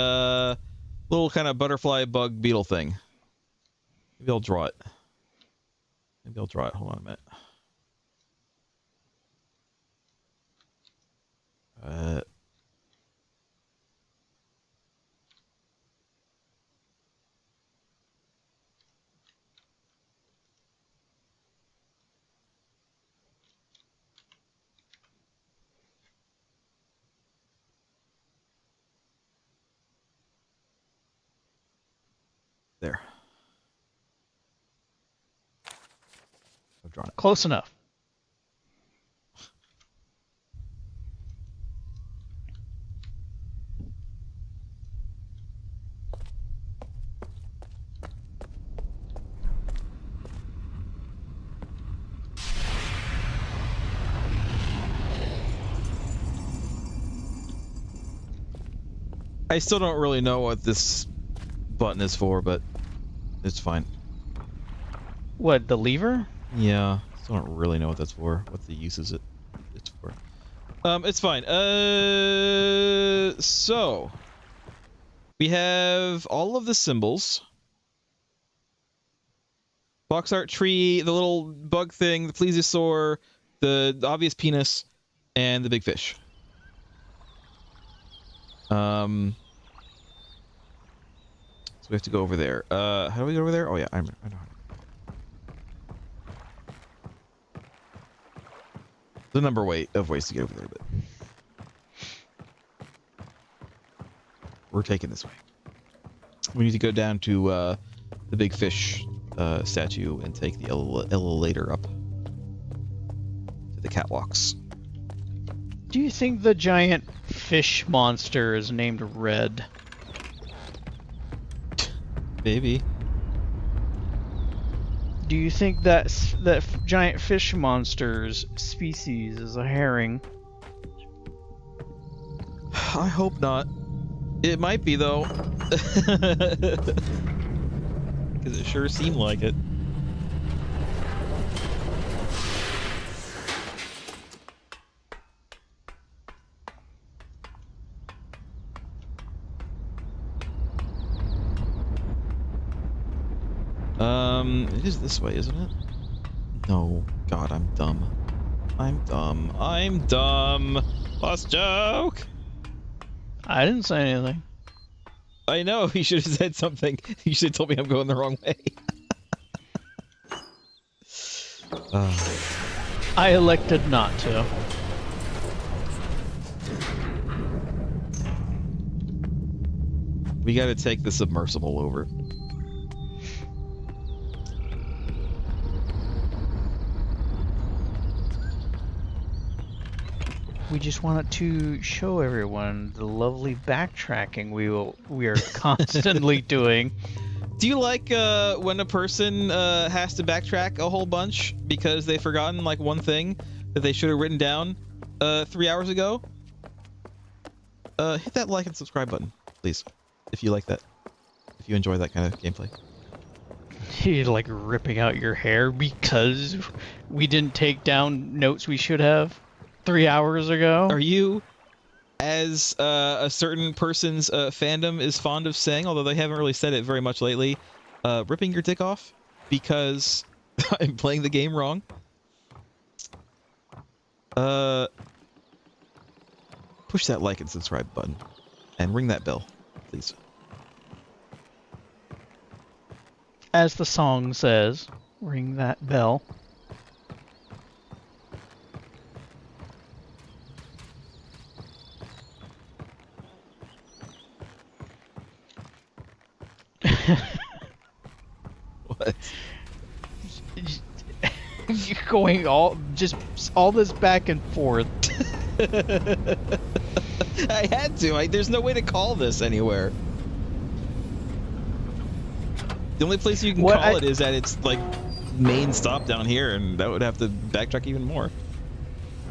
little kind of butterfly bug beetle thing. Maybe I'll draw it. Hold on a minute. There. I've drawn it. Close enough. I still don't really know what this button is for, but it's fine. What, the lever? Yeah, still don't really know what that's for. What the use is it's for. It's fine. So we have all of the symbols. Box art tree, the little bug thing, the plesiosaur, the obvious penis, and the big fish. So we have to go over there. How do we go over there? Oh yeah, I know how to. There's a number of ways to get over there, but we're taking this way. We need to go down to the big fish statue and take the elevator up to the catwalks. Do you think the giant fish monster is named Red? Maybe. Do you think that giant fish monster's species is a herring? I hope not. It might be, though. Because it sure seemed like it. It is this way, isn't it? No. God, I'm dumb. I'm dumb. I'm dumb. Lost joke. I didn't say anything. I know. He should have said something. He should have told me I'm going the wrong way. I elected not to. We gotta take the submersible over. We just wanted to show everyone the lovely backtracking we are constantly doing. Do you like when a person has to backtrack a whole bunch because they've forgotten like one thing that they should have written down 3 hours ago? Hit that like and subscribe button, please, if you like that. If you enjoy that kind of gameplay. You're like ripping out your hair because we didn't take down notes we should have 3 hours ago. Are you, as a certain person's fandom is fond of saying, although they haven't really said it very much lately, ripping your dick off because I'm playing the game wrong? Push that like and subscribe button and ring that bell, please. As the song says, ring that bell. What? You're going all this back and forth. I had to. There's no way to call this anywhere. The only place you can call it is at its like main stop down here, and that would have to backtrack even more.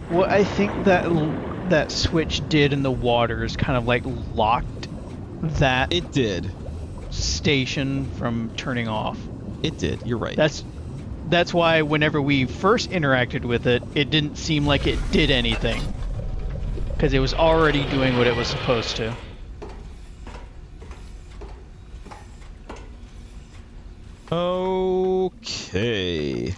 What I think that switch did in the water is kind of like locked that. It did. Station from turning off. It did. You're right. That's why whenever we first interacted with it, it didn't seem like it did anything. Because it was already doing what it was supposed to. Okay.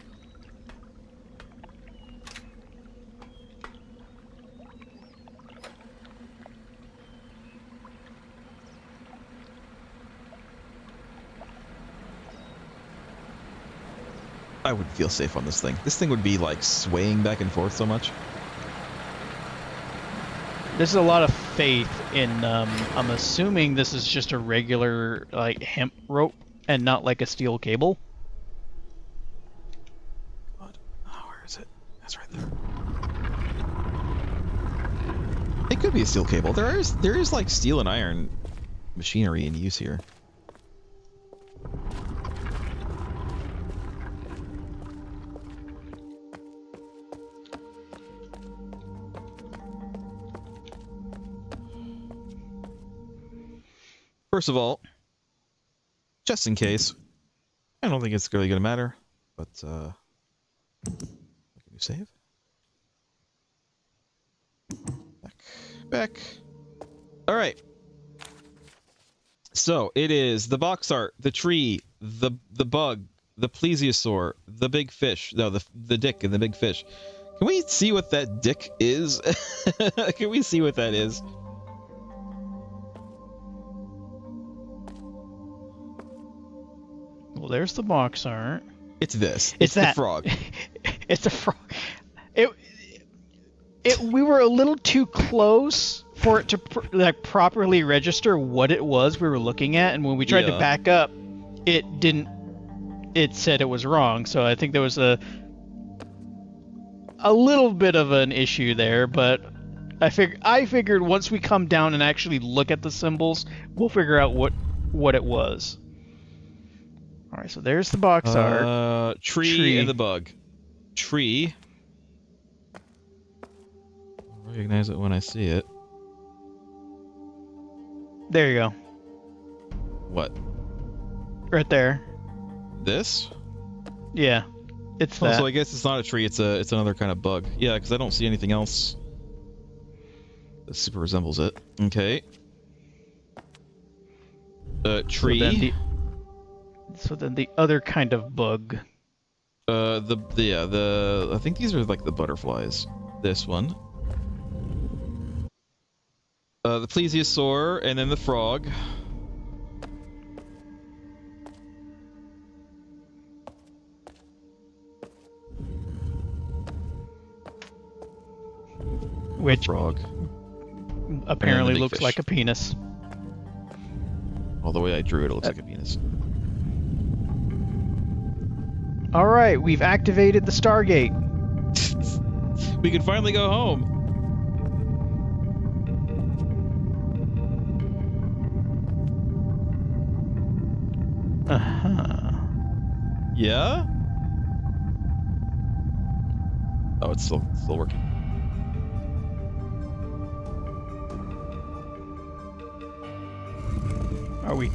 I would feel safe on this thing. This thing would be like swaying back and forth so much. There's a lot of faith in, I'm assuming this is just a regular, like, hemp rope and not like a steel cable. God. Oh, where is it? That's right there. It could be a steel cable. There is like steel and iron machinery in use here. First of all, just in case, I don't think it's really going to matter, but can you save? Back. All right. So it is the box art, the tree, the bug, the plesiosaur, the big fish. No, the dick and the big fish. Can we see what that dick is? Can we see what that is? Well, there's the box art. It's this. It's the frog. It's a frog. We were a little too close for it to properly register what it was we were looking at, and when we tried to back up, it didn't. It said it was wrong. So I think there was a little bit of an issue there, but I figured once we come down and actually look at the symbols, we'll figure out what it was. All right, so there's the box art. Tree and the bug. Tree. I'll recognize it when I see it. There you go. What? Right there. This? Yeah. It's that. So I guess it's not a tree, it's another kind of bug. Yeah, because I don't see anything else that super resembles it. Okay. Tree. So then the other kind of bug. I think these are like the butterflies. This one. The plesiosaur, and then the frog. Which frog apparently looks like a penis. All the way I drew it, it looks like a penis. All right, we've activated the Stargate. We can finally go home. Yeah? Oh, it's still working. Are we?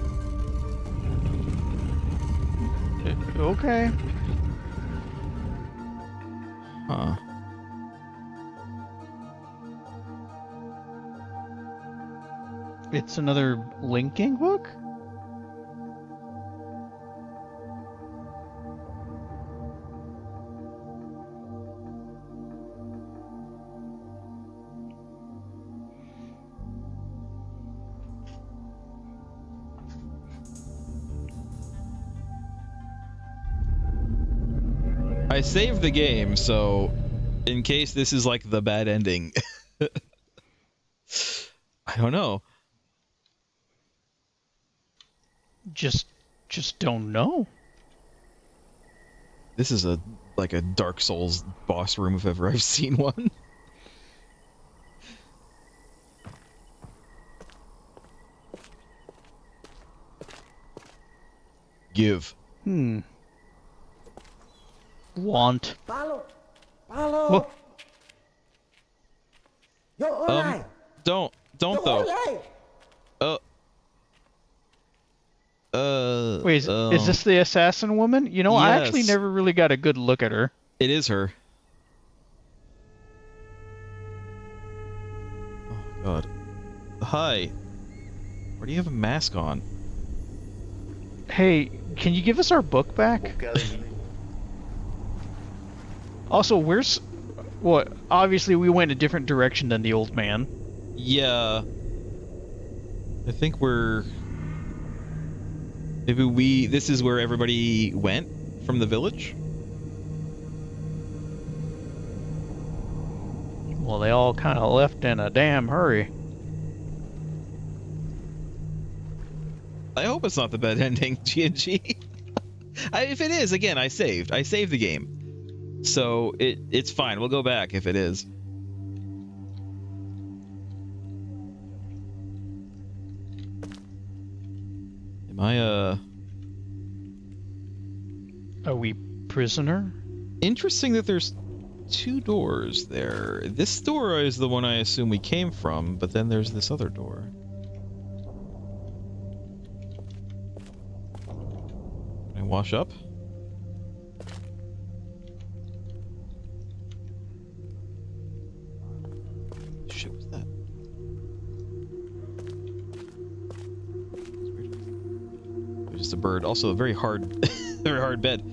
Okay. Huh. It's another linking book? I saved the game, so in case this is like the bad ending. I don't know. Just don't know. This is like a Dark Souls boss room if ever I've seen one. Give. Want. Paulo. Paulo. Don't though. Wait, is this the assassin woman? You know, yes. I actually never really got a good look at her. It is her. Oh god. Hi. Why do you have a mask on? Hey, can you give us our book back? Also, where's... What? Obviously, we went a different direction than the old man. Yeah. I think we're... Maybe this is where everybody went from the village? Well, they all kind of left in a damn hurry. I hope it's not the bad ending, G&G. If it is, again, I saved the game. So it's fine. We'll go back if it is. Am I Are we prisoner? Interesting that there's two doors there. This door is the one I assume we came from, but then there's this other door. wash up. Shit was that? It was just a bird. Also a very hard, very hard bed.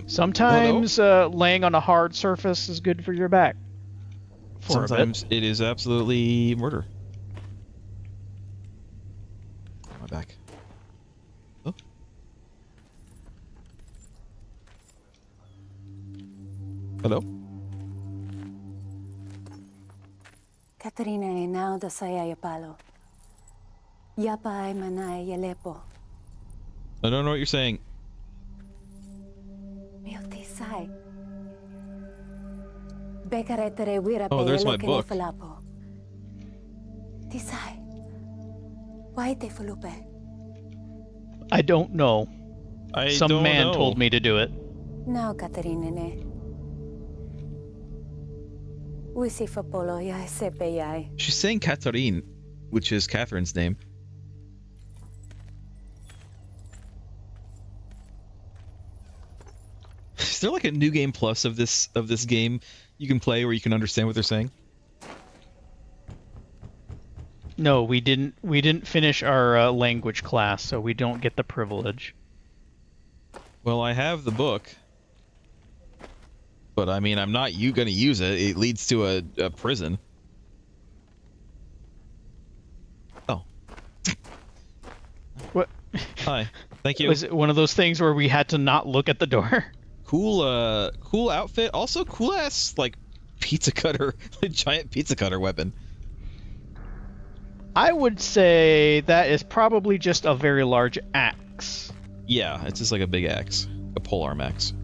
Sometimes laying on a hard surface is good for your back. Sometimes it is absolutely murder. My back. Oh. Hello? Katarina e now da saya yapalo. Yapa ay manay yalepo. I don't know what you're saying. Miotisay. Bekaretere wira Oh, there's my pe book. falapo. Tisay. Why te fulupe? I don't know. Some man know. told me to do it. Now Katarina ne. Wisi fapolo ya sepe yai. She's saying Catherine, which is Catherine's name. Is there like a new game plus of this game you can play where you can understand what they're saying? No, we didn't finish our language class, so we don't get the privilege. Well, I have the book, but I mean, I'm not gonna use it. It leads to a prison. Oh. What? Hi. Thank you. Was it one of those things where we had to not look at the door? Cool outfit. Also cool ass like pizza cutter, like giant pizza cutter weapon. I would say that is probably just a very large axe. Yeah, it's just like a big axe, a polearm axe.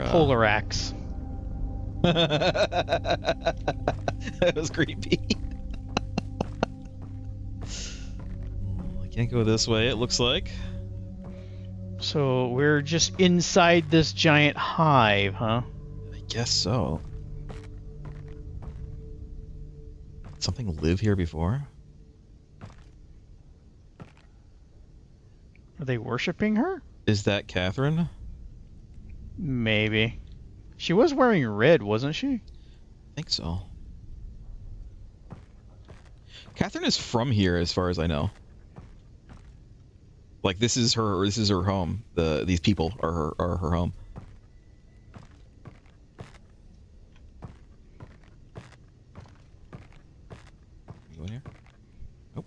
Polar axe. That was creepy. I can't go this way, it looks like. So we're just inside this giant hive, huh? I guess so. Did something live here before? Are they worshipping her? Is that Catherine? Maybe. She was wearing red, wasn't she? I think so. Catherine is from here, as far as I know. Like this is her home. These people are her home. You go in here? Nope.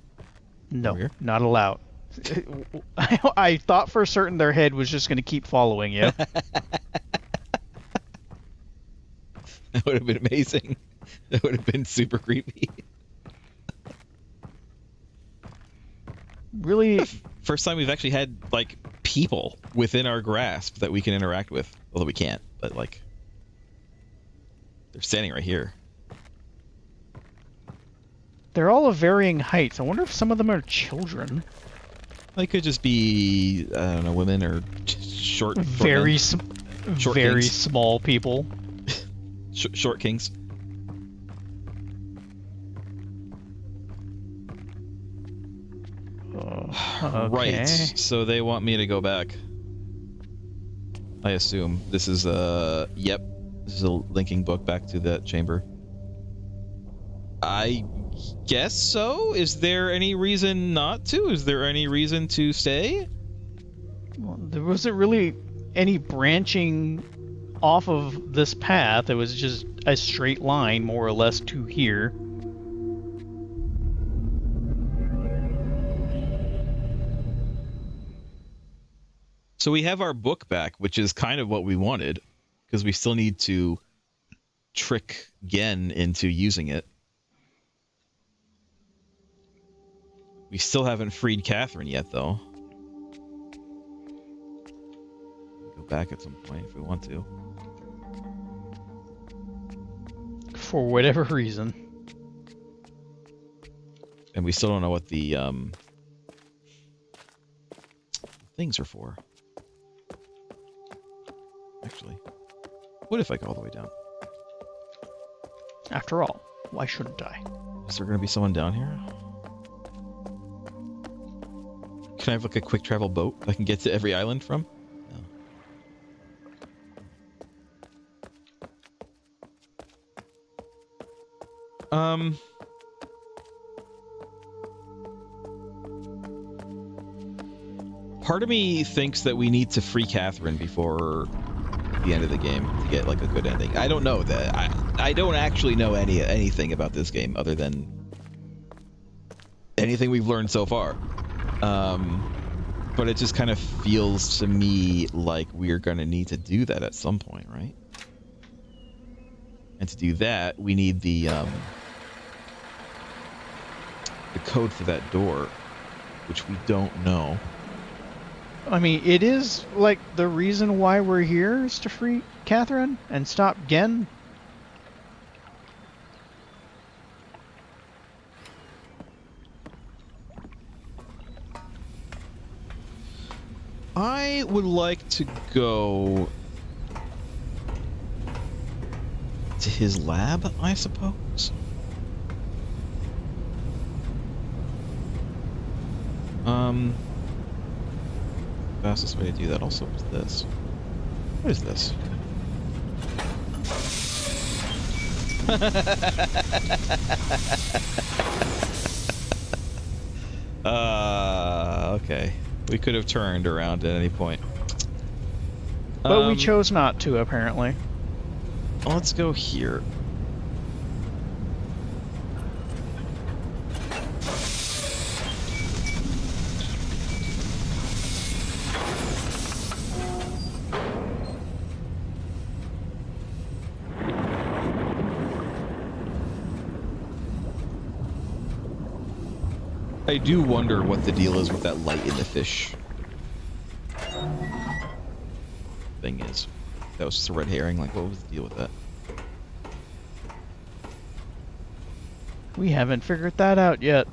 No, not allowed. I thought for certain their head was just going to keep following you. That would have been amazing. That would have been super creepy. Really? First time we've actually had like people within our grasp that we can interact with. Although we can't, but like they're standing right here. They're all of varying heights. I wonder if some of them are children. They could just be, I don't know, women or short very kings. small people. Short kings. Okay. Right. So they want me to go back. I assume this is yep. This is a linking book back to that chamber. I guess so. Is there any reason not to? Is there any reason to stay? Well, there wasn't really any branching off of this path. It was just a straight line, more or less, to here. So we have our book back, which is kind of what we wanted, because we still need to trick Gen into using it. We still haven't freed Catherine yet, though. Go back at some point if we want to. For whatever reason. And we still don't know what the things are for. Actually, what if I go all the way down? After all, why shouldn't I? Is there going to be someone down here? Can I have like a quick travel boat I can get to every island from? No. Part of me thinks that we need to free Catherine before the end of the game to get like a good ending. I don't know that. I don't actually know anything about this game other than anything we've learned so far. But it just kind of feels to me like we're going to need to do that at some point, right? And to do that, we need the code for that door, which we don't know. I mean, it is like the reason why we're here is to free Catherine and stop Gen. I would like to go to his lab, I suppose. Fastest way to do that also is this. What is this? Okay. We could have turned around at any point. But we chose not to, apparently. Let's go here. I do wonder what the deal is with that light in the fish thing is. That was just a red herring. Like, what was the deal with that? We haven't figured that out yet.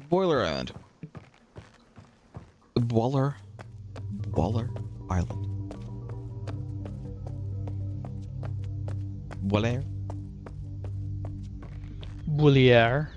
Boiler Island. Waller Island. Waller. Boulier.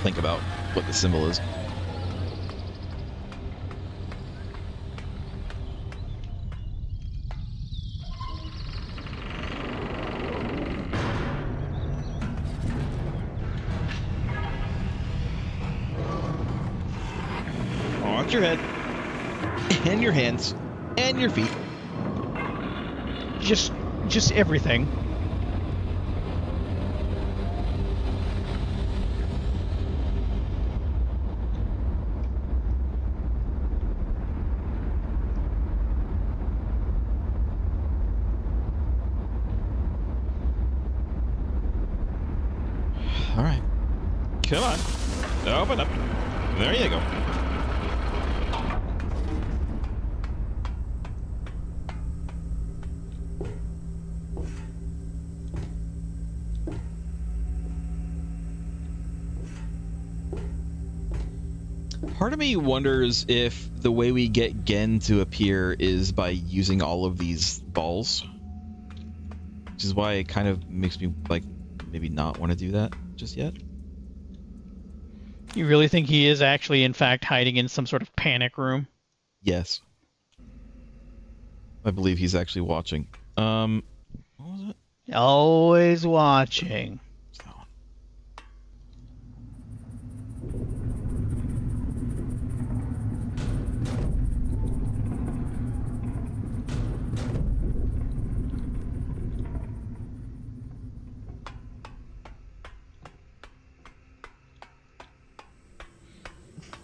Think about what the symbol is. Watch your head, and your hands, and your feet. Just everything. All right. Come on. Open up. There you go. Part of me wonders if the way we get Gen to appear is by using all of these balls. Which is why it kind of makes me, like, maybe not want to do that just yet. You really think he is actually, in fact, hiding in some sort of panic room? Yes. I believe he's actually watching. What was it? Always watching.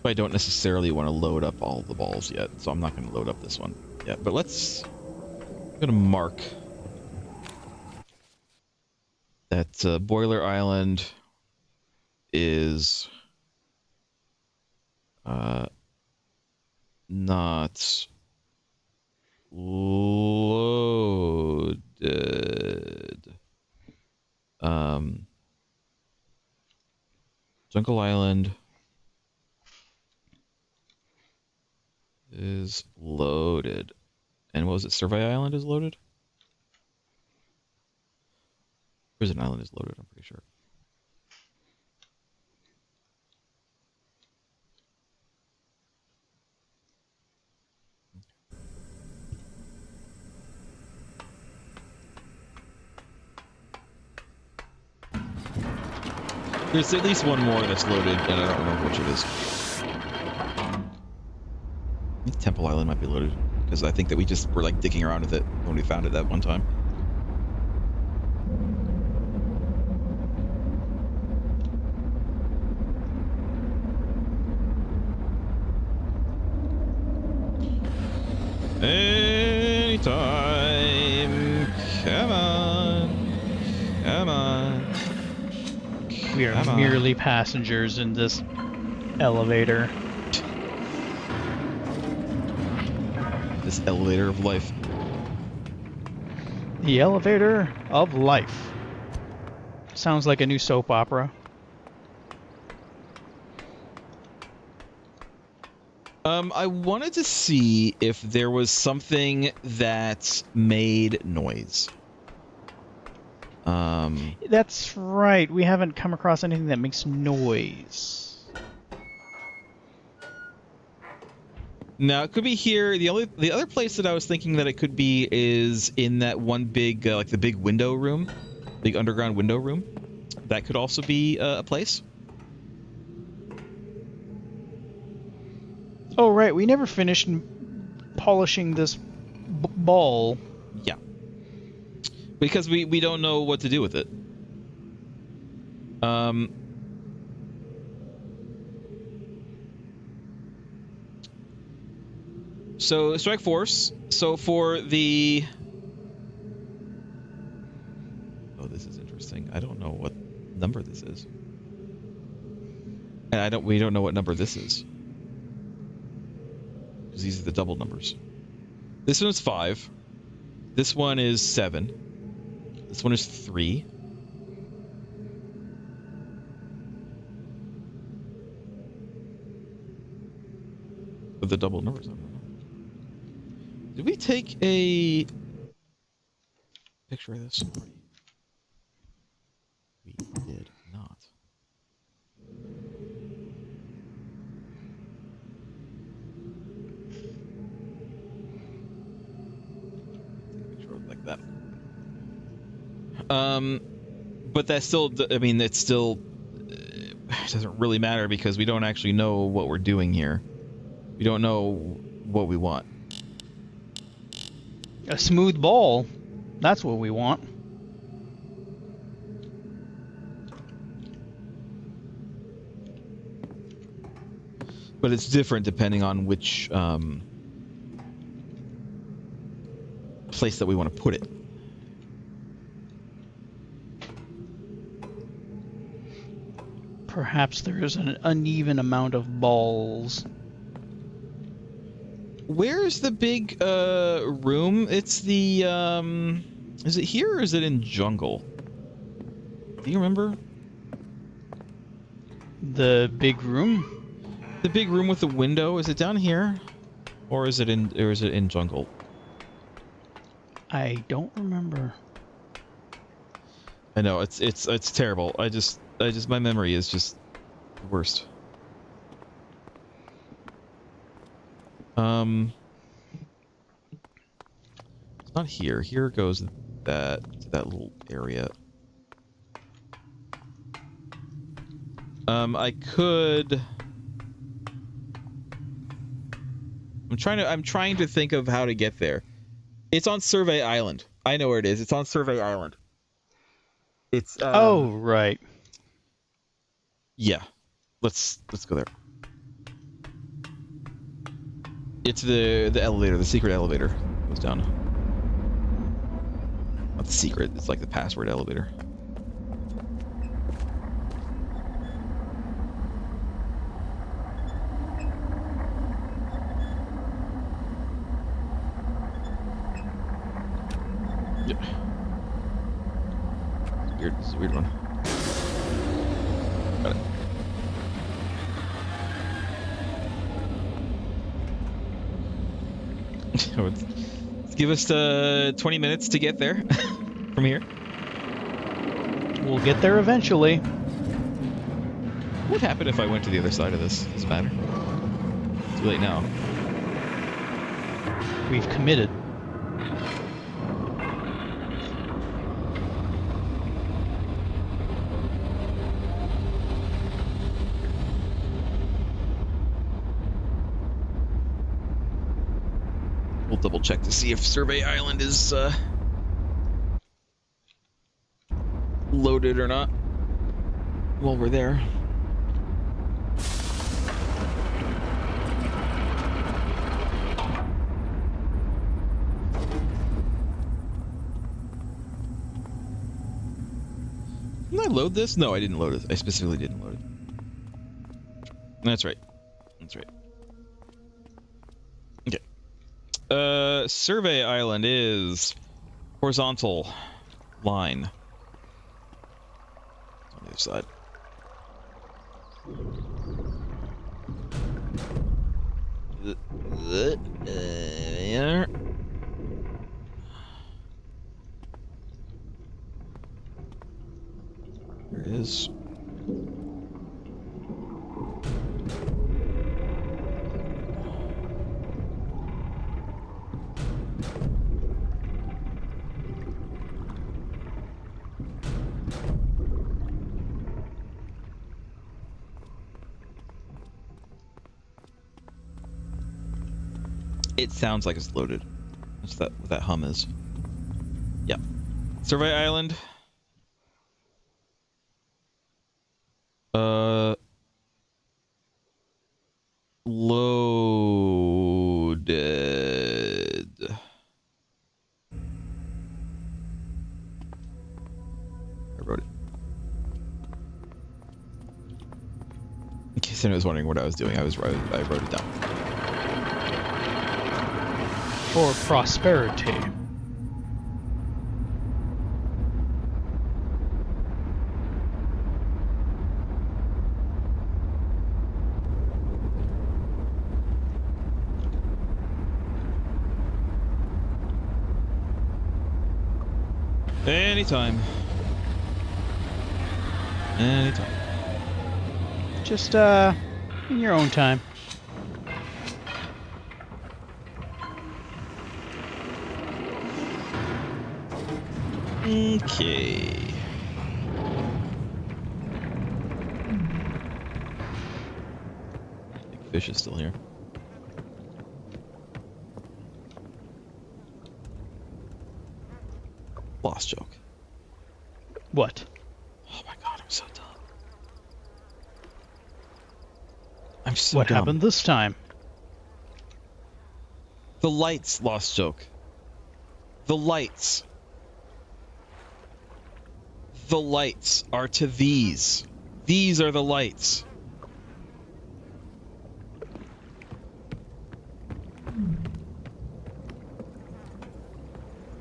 But I don't necessarily want to load up all the balls yet, so I'm not going to load up this one yet. But I'm going to mark that Boiler Island is not loaded. Jungle Island is loaded. And what was it? Survey Island is loaded? Prison Island is loaded, I'm pretty sure. There's at least one more that's loaded, and I don't remember which it is. I think Temple Island might be loaded, because I think that we just were like digging around with it when we found it that one time. Anytime. Come on. Come on. We are merely passengers in this elevator. This elevator of life. The elevator of life. Sounds like a new soap opera. I wanted to see if there was something that made noise. That's right. We haven't come across anything that makes noise. Now it could be here. The other place that I was thinking that it could be is in that one big like the big window room, big underground window room. That could also be a place. Oh right, we never finished polishing this ball. Yeah. Because we don't know what to do with it. So strike force. So for the this is interesting. I don't know what number this is. And we don't know what number this is. Because these are the double numbers. This one is 5. This one is 7. This one is 3. With the double numbers, I don't know. Did we take a picture of this already? We did not. Take a picture of it like that. But that's still, I mean, it still doesn't really matter because we don't actually know what we're doing here. We don't know what we want. A smooth ball. That's what we want. But it's different depending on which place that we want to put it. Perhaps there is an uneven amount of balls. Where's the big room? It's the is it here or is it in jungle? Do you remember? The big room? The big room with the window, is it down here? Or is it in jungle? I don't remember. I know it's terrible. I just my memory is just the worst. It's not here. Here goes that to that little area. I could. I'm trying to think of how to get there. It's on Survey Island. I know where it is. It's on Survey Island. It's oh right. Yeah. Let's go there. It's the elevator, the secret elevator goes down. Not the secret, it's like the password elevator. Yeah. Weird, it's a weird one. Got it. Let's give us 20 minutes to get there from here. We'll get there eventually. What would happen if I went to the other side of this? Doesn't matter. It's too late now. We've committed. We'll double check to see if Survey Island is loaded or not while we're there. Didn't I load this? No, I didn't load it. I specifically didn't load it. That's right. That's right. Okay. Survey Island is horizontal line. On the other side. There. There it is. It sounds like it's loaded. That's what that hum is. Yeah. Survey Island. Loaded. I wrote it. In case anyone was wondering what I was doing, I wrote it down. For prosperity. Anytime. Anytime. Just, in your own time. Okay. Big fish is still here. Lost joke. What? Oh my god, I'm so dumb. I'm so What dumb. happened this time? The lights, lost joke. The lights. The lights are to these. These are the lights.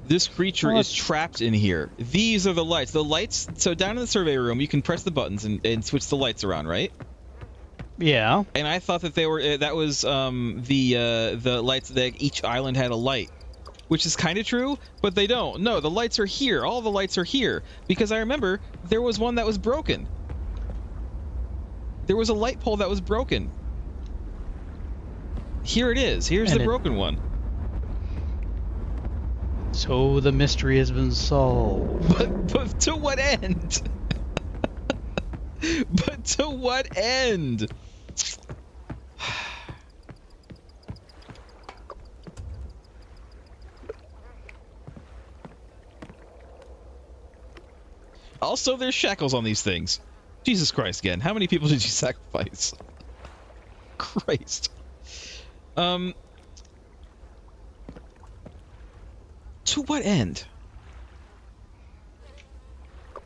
This creature is trapped in here. These are the lights. The lights, so down in the survey room, you can press the buttons and switch the lights around, right? Yeah. And I thought that they were, that was the lights, that each island had a light. Which is kind of true, but they don't. No, the lights are here. All the lights are here. Because I remember there was one that was broken. There was a light pole that was broken. Here it is. Here's the broken one. So the mystery has been solved. But to what end? But to what end? Also, there's shackles on these things. Jesus Christ, again. How many people did you sacrifice? Christ. To what end?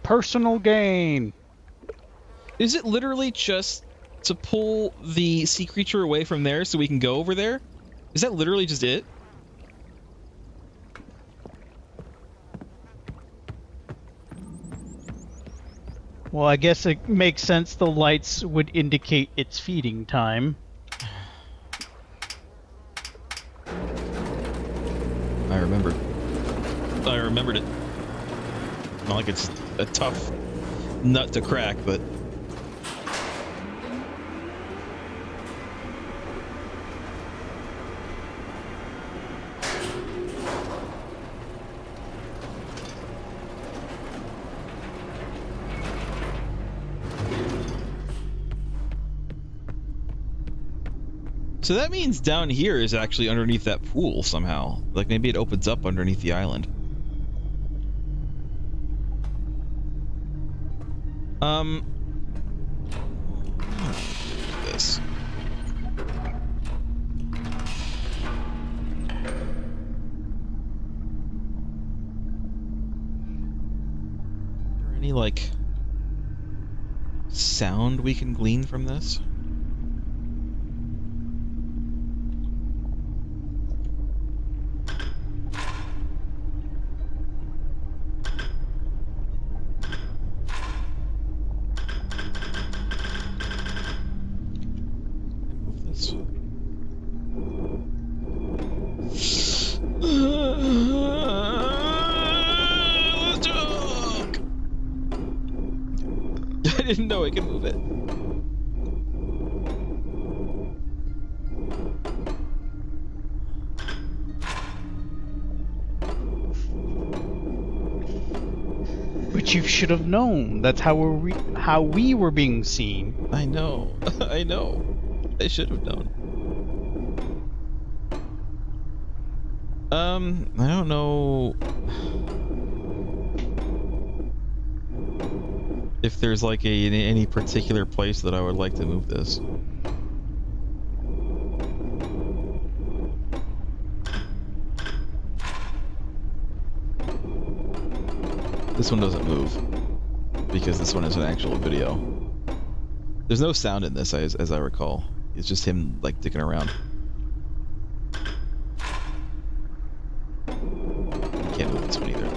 Personal gain. Is it literally just to pull the sea creature away from there so we can go over there? Is that literally just it? Well, I guess it makes sense the lights would indicate it's feeding time. I remembered it. Not like it's a tough nut to crack, but... So that means down here is actually underneath that pool somehow. Like maybe it opens up underneath the island. This. Is there any like sound we can glean from this? I didn't know I could move it. But you should have known. That's how we were being seen. I know. I know. I should have known. I don't know if there's like any particular place that I would like to move this. This one doesn't move because this one is an actual video. There's no sound in this, as I recall. It's just him like dicking around. Can't move this one either.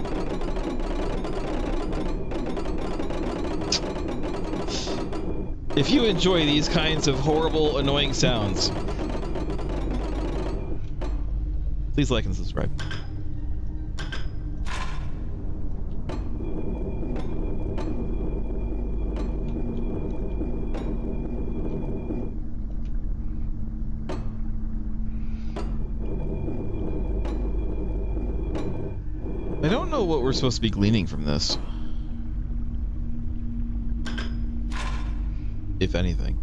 If you enjoy these kinds of horrible, annoying sounds, please like and subscribe. I don't know what we're supposed to be gleaning from this. If anything.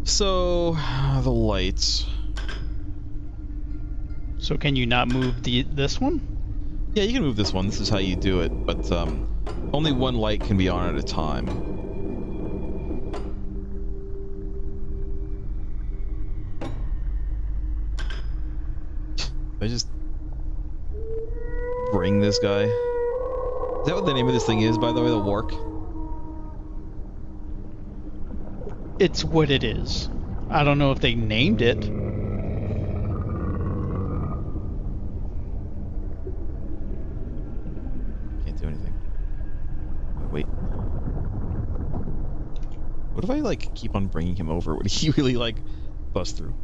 So, the lights. So can you not move this one? Yeah, you can move this one. This is how you do it, but only one light can be on at a time. I just bring this guy. Is that what the name of this thing is, by the way, the Wark? It's what it is. I don't know if they named it. Can't do anything. Wait. What if I, like, keep on bringing him over? Would he really, like, bust through?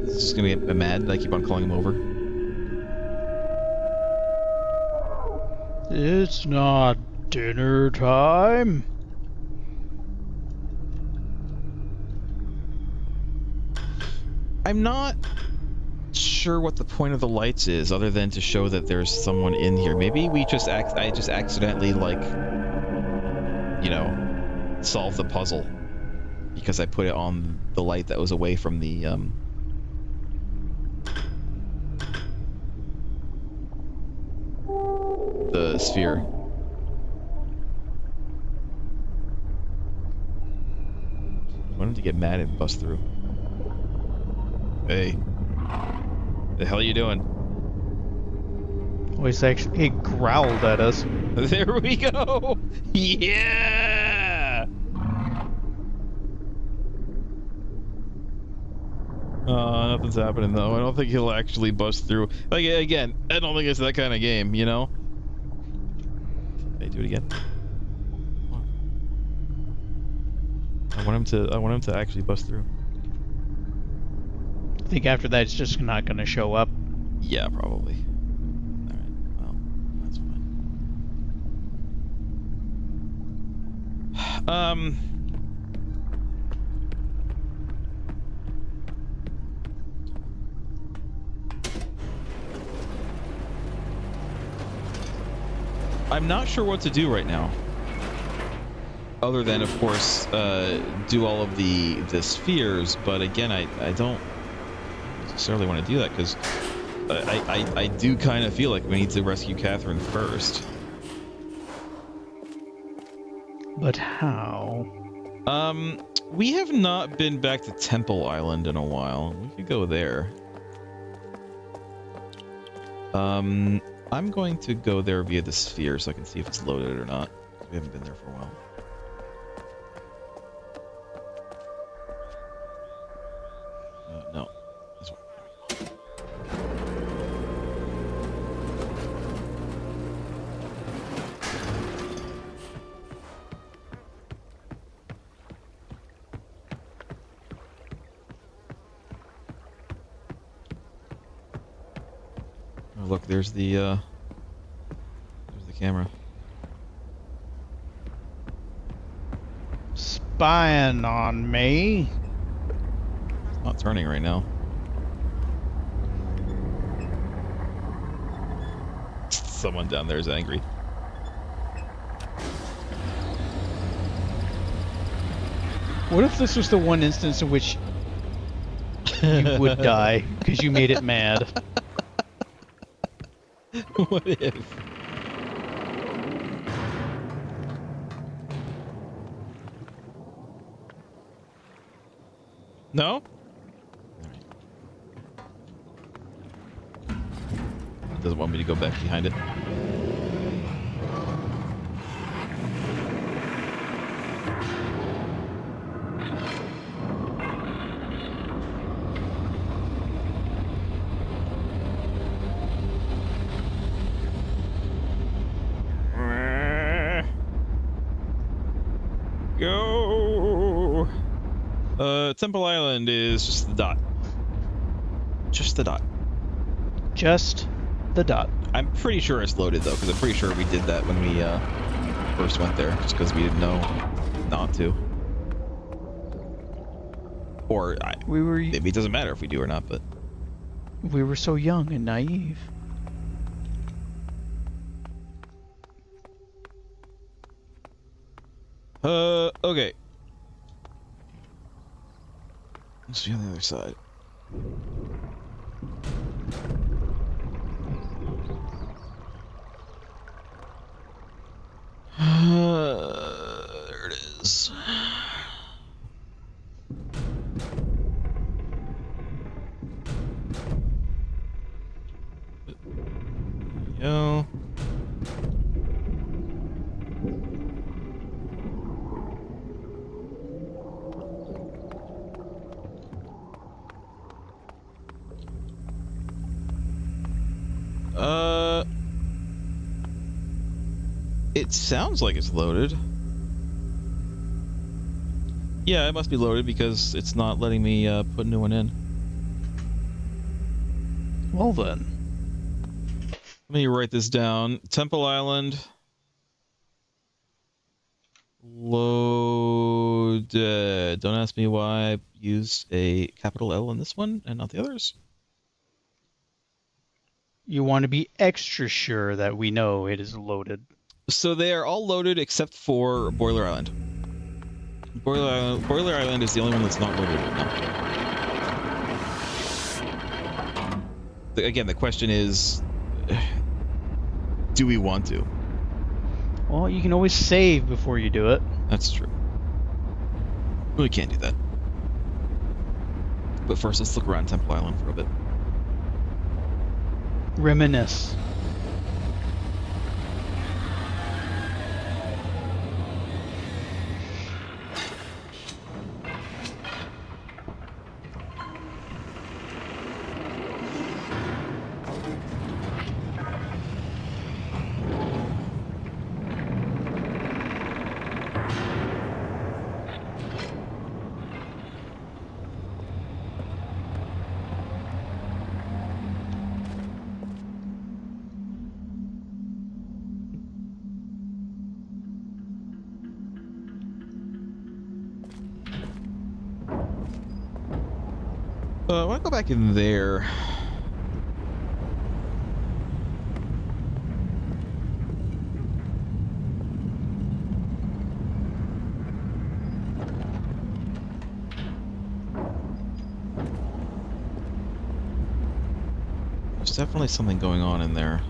Just gonna get mad that I keep on calling him over. It's not dinner time. I'm not sure what the point of the lights is, other than to show that there's someone in here. Maybe we just I just accidentally, like, you know, solve the puzzle because I put it on the light that was away from the sphere. I want him to get mad and bust through. Hey. The hell are you doing? Oh, he growled at us. There we go! Yeah! Nothing's happening though. I don't think he'll actually bust through. Like, again, I don't think it's that kind of game, you know? Hey, do it again. I want him to actually bust through. I think after that it's just not gonna show up. Yeah, probably. Alright, well, that's fine. I'm not sure what to do right now. Other than, of course, do all of the spheres, but again, I don't necessarily want to do that because I do kind of feel like we need to rescue Catherine first. But how? We have not been back to Temple Island in a while. We could go there. I'm going to go there via the sphere so I can see if it's loaded or not. We haven't been there for a while. No. This one. Oh, look, there's the camera. Spying on me. It's not turning right now. Someone down there is angry. What if this was the one instance in which you would die because you made it mad? What if? No? It doesn't want me to go back behind it. Go! Temple Island is just the dot. Just the dot. Just the dot. I'm pretty sure it's loaded though, because I'm pretty sure we did that when we first went there, just because we didn't know not to. Or maybe it doesn't matter if we do or not, but we were so young and naive. Okay. Let's be on the other side. There it is. Yo. It sounds like it's loaded. Yeah, it must be loaded because it's not letting me put a new one in. Well then. Let me write this down. Temple Island. Loaded. Don't ask me why I used a capital L in this one and not the others. You want to be extra sure that we know it is loaded. So they are all loaded except for Boiler Island. Boiler Island is the only one that's not loaded right now. Again, the question is, do we want to? Well, you can always save before you do it. That's true. We can't do that. But first, let's look around Temple Island for a bit. Reminisce. I want to go back in there. There's definitely something going on in there.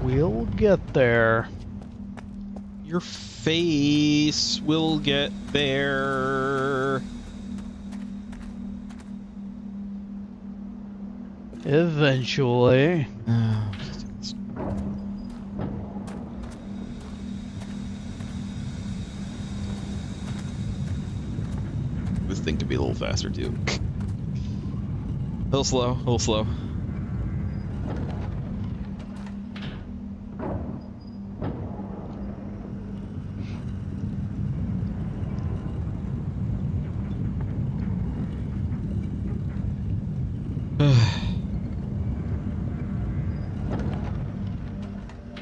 We'll get there. Your face will get there. Eventually. This thing could be a little faster too. A little slow, a little slow.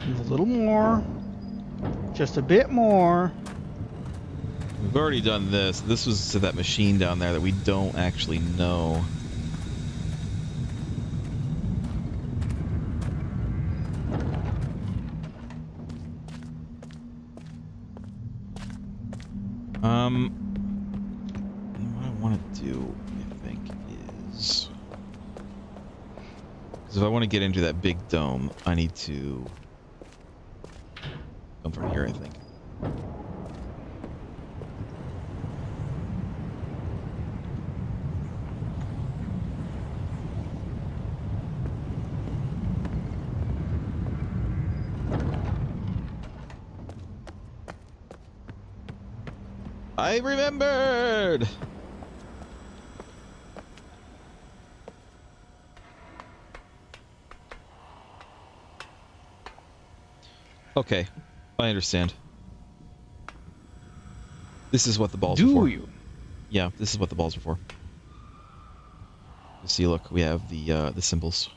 A little more. Just a bit more. We've already done this. This was to that machine down there that we don't actually know. What I want to do, I think, is... Because if I want to get into that big dome, I need to come from here, I think. I remembered! Okay, I understand. This is what the balls are for. Do you? Yeah, this is what the balls are for. You see, look, we have the symbols.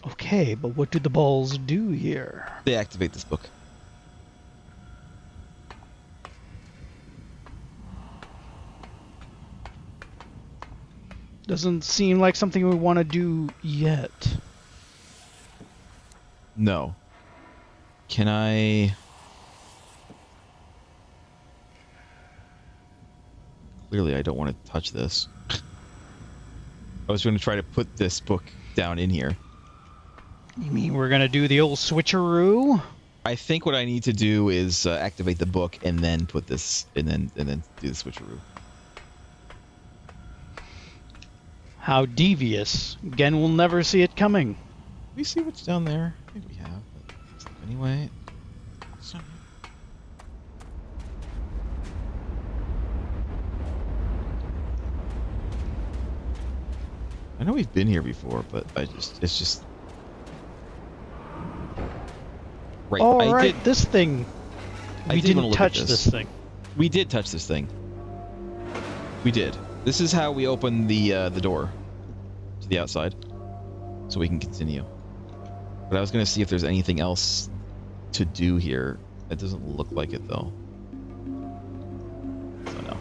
Okay, but what do the balls do here? They activate this book. Doesn't seem like something we want to do yet. No. Can I... Clearly, I don't want to touch this. I was going to try to put this book down in here. You mean we're gonna do the old switcheroo? I think what I need to do is activate the book and then put this, and then do the switcheroo. How devious. Again, we'll never see it coming. We see what's down there. I think we have, but anyway. It's not here. I know we've been here before, but it's just right. All right, this thing. I We did wanna didn't look touch at this thing. We did touch this thing. We did. This is how we open the door to the outside, so we can continue. But I was gonna see if there's anything else to do here. It doesn't look like it though. So no.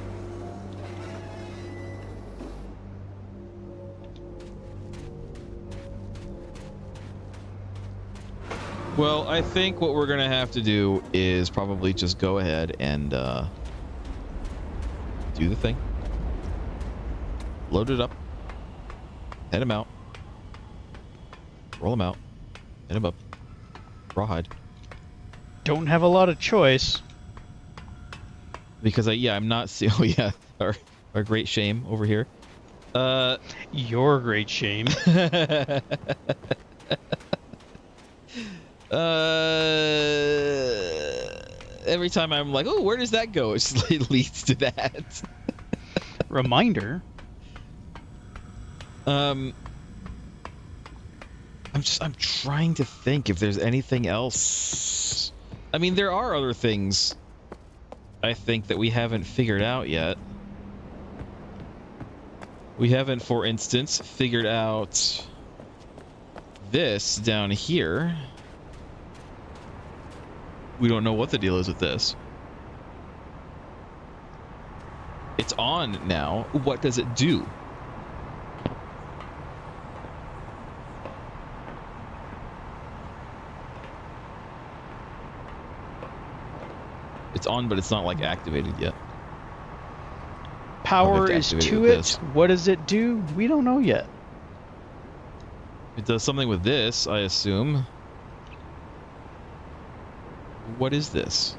Well, I think what we're gonna have to do is probably just go ahead and do the thing. Load it up. Head him out. Roll him out. Head him up. Rawhide. Don't have a lot of choice. Because I'm not seeing. Oh yeah, our great shame over here. Your great shame. Every time I'm like, oh, where does that go? It just leads to that. Reminder. I'm trying to think if there's anything else. I mean, there are other things I think that we haven't figured out yet. We haven't, for instance, figured out this down here. We don't know what the deal is with this. It's on now. What does it do? It's on, but it's not like activated yet. Power is to it. What does it do? We don't know yet. It does something with this, I assume. What is this?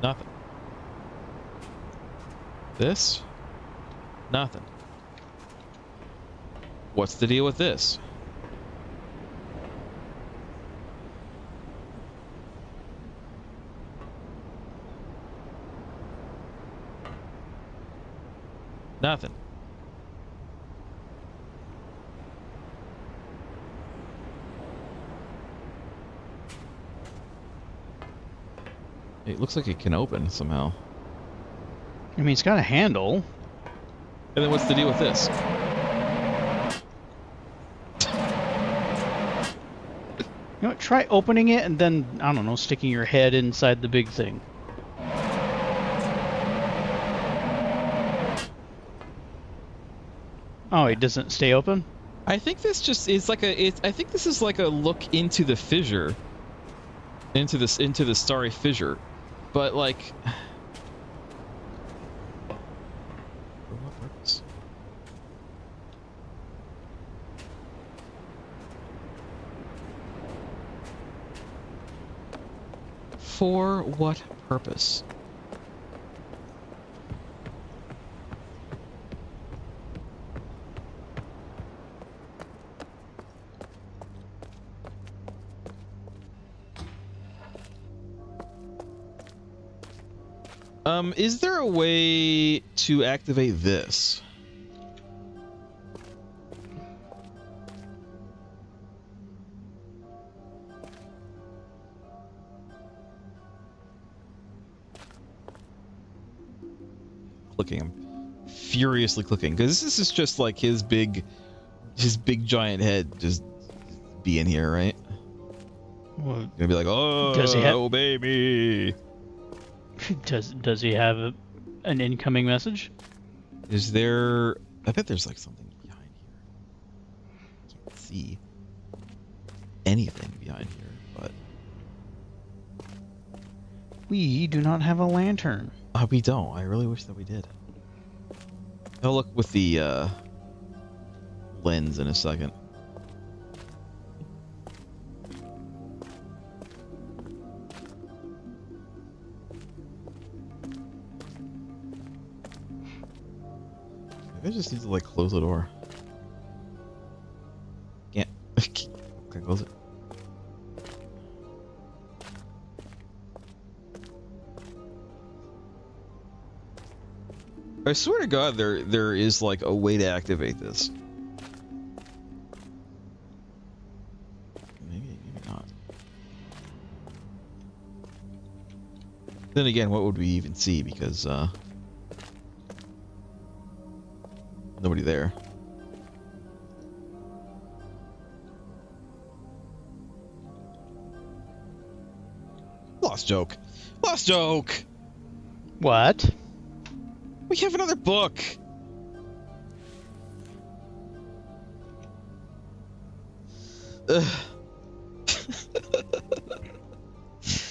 Nothing. This? Nothing. What's the deal with this? Nothing. It looks like it can open somehow. I mean, it's got a handle. And then what's the deal with this? You know what, try opening it and then, I don't know, sticking your head inside the big thing. Oh, it doesn't stay open? I think this just is like I think this is like a look into the fissure. Into the starry fissure. But like, for what purpose? For what purpose? Is there a way to activate this? Clicking. I'm furiously clicking because this is just like his big giant head just being here, right? Well, Gonna be like, oh, does he obey me. Does he have an incoming message? Is there? I bet there's like something behind here. Can't see anything behind here, but we do not have a lantern. we don't. I really wish that we did. I'll look with the lens in a second. Maybe I just need to like close the door. Can't. Can I close it? I swear to God, there is like a way to activate this. Maybe not. Then again, what would we even see? Because there. Lost joke. Lost joke! What? We have another book! Ugh.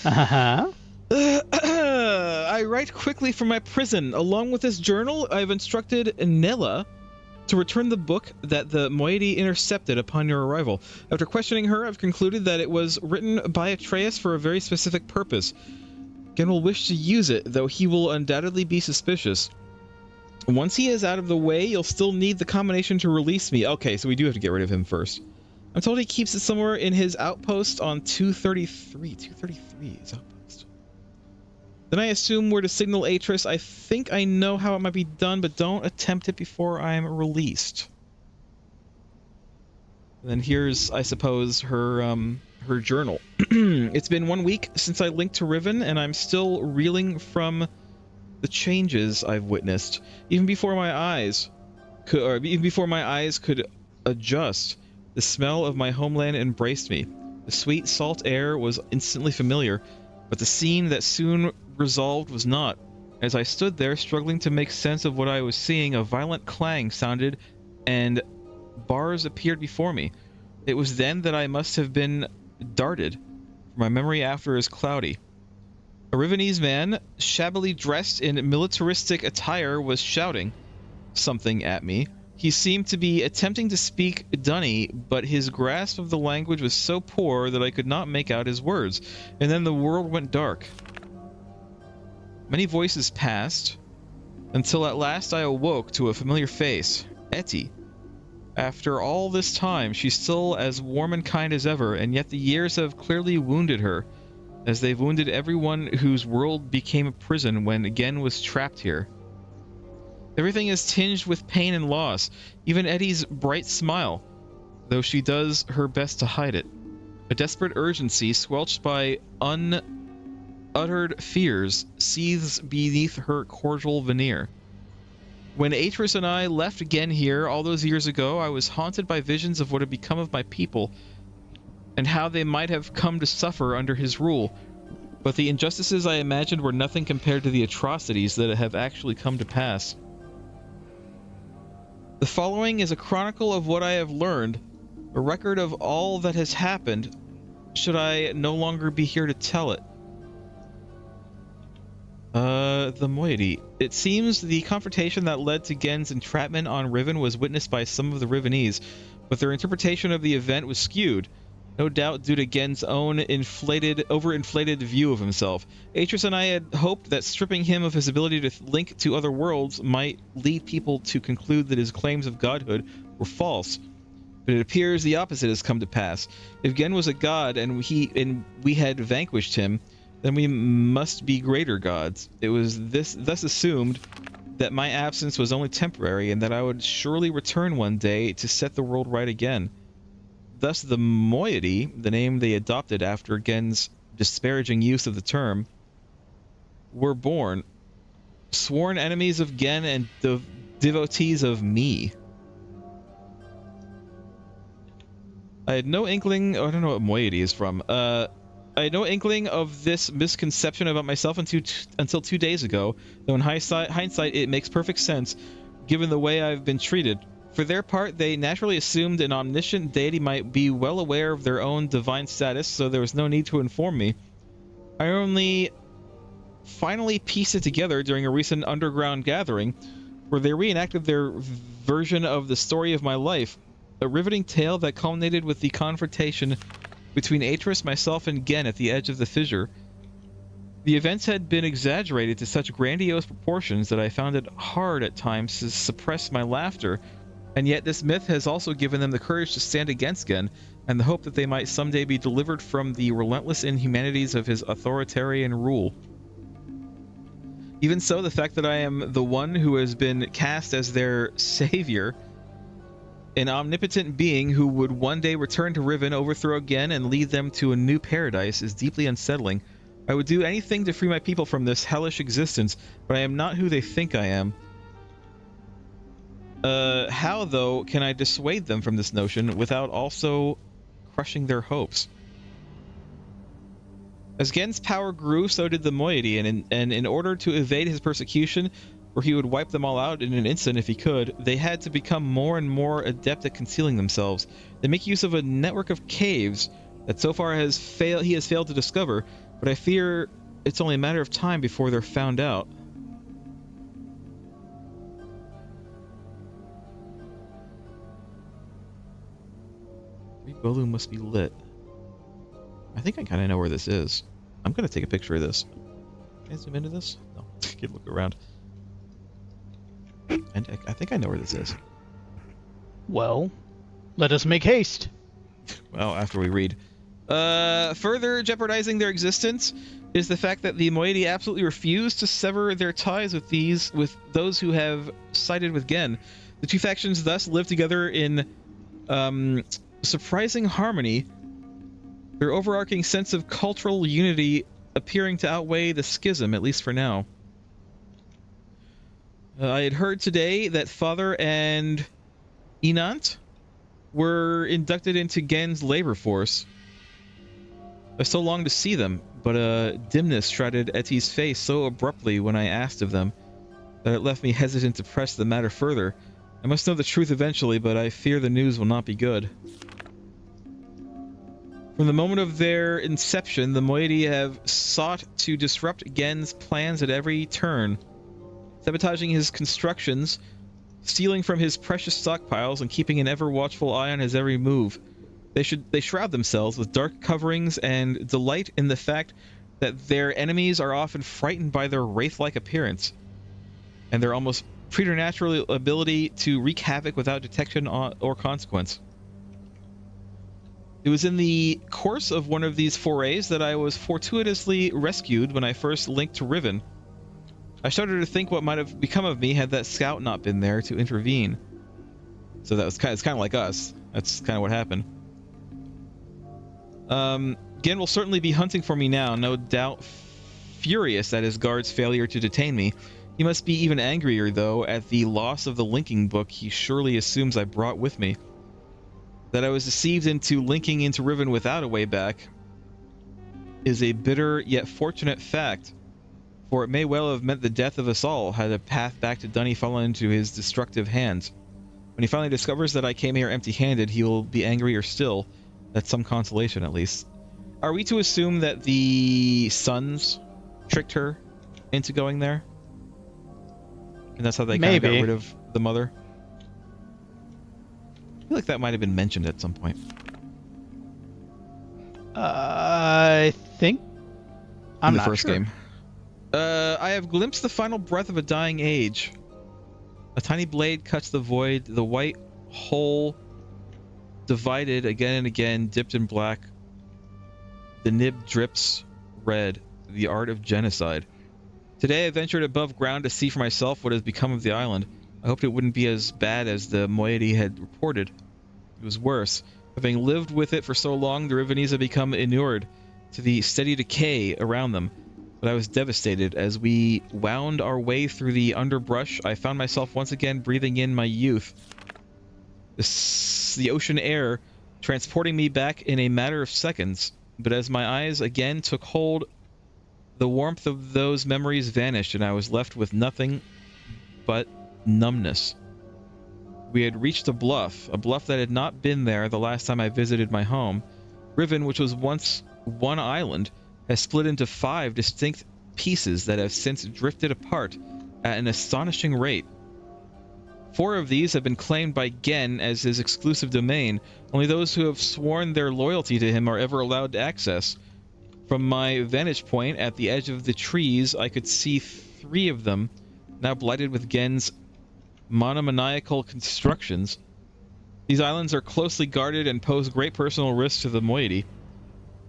Uh-huh. I write quickly from my prison. Along with this journal, I've instructed Nella to return the book that the moiety intercepted upon your arrival. After questioning her, I've concluded that it was written by Atreus for a very specific purpose. Gen will wish to use it, though he will undoubtedly be suspicious. Once he is out of the way, you'll still need the combination to release me. Okay, so we do have to get rid of him first. I'm told he keeps it somewhere in his outpost on 233. 233 is outpost. Then I assume we're to signal Atreus. I think I know how it might be done, but don't attempt it before I'm released. And then here's, I suppose, her journal. It's been 1 week since I linked to Riven, and I'm still reeling from the changes I've witnessed. Even before my eyes could adjust, the smell of my homeland embraced me. The sweet salt air was instantly familiar, but the scene that soon resolved was not. As I stood there, struggling to make sense of what I was seeing, a violent clang sounded, and bars appeared before me. It was then that I must have been darted, for my memory after is cloudy. A Rivenese man, shabbily dressed in militaristic attire, was shouting something at me. He seemed to be attempting to speak Dunny, but his grasp of the language was so poor that I could not make out his words, and then the world went dark. Many voices passed, until at last I awoke to a familiar face, Etty. After all this time, she's still as warm and kind as ever, and yet the years have clearly wounded her, as they've wounded everyone whose world became a prison when Gen was trapped here. Everything is tinged with pain and loss, even Etty's bright smile, though she does her best to hide it. A desperate urgency, squelched by unuttered fears, seethes beneath her cordial veneer. When Atreus and I left again here all those years ago, I was haunted by visions of what had become of my people, and how they might have come to suffer under his rule. But the injustices I imagined were nothing compared to the atrocities that have actually come to pass. The following is a chronicle of what I have learned, a record of all that has happened, should I no longer be here to tell it. The moiety. It seems the confrontation that led to Gen's entrapment on Riven was witnessed by some of the Rivenese, but their interpretation of the event was skewed, no doubt due to Gen's own overinflated view of himself. Atreus and I had hoped that stripping him of his ability to link to other worlds might lead people to conclude that his claims of godhood were false. But it appears the opposite has come to pass. If Gen was a god and we had vanquished him, then we must be greater gods. It was thus assumed that my absence was only temporary, and that I would surely return one day to set the world right again. Thus the moiety, the name they adopted after Gen's disparaging use of the term, were born, sworn enemies of Gen and devotees of me. I had no inkling. Oh, I don't know what moiety is from. I had no inkling of this misconception about myself until 2 days ago, though in hindsight it makes perfect sense, given the way I've been treated. For their part, they naturally assumed an omniscient deity might be well aware of their own divine status, so there was no need to inform me. I only finally pieced it together during a recent underground gathering, where they reenacted their version of the story of my life, a riveting tale that culminated with the confrontation between Atreus, myself, and Gen at the edge of the fissure. The events had been exaggerated to such grandiose proportions that I found it hard at times to suppress my laughter, and yet this myth has also given them the courage to stand against Gen, and the hope that they might someday be delivered from the relentless inhumanities of his authoritarian rule. Even so, the fact that I am the one who has been cast as their savior, an omnipotent being who would one day return to Riven, overthrow Gen, and lead them to a new paradise, is deeply unsettling. I would do anything to free my people from this hellish existence, but I am not who they think I am. How, though, can I dissuade them from this notion without also crushing their hopes? As Gen's power grew, so did the moiety, and in order to evade his persecution, where he would wipe them all out in an instant if he could, they had to become more and more adept at concealing themselves. They make use of a network of caves that so far he has failed to discover, but I fear it's only a matter of time before they're found out. Bolu must be lit. I think I kind of know where this is. I'm going to take a picture of this. Can I zoom into this? No, I can look around. And I think I know where this is. Well, let us make haste. Well, after we read. Further jeopardizing their existence is the fact that the moiety absolutely refuse to sever their ties with those who have sided with Gen. The two factions thus live together in surprising harmony, their overarching sense of cultural unity appearing to outweigh the schism, at least for now. I had heard today that Father and Enant were inducted into Gen's labor force. I so longed to see them, but a dimness shrouded Etty's face so abruptly when I asked of them that it left me hesitant to press the matter further. I must know the truth eventually, but I fear the news will not be good. From the moment of their inception, the moiety have sought to disrupt Gen's plans at every turn, sabotaging his constructions, stealing from his precious stockpiles, and keeping an ever-watchful eye on his every move. They shroud themselves with dark coverings and delight in the fact that their enemies are often frightened by their wraith-like appearance and their almost preternatural ability to wreak havoc without detection or consequence. It was in the course of one of these forays that I was fortuitously rescued when I first linked to Riven. I started to think what might have become of me had that scout not been there to intervene. So that was it's kind of like us. That's kind of what happened. Gen will certainly be hunting for me now, no doubt furious at his guard's failure to detain me. He must be even angrier, though, at the loss of the linking book he surely assumes I brought with me. That I was deceived into linking into Riven without a way back is a bitter yet fortunate fact, for it may well have meant the death of us all had a path back to Dunny fallen into his destructive hands. When he finally discovers that I came here empty-handed, he will be angrier still. That's some consolation, at least. Are we to assume that the sons tricked her into going there? And that's how they kind of got rid of the mother? I feel like that might have been mentioned at some point. I think I'm in the not first sure. game. I have glimpsed the final breath of a dying age. A tiny blade cuts the void, the white hole divided again and again, dipped in black. The nib drips red, the art of genocide. Today I ventured above ground to see for myself what has become of the island. I hoped it wouldn't be as bad as the moiety had reported. It was worse. Having lived with it for so long, the Rivenese have become inured to the steady decay around them. But I was devastated. As we wound our way through the underbrush, I found myself once again breathing in my youth. The ocean air transporting me back in a matter of seconds. But as my eyes again took hold, the warmth of those memories vanished, and I was left with nothing but numbness. We had reached a bluff that had not been there the last time I visited my home. Riven, which was once one island, has split into 5 distinct pieces that have since drifted apart at an astonishing rate. 4 of these have been claimed by Gen as his exclusive domain. Only those who have sworn their loyalty to him are ever allowed access. From my vantage point at the edge of the trees, I could see 3 of them, now blighted with Gen's monomaniacal constructions. These islands are closely guarded and pose great personal risks to the moiety,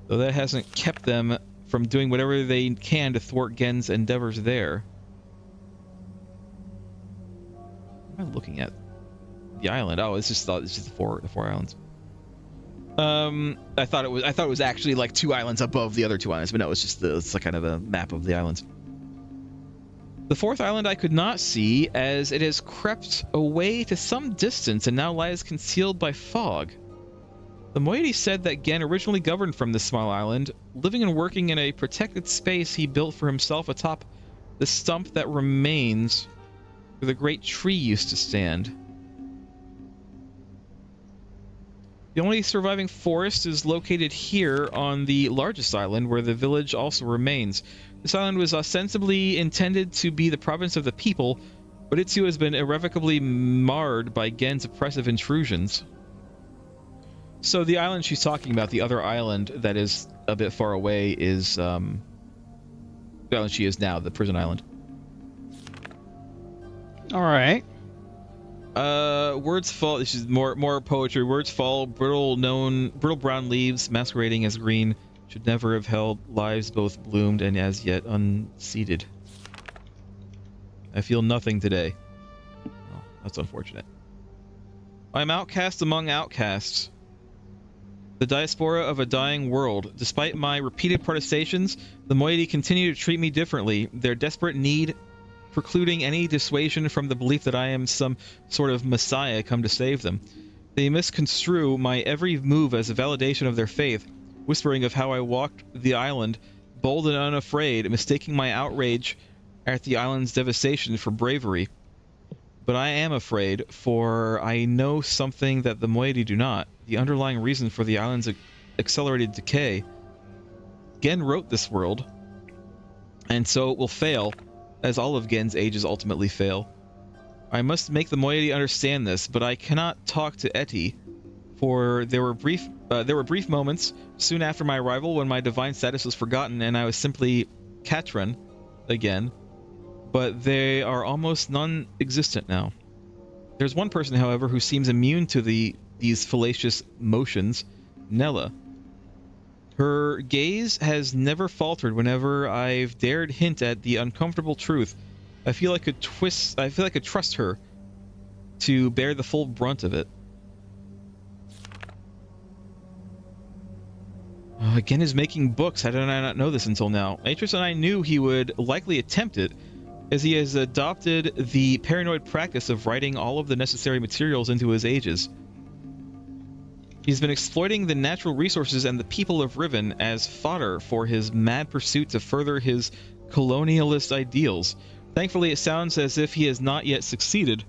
though that hasn't kept them from doing whatever they can to thwart Gen's endeavors there. What am I looking at? The island. Oh, it's just the four islands. I thought it was actually like 2 islands above the other 2 islands, but no, it's just it's like kind of a map of the islands. The fourth island I could not see, as it has crept away to some distance and now lies concealed by fog. The moiety said that Gen originally governed from this small island, living and working in a protected space he built for himself atop the stump that remains where the great tree used to stand. The only surviving forest is located here on the largest island, where the village also remains. This island was ostensibly intended to be the province of the people, but it too has been irrevocably marred by Gen's oppressive intrusions. So the island she's talking about, the other island that is a bit far away, is the island she is now, the prison island. All right. Words fall. This is more poetry. Words fall. Brittle brown leaves masquerading as green should never have held lives both bloomed and as yet unseeded. I feel nothing today. Oh, that's unfortunate. I am outcast among outcasts. The diaspora of a dying world. Despite my repeated protestations, the moiety continue to treat me differently. Their desperate need precluding any dissuasion from the belief that I am some sort of messiah come to save them. They misconstrue my every move as a validation of their faith, whispering of how I walked the island, bold and unafraid, mistaking my outrage at the island's devastation for bravery. But I am afraid, for I know something that the moiety do not, the underlying reason for the island's accelerated decay. Gen wrote this world, and so it will fail, as all of Gen's ages ultimately fail. I must make the moiety understand this, but I cannot talk to Eti, for there were brief moments soon after my arrival when my divine status was forgotten and I was simply Katrin again, but they are almost non-existent now. There's one person, however, who seems immune to these fallacious motions, Nella. Her gaze has never faltered whenever I've dared hint at the uncomfortable truth. I feel I could trust her to bear the full brunt of it. Gen is making books. How did I not know this until now? Atreus and I knew he would likely attempt it, as he has adopted the paranoid practice of writing all of the necessary materials into his ages. He's been exploiting the natural resources and the people of Riven as fodder for his mad pursuit to further his colonialist ideals. Thankfully, it sounds as if he has not yet succeeded.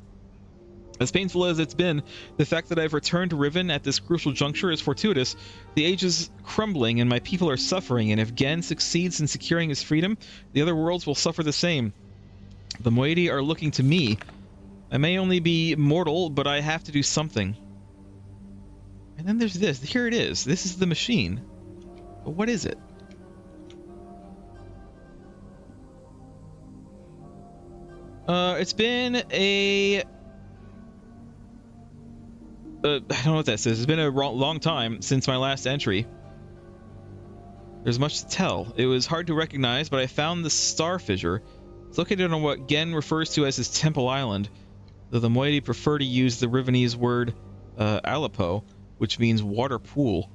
As painful as it's been, the fact that I've returned to Riven at this crucial juncture is fortuitous. The age is crumbling and my people are suffering, and if Gen succeeds in securing his freedom, the other worlds will suffer the same. The moiety are looking to me. I may only be mortal, but I have to do something. And then there's this. Here it is. This is the machine. But what is it? It's been a... I don't know what that says. It's been a long time since my last entry. There's much to tell. It was hard to recognize, but I found the star fissure. It's located on what Gen refers to as his Temple Island, though the moiety prefer to use the Rivenese word Alapo, which means water pool.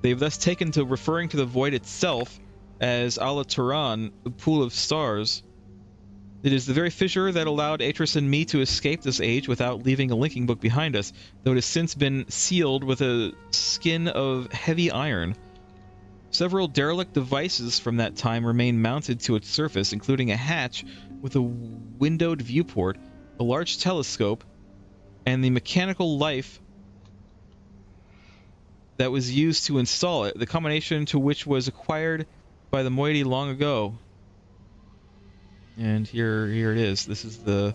They've thus taken to referring to the void itself as Ala Turan, a pool of stars. It is the very fissure that allowed Atreus and me to escape this age without leaving a linking book behind us, though it has since been sealed with a skin of heavy iron. Several derelict devices from that time remain mounted to its surface, including a hatch with a windowed viewport, a large telescope, and the mechanical life that was used to install it, the combination to which was acquired by the moiety long ago. And here it is. This is the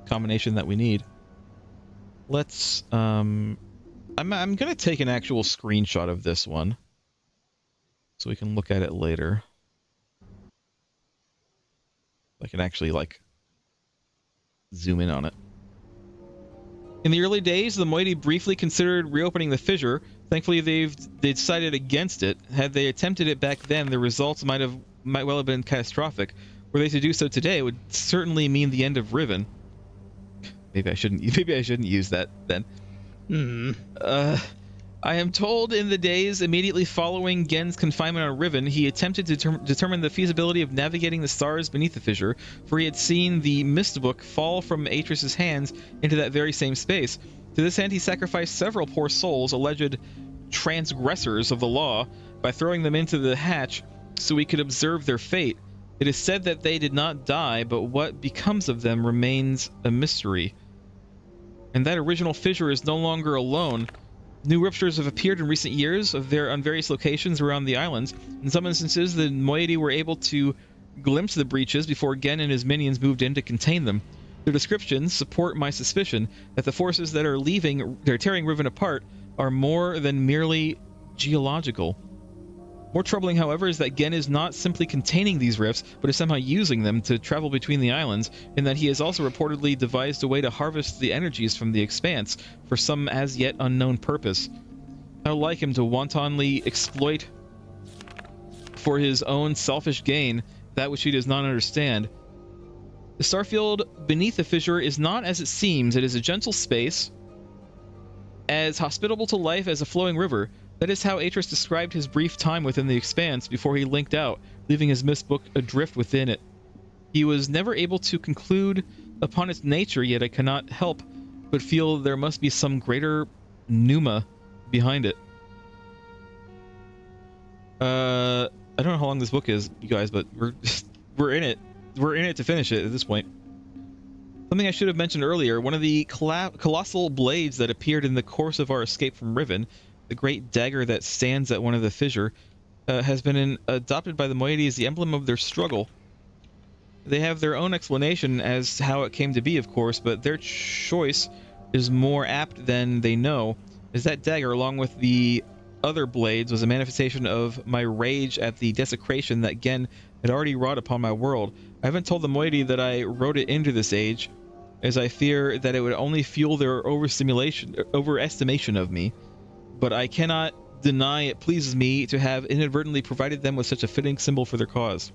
combination that we need. Let's I'm gonna take an actual screenshot of this one so we can look at it later. I can actually like zoom in on it. In the early days, the moiety briefly considered reopening the fissure. Thankfully, they decided against it. Had they attempted it back then, the results might well have been catastrophic. Were they to do so today, it would certainly mean the end of Riven. Maybe I shouldn't use that then. I am told in the days immediately following Gen's confinement on Riven, he attempted to determine the feasibility of navigating the stars beneath the fissure, for he had seen the mist book fall from Atris's hands into that very same space. To this end, he sacrificed several poor souls, alleged transgressors of the law, by throwing them into the hatch so we could observe their fate. It is said that they did not die, but what becomes of them remains a mystery. And that original fissure is no longer alone. New ruptures have appeared in recent years on various locations around the islands. In some instances, the moiety were able to glimpse the breaches before Gen and his minions moved in to contain them. Their descriptions support my suspicion that the forces that are tearing Riven apart are more than merely geological. More troubling, however, is that Gen is not simply containing these rifts, but is somehow using them to travel between the islands, and that he has also reportedly devised a way to harvest the energies from the expanse for some as yet unknown purpose. How like him to wantonly exploit for his own selfish gain that which he does not understand. The starfield beneath the fissure is not as it seems. It is a gentle space, as hospitable to life as a flowing river. That is how Atris described his brief time within the expanse before he linked out, leaving his mist book adrift within it. He was never able to conclude upon its nature, yet I cannot help but feel there must be some greater pneuma behind it. I don't know how long this book is, you guys, but we're in it. We're in it to finish it at this point. Something I should have mentioned earlier, one of the colossal blades that appeared in the course of our escape from Riven, the great dagger that stands at one of the fissure, has been adopted by the moiety as the emblem of their struggle. They have their own explanation as how it came to be, of course, but their choice is more apt than they know, as that dagger, along with the other blades, was a manifestation of my rage at the desecration that Gen had already wrought upon my world. I haven't told the moiety that I wrote it into this age, as I fear that it would only fuel their overestimation of me. But I cannot deny it pleases me to have inadvertently provided them with such a fitting symbol for their cause.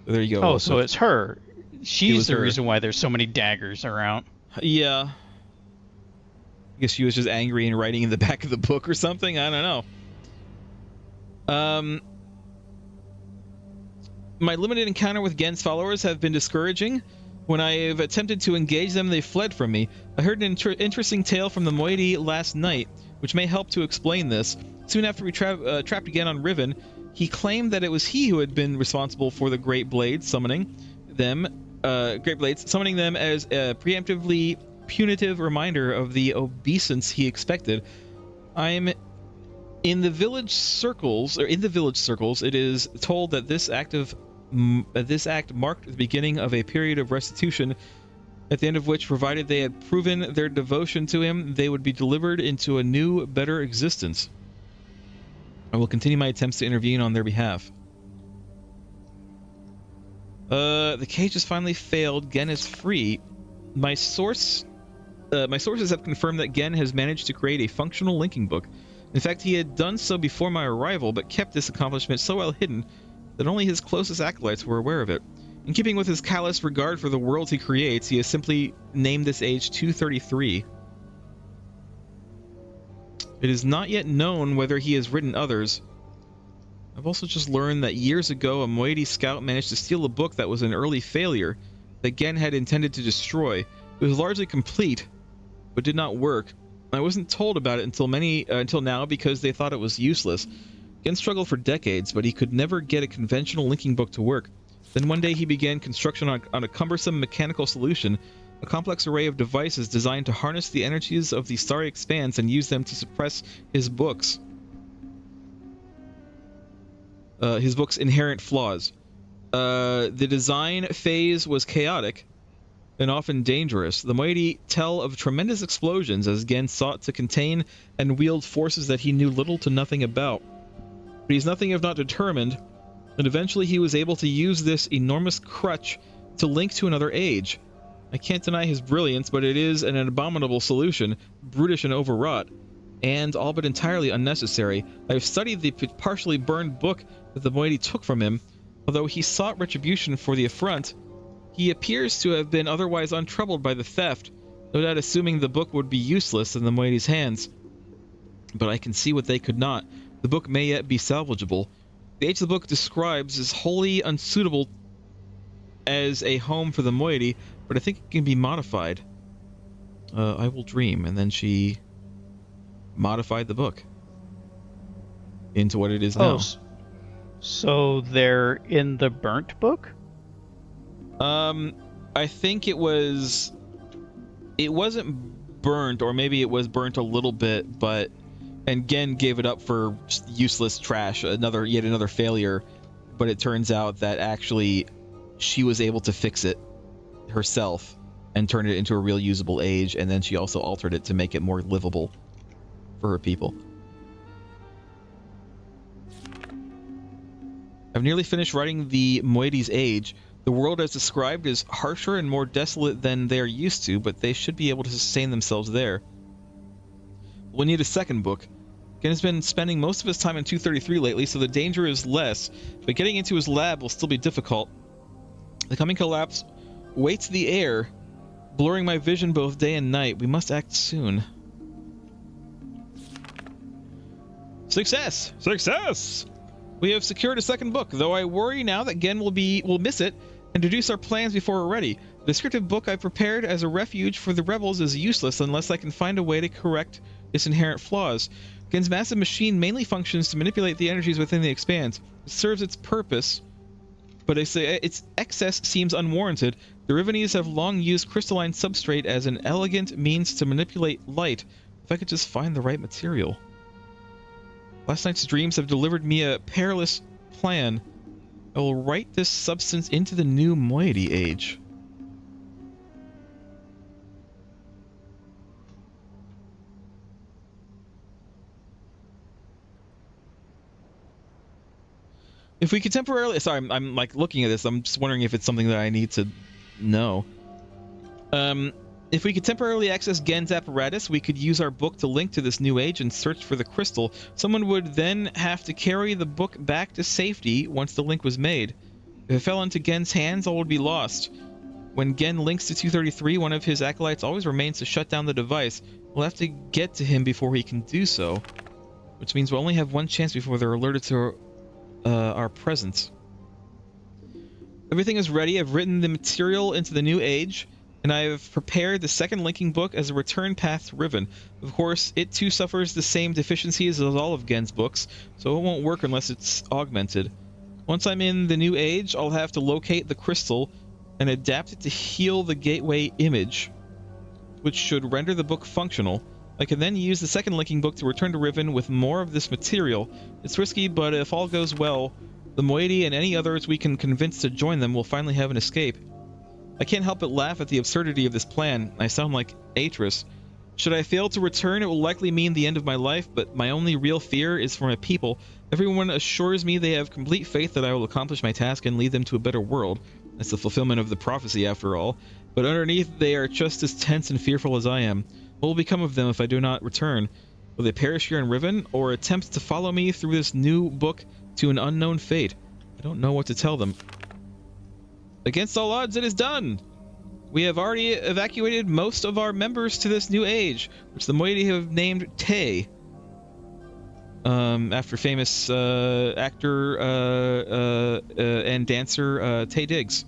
So there you go. Oh, so it's her. She's the reason why there's so many daggers around. Yeah. I guess she was just angry and writing in the back of the book or something. I don't know. My limited encounter with Gen's followers have been discouraging. When I've attempted to engage them, they fled from me. I heard an interesting tale from the moiety last night, which may help to explain this. Soon after we trapped again on Riven, he claimed that it was he who had been responsible for the Great Blades summoning them as a preemptively punitive reminder of the obeisance he expected. In the village circles, it is told that this act marked the beginning of a period of restitution, at the end of which, provided they had proven their devotion to him, they would be delivered into a new, better existence. I will continue my attempts to intervene on their behalf. The cage has finally failed. Gen is free. My sources have confirmed that Gen has managed to create a functional linking book. In fact, he had done so before my arrival, but kept this accomplishment so well hidden that only his closest acolytes were aware of it. In keeping with his callous regard for the worlds he creates, he has simply named this age 233. It is not yet known whether he has written others. I've also just learned that years ago a moiety scout managed to steal a book that was an early failure that Gen had intended to destroy. It was largely complete, but did not work. I wasn't told about it until now because they thought it was useless. Gen struggled for decades, but he could never get a conventional linking book to work. Then one day he began construction on a cumbersome mechanical solution, a complex array of devices designed to harness the energies of the starry expanse and use them to suppress his books. His book's inherent flaws. The design phase was chaotic and often dangerous. The moiety tell of tremendous explosions as Gen sought to contain and wield forces that he knew little to nothing about. But he's nothing if not determined, and eventually he was able to use this enormous crutch to link to another age. I can't deny his brilliance, but it is an abominable solution, brutish and overwrought, and all but entirely unnecessary. I have studied the partially burned book that the moiety took from him. Although he sought retribution for the affront, he appears to have been otherwise untroubled by the theft, no doubt assuming the book would be useless in the moiety's hands. but I can see what they could not. The book may yet be salvageable. The age the book describes is wholly unsuitable as a home for the moiety, but I think it can be modified. I will dream. And then she modified the book into what it is now. So they're in the burnt book? I think it wasn't burnt, or maybe it was burnt a little bit, and Gen gave it up for just useless trash, yet another failure. But it turns out that actually she was able to fix it herself and turn it into a real usable age, and then she also altered it to make it more livable for her people. I've nearly finished writing the moiety's age. The world as described is harsher and more desolate than they are used to, but they should be able to sustain themselves there. We'll need a second book. Gen has been spending most of his time in 233 lately, so the danger is less, but getting into his lab will still be difficult. The coming collapse weights the air, blurring my vision both day and night. We must act soon. Success! Success! We have secured a second book, though I worry now that Gen will miss it and deduce our plans before we're ready. The descriptive book I prepared as a refuge for the rebels is useless unless I can find a way to correct its inherent flaws. Gen's massive machine mainly functions to manipulate the energies within the expanse. It serves its purpose, but its excess seems unwarranted. The Rivenese have long used crystalline substrate as an elegant means to manipulate light. If I could just find the right material. Last night's dreams have delivered me a perilous plan. I will write this substance into the new moiety age. If we could temporarily... Sorry, I'm like looking at this. I'm just wondering if it's something that I need to know. If we could temporarily access Gen's apparatus, we could use our book to link to this new age and search for the crystal. Someone would then have to carry the book back to safety once the link was made. If it fell into Gen's hands, all would be lost. When Gen links to 233, one of his acolytes always remains to shut down the device. We'll have to get to him before he can do so, which means we'll only have one chance before they're alerted to our presence. Everything is ready. I've written the material into the new age, and I have prepared the second linking book as a return path to Riven. Of course, it too suffers the same deficiencies as all of Gen's books, so it won't work unless it's augmented. Once I'm in the new age, I'll have to locate the crystal and adapt it to heal the gateway image, which should render the book functional. I can then use the second linking book to return to Riven with more of this material. It's risky, but if all goes well, the moiety and any others we can convince to join them will finally have an escape. I can't help but laugh at the absurdity of this plan. I sound like Atris. Should I fail to return, it will likely mean the end of my life, but my only real fear is for my people. Everyone assures me they have complete faith that I will accomplish my task and lead them to a better world. That's the fulfillment of the prophecy, after all. But underneath, they are just as tense and fearful as I am. What will become of them if I do not return? Will they perish here in Riven, or attempt to follow me through this new book to an unknown fate? I don't know what to tell them. Against all odds, it is done! We have already evacuated most of our members to this new age, which the moiety have named Tay, after famous actor and dancer Tay Diggs.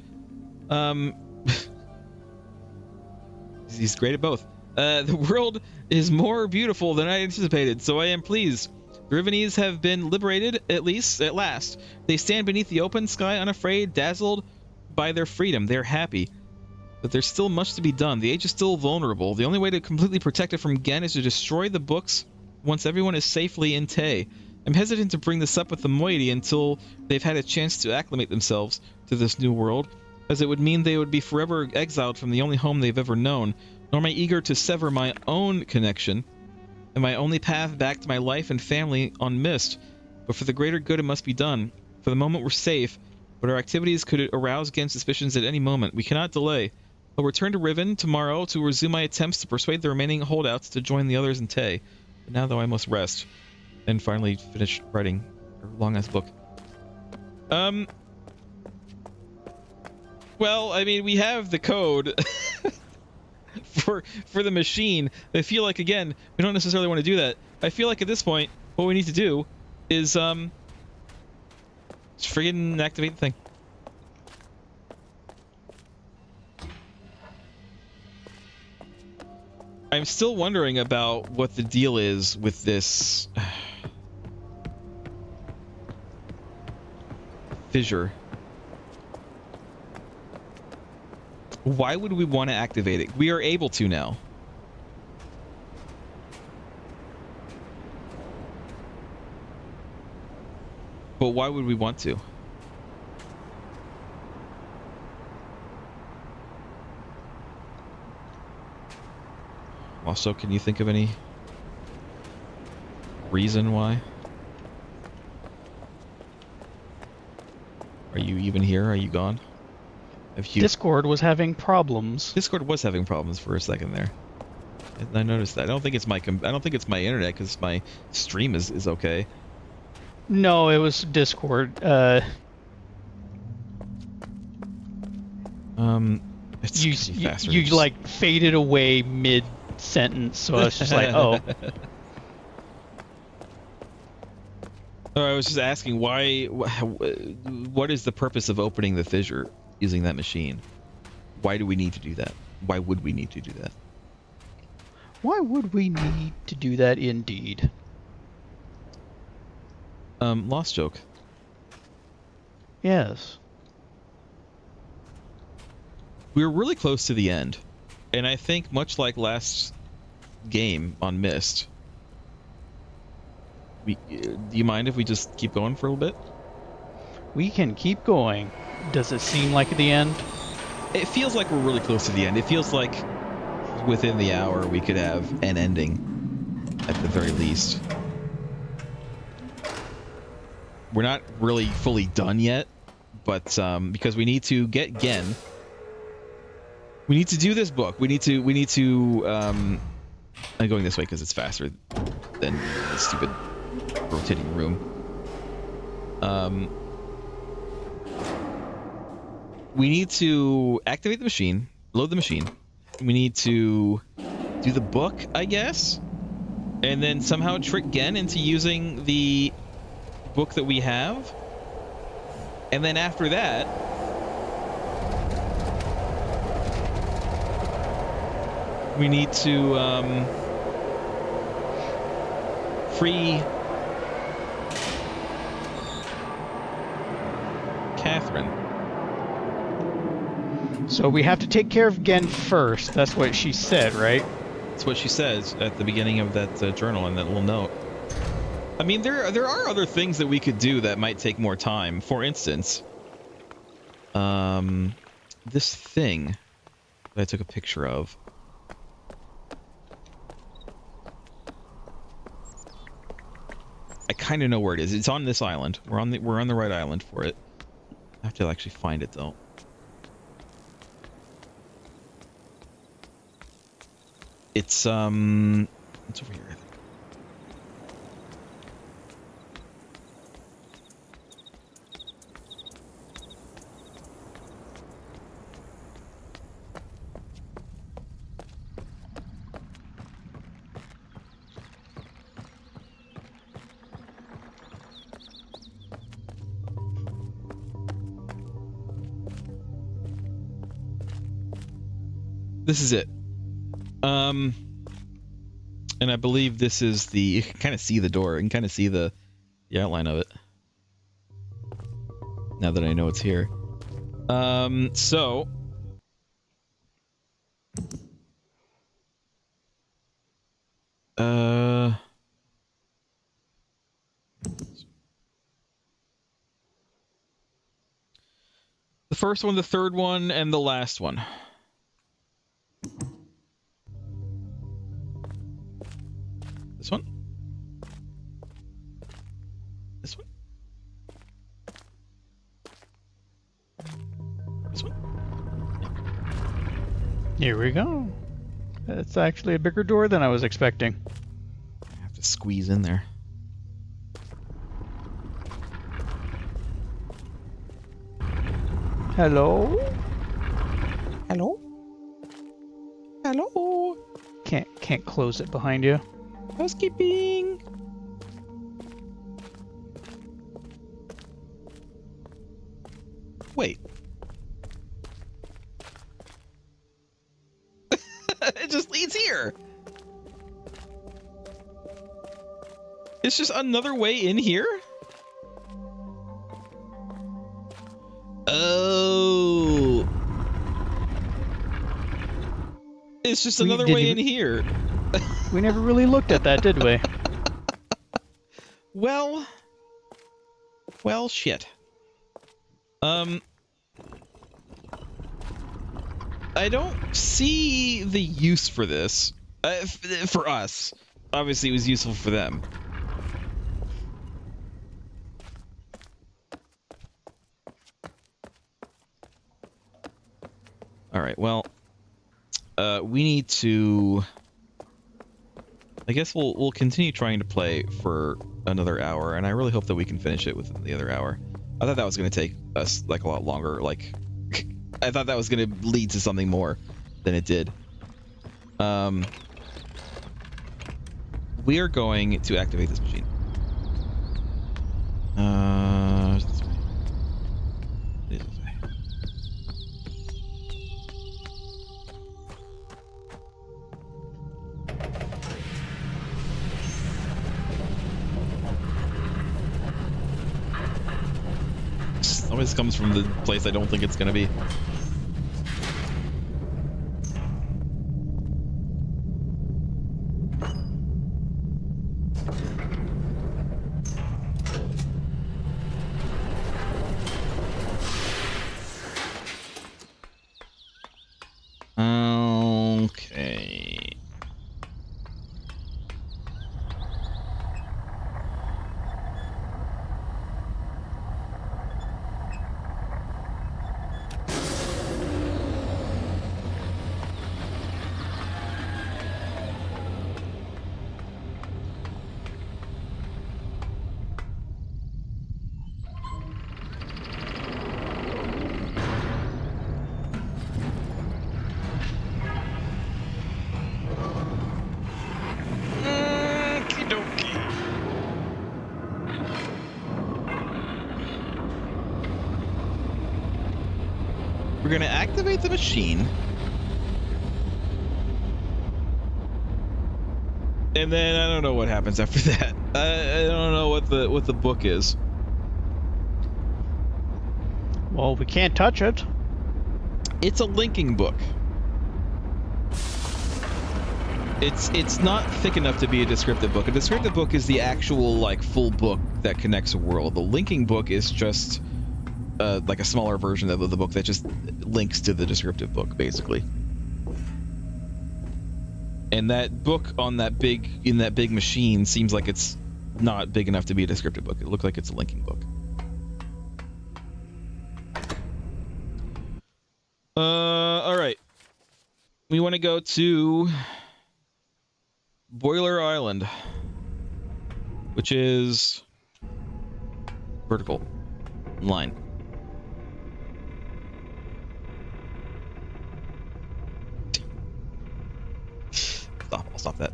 He's great at both. The world is more beautiful than I anticipated, so I am pleased. The Rivenese have been liberated, at last. They stand beneath the open sky, unafraid, dazzled by their freedom. They're happy. But there's still much to be done. The age is still vulnerable. The only way to completely protect it from Gen is to destroy the books once everyone is safely in Tay. I'm hesitant to bring this up with the moiety until they've had a chance to acclimate themselves to this new world, as it would mean they would be forever exiled from the only home they've ever known. Nor am I eager to sever my own connection and my only path back to my life and family on Mist. But for the greater good, it must be done. For the moment, we're safe, but our activities could arouse Gen's suspicions at any moment. We cannot delay. I'll return to Riven tomorrow to resume my attempts to persuade the remaining holdouts to join the others in Tay. But now, though, I must rest and finally finish writing a long-ass book. Well, I mean, we have the code for the machine. I feel like, again, we don't necessarily want to do that. I feel like at this point, what we need to do is just friggin' activate the thing. I'm still wondering about what the deal is with this fissure. Why would we want to activate it? We are able to now. But why would we want to? Also, can you think of any reason why? Are you even here? Are you gone? Discord was having problems. Discord was having problems for a second there. I noticed that. I don't think it's my internet because my stream is okay. No, it was Discord. It's faster. You like faded away mid sentence, so I was just like, oh. I was just asking why. What is the purpose of opening the fissure using that machine? Why do we need to do that? Why would we need to do that? Why would we need to do that, indeed? Lost joke. Yes. We're really close to the end, and I think much like last game on Myst, do you mind if we just keep going for a little bit? We can keep going. Does it seem like the end? It feels like we're really close to the end. It feels like within the hour we could have an ending, at the very least. We're not really fully done yet, but because we need to get Gen. We need to do this book. We need to I'm going this way because it's faster than the stupid rotating room. We need to activate the machine, load the machine. We need to do the book, I guess, and then somehow trick Gen into using the book that we have. And then after that, we need to free Catherine. So we have to take care of Gen first. That's what she said, right? That's what she says at the beginning of that journal and that little note. I mean, there are other things that we could do that might take more time. For instance, this thing that I took a picture of. I kind of know where it is. It's on this island. We're on the right island for it. I have to actually find it though. It's over here, I think. This is it. And I believe this is the, you can kind of see the door. You can kind of see the outline of it. Now that I know it's here. So. The first one, the third one, and the last one. This one? This one? This one? Here we go. That's actually a bigger door than I was expecting. I have to squeeze in there. Hello? Hello? Hello. Can't close it behind you. Housekeeping. Wait. It just leads here. It's just another way in here? Oh. It's just another way in here. We never really looked at that, did we? Well, shit. I don't see the use for this. For us. Obviously, it was useful for them. All right, well, we need to... I guess we'll continue trying to play for another hour, and I really hope that we can finish it within the other hour. I thought that was going to take us, like, a lot longer. Like, I thought that was going to lead to something more than it did. We are going to activate this machine. This way. It is this way. Always comes from the place I don't think it's gonna be. Okay. We're gonna activate the machine, and then I don't know what happens after that. I don't know what the book is. Well, we can't touch it. It's a linking book. It's not thick enough to be a descriptive book. A descriptive book is the actual, like, full book that connects a world. The linking book is just like a smaller version of the book that just links to the descriptive book, basically. And that book on that in that big machine seems like it's not big enough to be a descriptive book. It looks like it's a linking book. All right. We want to go to Boiler Island, which is vertical line. I'll stop that.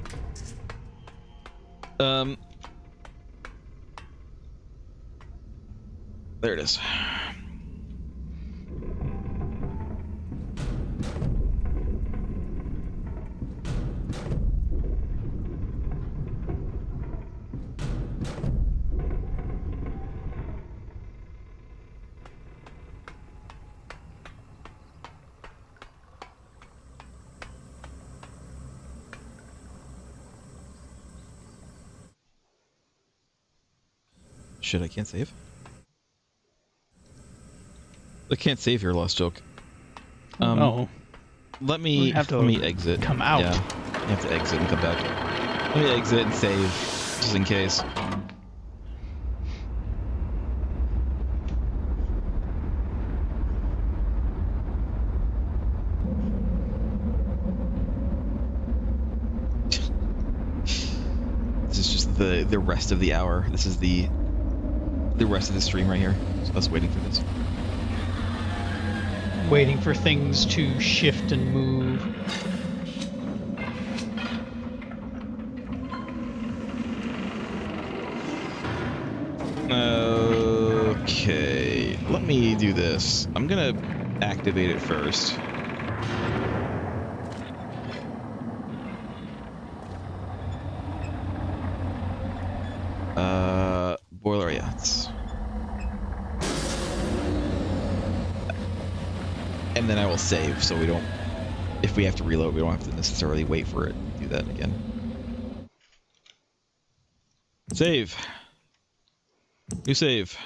There it is. Shit, I can't save? I can't save here, Lost Joke. No. Let me exit. Come out. Yeah, you have to exit and come back. Let me exit and save, just in case. This is just the rest of the hour. This is the rest of the stream right here. So us waiting for this. Waiting for things to shift and move. me do this. I'm gonna activate it first. Boiler yachts. And then I will save so we don't, if we have to reload, we don't have to necessarily wait for it to do that again. Save. New save.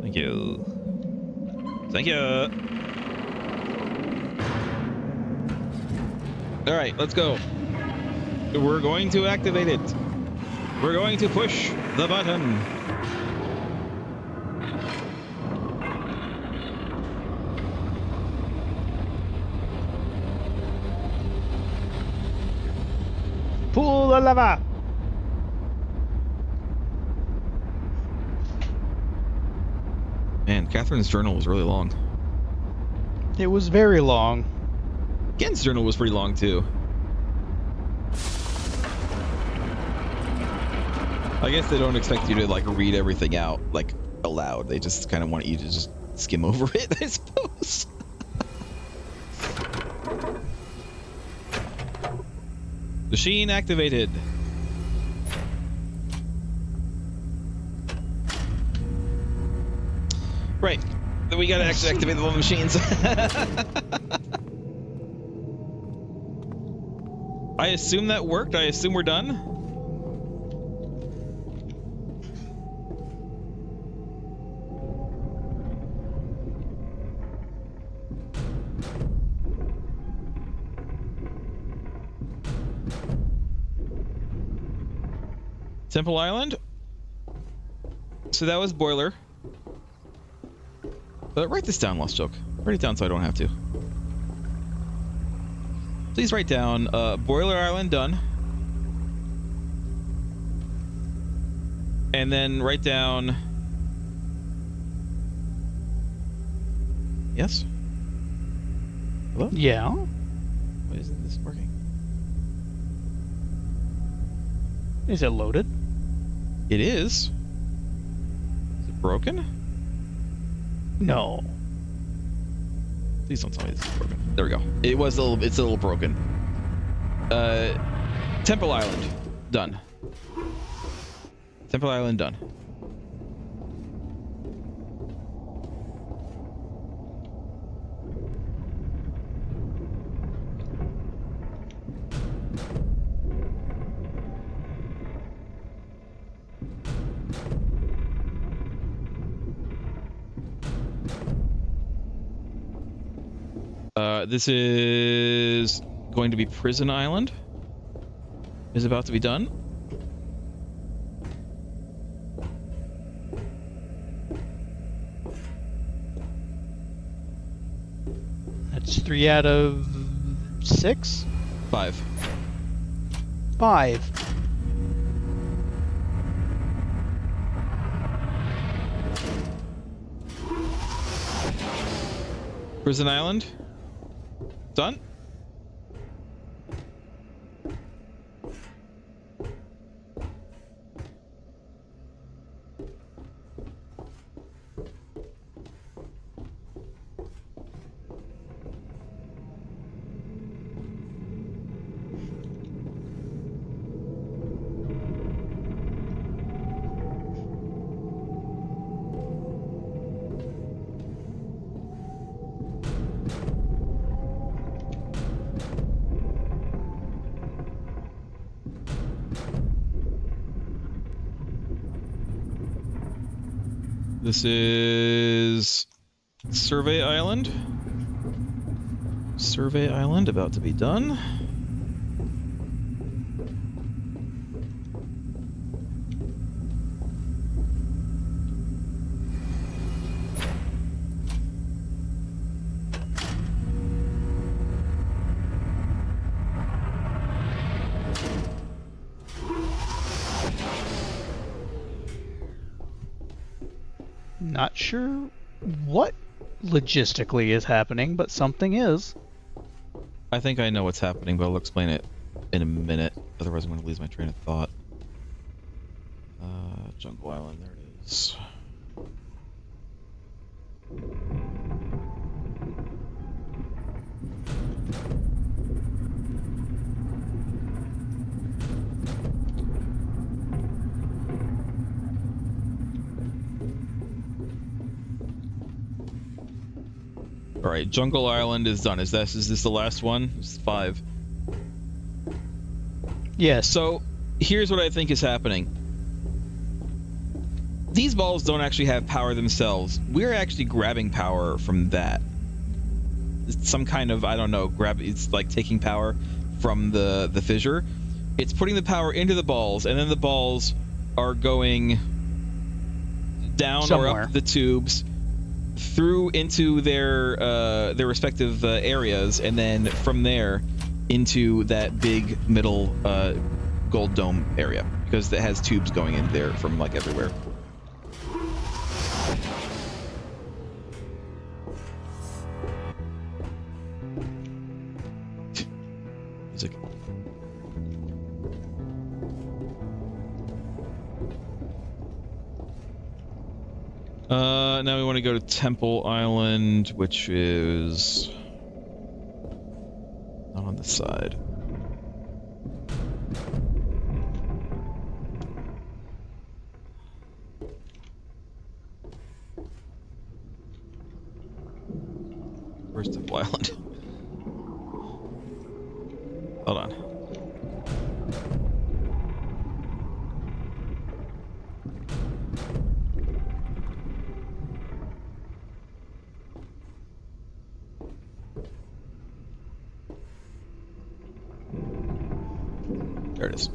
Thank you. Thank you. All right, let's go. We're going to activate it. We're going to push the button. Pull the lever. Man, Catherine's journal was really long. It was very long. Gen's journal was pretty long too. I guess they don't expect you to like read everything out like aloud. They just kind of want you to just skim over it, I suppose. Machine activated. Right. Then we gotta actually activate the little machines. I assume that worked. I assume we're done. Temple Island. So that was boiler. But write this down, Lost Joke. Write it down so I don't have to. Please write down Boiler Island done. And then write down... Yes? Hello? Yeah. Why isn't this working? Is it loaded? It is. Is it broken? No. Please don't tell me this is broken. There we go. It was a little. It's a little broken. Temple Island done. Temple Island done. This is going to be Prison Island. Is about to be done. That's 3 out of 6? 5. 5. Prison Island. Done. This is Survey Island. Survey Island about to be done. Not sure what logistically is happening, but something is. I think I know what's happening, but I'll explain it in a minute. Otherwise, I'm going to lose my train of thought. Jungle Island, there it is. All right, Jungle Island is done. Is this the last one? It's 5. Yes. So here's what I think is happening. These balls don't actually have power themselves. We're actually grabbing power from that. It's some kind of, I don't know, it's like taking power from the fissure. It's putting the power into the balls, and then the balls are going down somewhere, or up the tubes, through into their respective areas, and then from there into that big middle gold dome area, because it has tubes going in there from like everywhere. Music. Now we want to go to Temple Island, which is not on the side. Where's Temple Island? Hold on. There it is.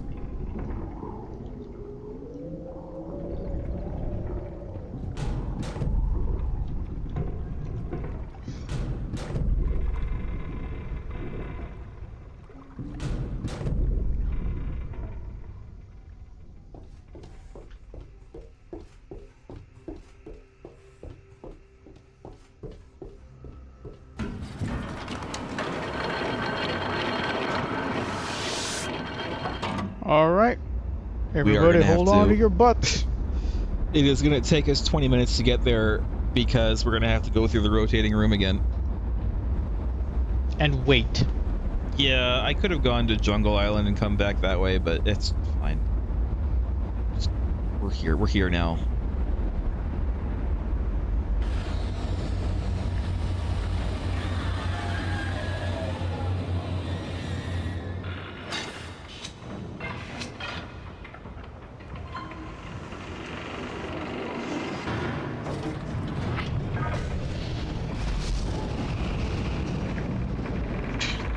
All right, everybody, hold on to your butts. It is going to take us 20 minutes to get there because we're going to have to go through the rotating room again. And wait. Yeah, I could have gone to Jungle Island and come back that way, but it's fine. We're here. We're here now.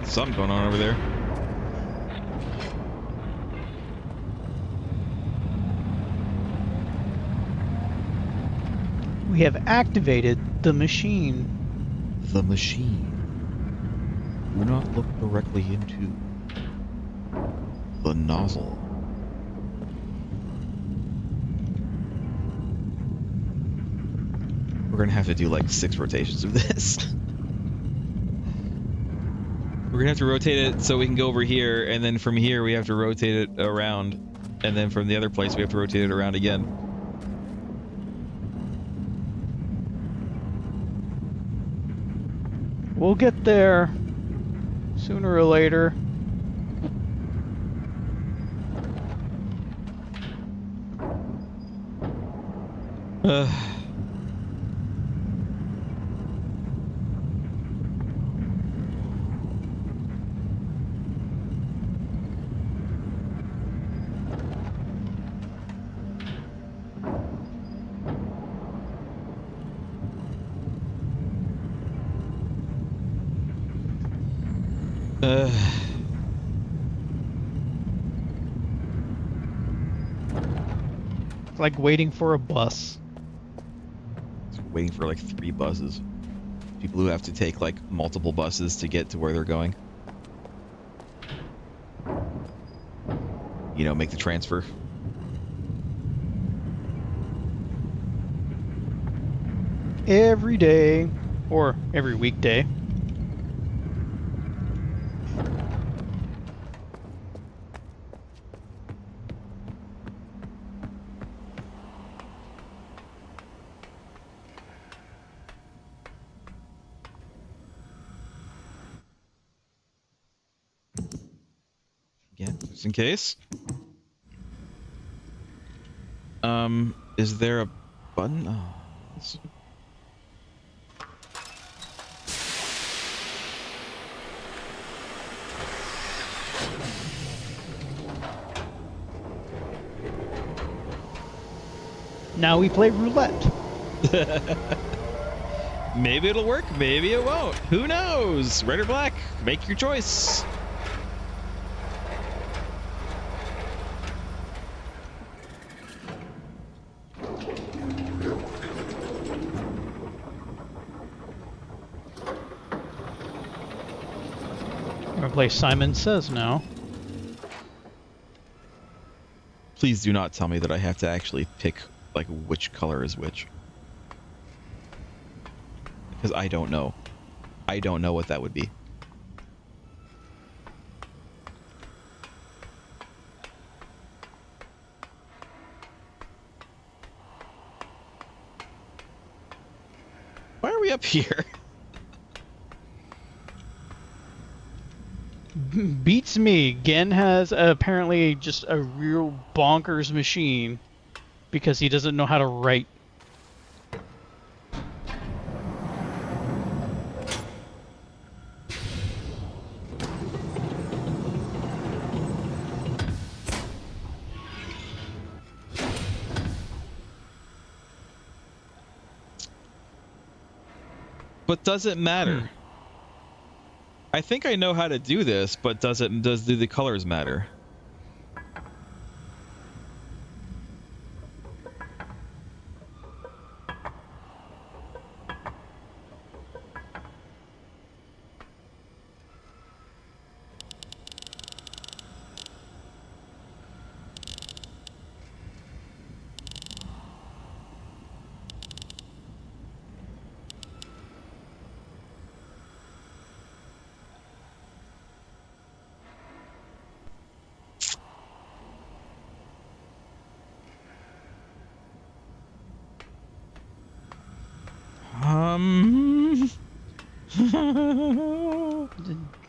Something going on over there. We have activated the machine. The machine. Do not look directly into the nozzle. We're gonna have to do like 6 rotations of this. We're gonna have to rotate it so we can go over here, and then from here we have to rotate it around, and then from the other place we have to rotate it around again. We'll get there sooner or later. It's like waiting for a bus. Waiting for like 3 buses. People who have to take like multiple buses to get to where they're going. You know, make the transfer. Every day, or every weekday. Again, just in case. Is there a button? Oh, Now we play roulette. Maybe it'll work, maybe it won't. Who knows? Red or black? Make your choice. We're gonna play Simon Says now. Please do not tell me that I have to actually pick like which color is which. Because I don't know. I don't know what that would be. Why are we up here? Beats me. Gen has apparently just a real bonkers machine because he doesn't know how to write. But does it matter? I think I know how to do this, but do the colors matter?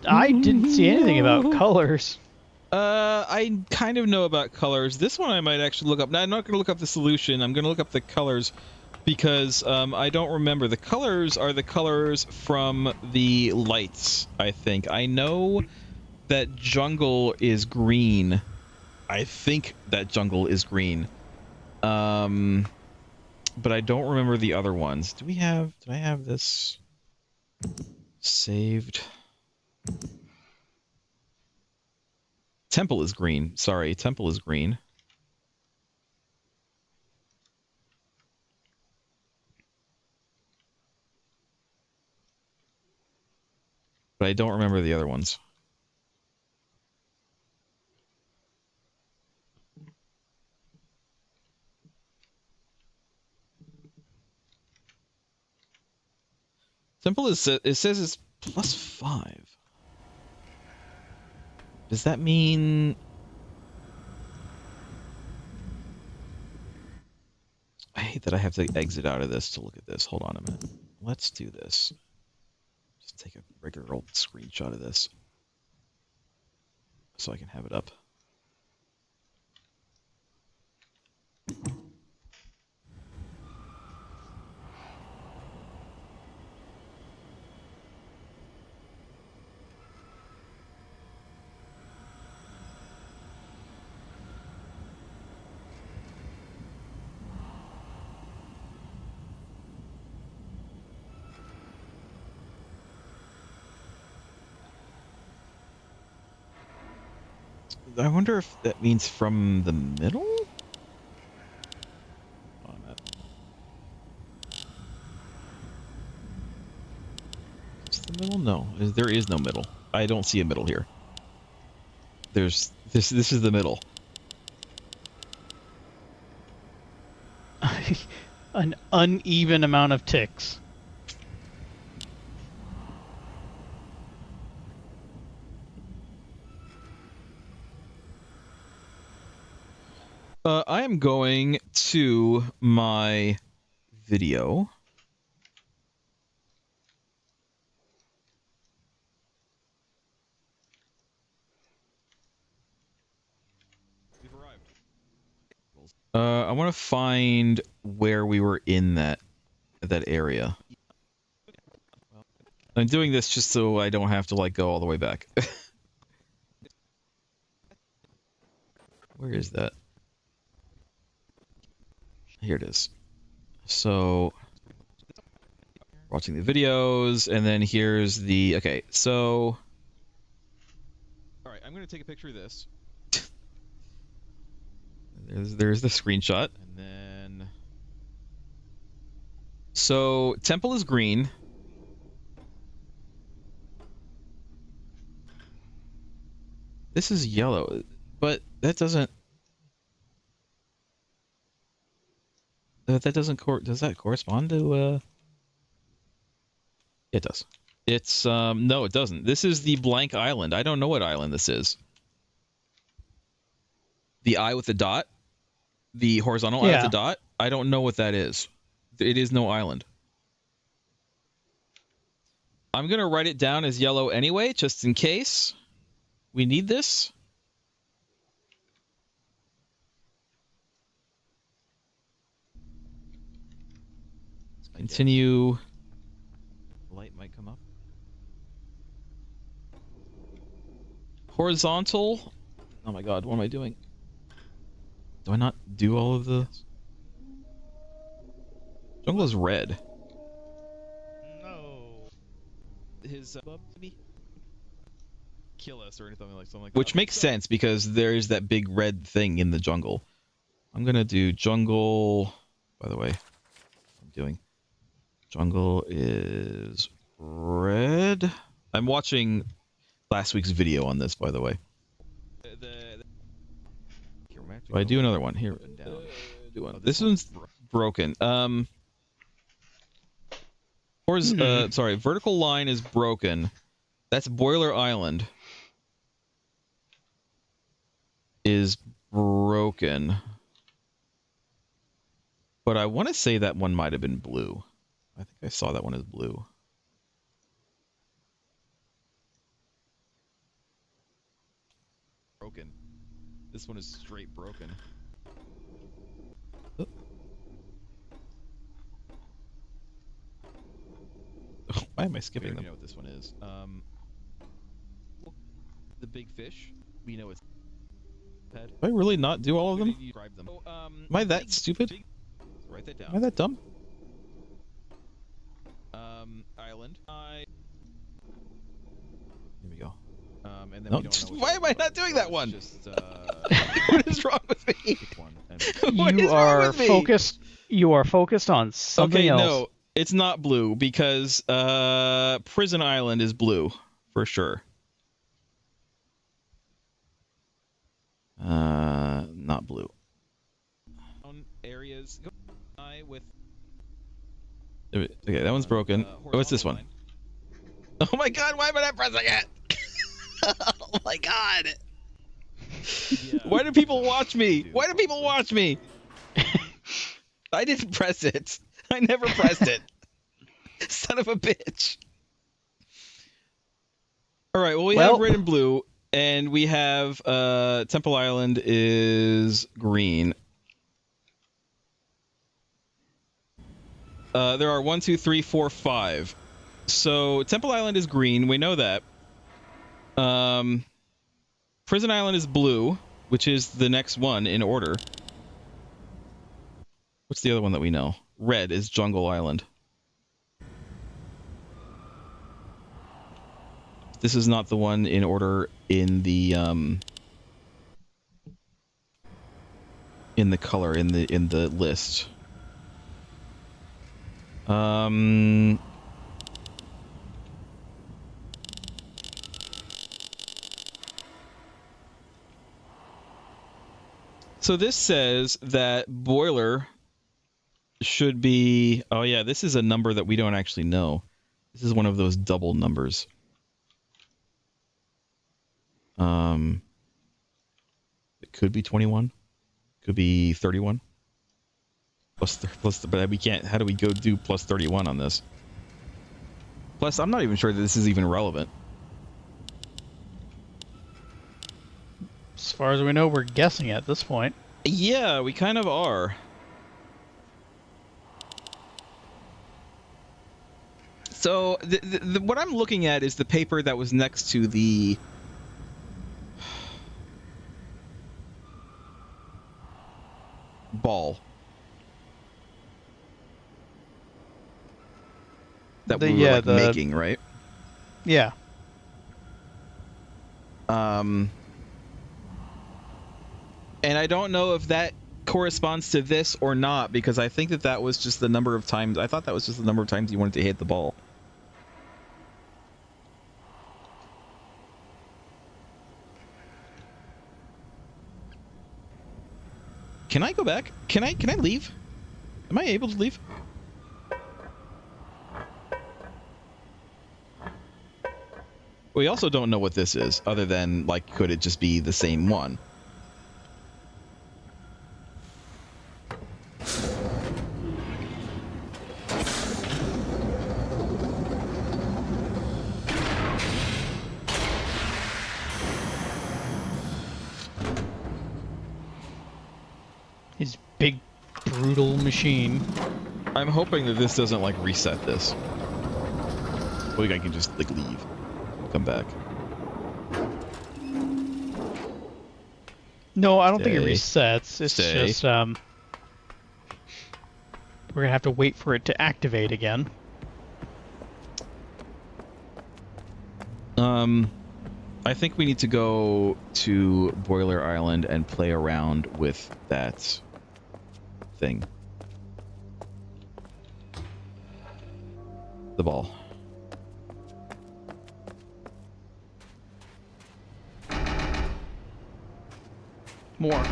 I didn't see anything about colors. I kind of know about colors. This one I might actually look up. Now, I'm not going to look up the solution. I'm going to look up the colors because I don't remember. The colors are the colors from the lights, I think. I know that jungle is green. I think that jungle is green. But I don't remember the other ones. Did I have this saved? Temple is green. Sorry, Temple is green. But I don't remember the other ones. Temple is, it says it's +5. Does that mean... I hate that I have to exit out of this to look at this. Hold on a minute. Let's do this. Just take a regular old screenshot of this so I can have it up. I wonder if that means from the middle? Is the middle? No, there is no middle. I don't see a middle here. There's this is the middle. An uneven amount of ticks. I am going to my video. We've arrived. I want to find where we were in that area. I'm doing this just so I don't have to like go all the way back. Where is that? Here it is. So, watching the videos, and then here's the... Okay, so... Alright, I'm going to take a picture of this. There's the screenshot, and then... So, temple is green. This is yellow, but that doesn't... That doesn't... Does that correspond to... It does. It's... No, it doesn't. This is the blank island. I don't know what island this is. The eye with the dot? The horizontal eye with the dot? I don't know what that is. It is no island. I'm going to write it down as yellow anyway, just in case we need this. Let's continue. Light might come up. Horizontal. Oh my god, what am I doing? Do I not do all of the... Jungle is red. No. His kill us or anything like that. Which makes sense because there's that big red thing in the jungle. I'm gonna do jungle. By the way, I'm doing jungle is red. I'm watching last week's video on this, by the way. Do I do another one here? Do one. This one's broken. Sorry, vertical line is broken. That's Boiler Island. Is broken. But I want to say that one might have been blue. I think I saw that one as blue. Broken. This one is straight broken. Oh. Why am I skipping them? We know what this one is. The big fish. We know it's. Did I really not do all of them? Am I that stupid? Write that down. Am I that dumb? Island. Here we go. And then no, why am I not doing that one? Just, what is wrong with me? You are focused. You are focused on something else. No, it's not blue because Prison Island is blue for sure. Not blue. Areas with. Okay, that one's broken. What's this one? Oh my god, why am I not pressing it? Oh my god. Yeah. Why do people watch me? Why do people watch me? I didn't press it. I never pressed it. Son of a bitch. Alright, well we have red and blue, and we have Temple Island is green. There are 1, 2, 3, 4, 5. So Temple Island is green, we know that. Prison Island is blue, which is the next one in order. What's the other one that we know? Red is Jungle Island. This is not the one in order in the color in the list. So this says that Boiler should be... Oh yeah, this is a number that we don't actually know. This is one of those double numbers. It could be 21. Could be 31. But we can't... How do we go do plus 31 on this? Plus, I'm not even sure that this is even relevant. As far as we know, we're guessing at this point. Yeah, we kind of are. So, what I'm looking at is the paper that was next to the... ball. that we were like making, right? Yeah. And I don't know if that corresponds to this or not, because I think that was just the number of times. I thought that was just the number of times you wanted to hit the ball. Can I go back? Can I leave? Am I able to leave? We also don't know what this is, other than, like, could it just be the same one? His big, brutal machine. I'm hoping that this doesn't, like, reset this. Like, I can just, like, leave. Come back. No, I don't think it resets. It's just, we're gonna have to wait for it to activate again. I think we need to go to Boiler Island and play around with that thing. The ball. More.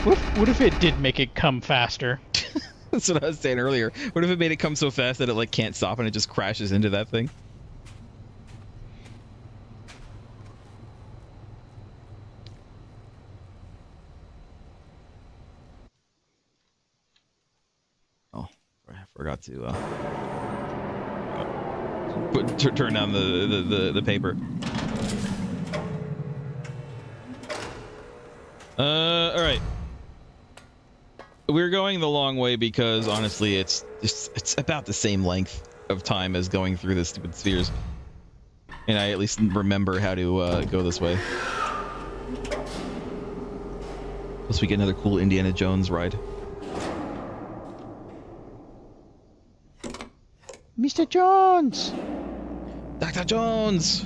What if it did make it come faster? That's what I was saying earlier. What if it made it come so fast that it, like, can't stop and it just crashes into that thing? Oh, I forgot to turn down the paper. All right. We're going the long way because honestly, it's about the same length of time as going through the stupid spheres, and I at least remember how to go this way. Plus, we get another cool Indiana Jones ride. Mr. Jones! Dr. Jones!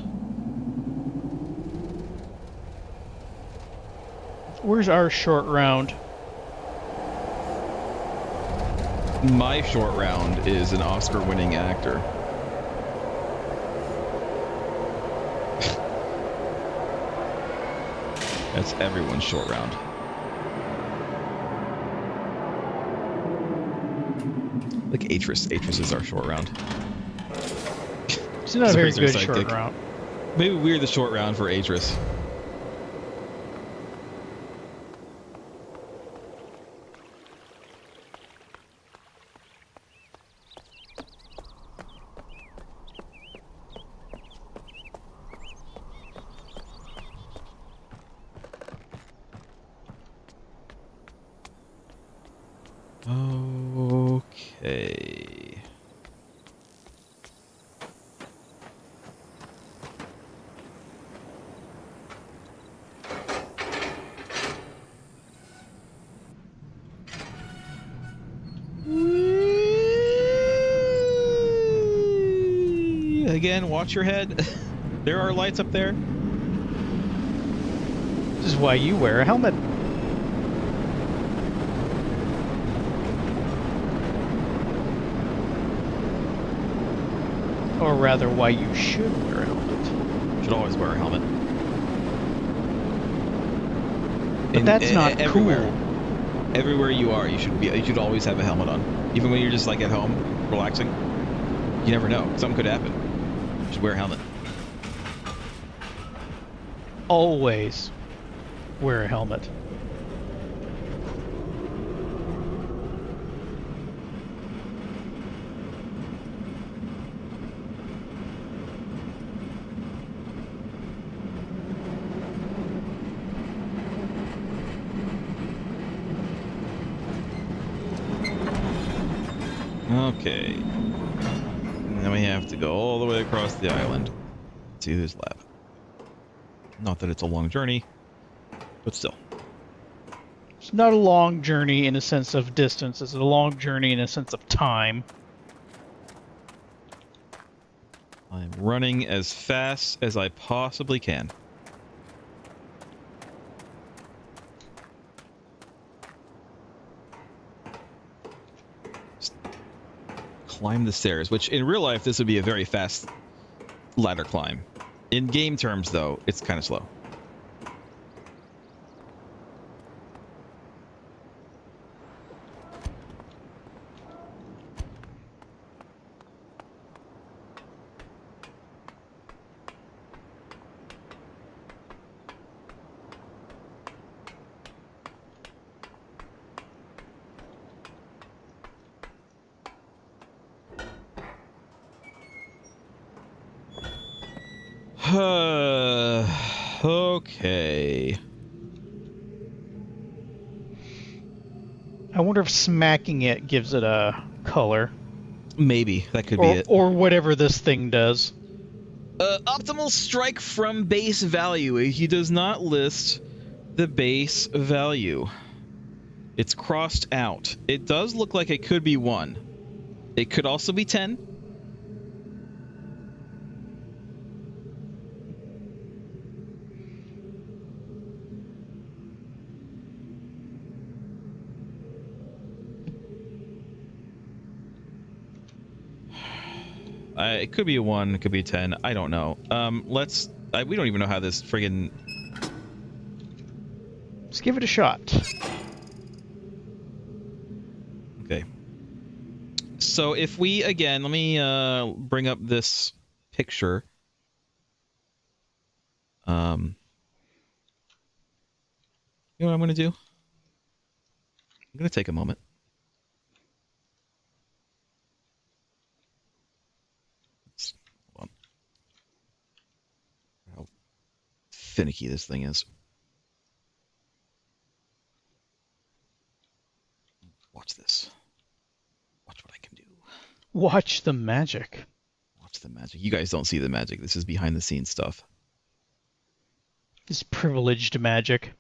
Where's our short round? My short round is an Oscar-winning actor. That's everyone's short round. Like Atris. Atris is our short round. It's not a very good short round. Maybe we're the short round for Atris. Okay. Again, watch your head. There are lights up there. This is why you wear a helmet. Or rather, why you should wear a helmet. Should always wear a helmet. But that's not everywhere. cool. Everywhere you are, you should always have a helmet on. Even when you're just like at home, relaxing. You never know. Something could happen. You should wear a helmet. Always wear a helmet. Okay. And then we have to go all the way across the island to his lab. Not that it's a long journey, but still. It's not a long journey in a sense of distance. It's a long journey in a sense of time. I'm running as fast as I possibly can. Just climb the stairs, which in real life this would be a very fast ladder climb. In game terms, though, it's kind of slow. Okay. I wonder if smacking it gives it a color. Maybe. That could be it. Or whatever this thing does. Optimal strike from base value. He does not list the base value. It's crossed out. It does look like it could be 1. It could also be 10. It could be a 1, it could be a 10. I don't know. We don't even know how this friggin... Let's give it a shot. Okay. So if we, again, let me bring up this picture. You know what I'm going to do? I'm going to take a moment. Hold on. How finicky this thing is. Watch this. Watch what I can do. Watch the magic. Watch the magic. You guys don't see the magic. This is behind the scenes stuff. This privileged magic.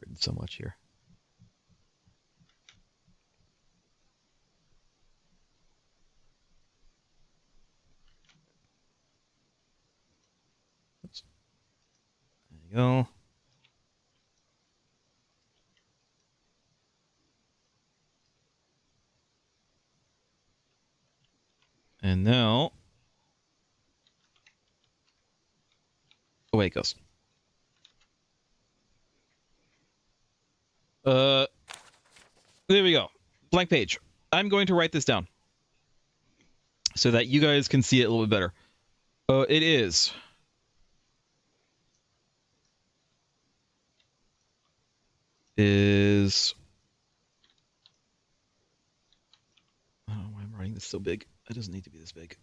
Written so much here. Oops. There you go. And now... away it goes. There we go. Blank page. I'm going to write this down so that you guys can see it a little bit better. It is... I don't know why I'm writing this so big. It doesn't need to be this big.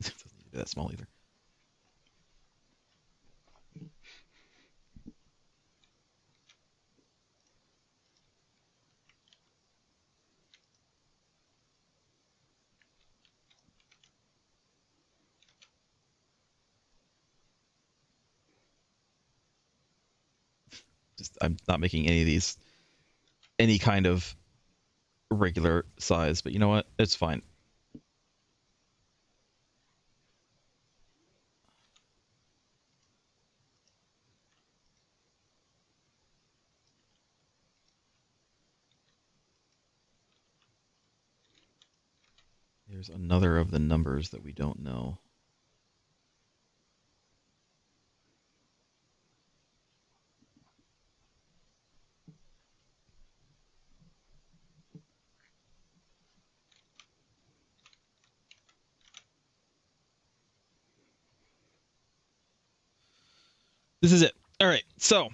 It doesn't need to be that small either. I'm not making any of these any kind of regular size, but you know what? It's fine. There's another of the numbers that we don't know. This is it. All right. So,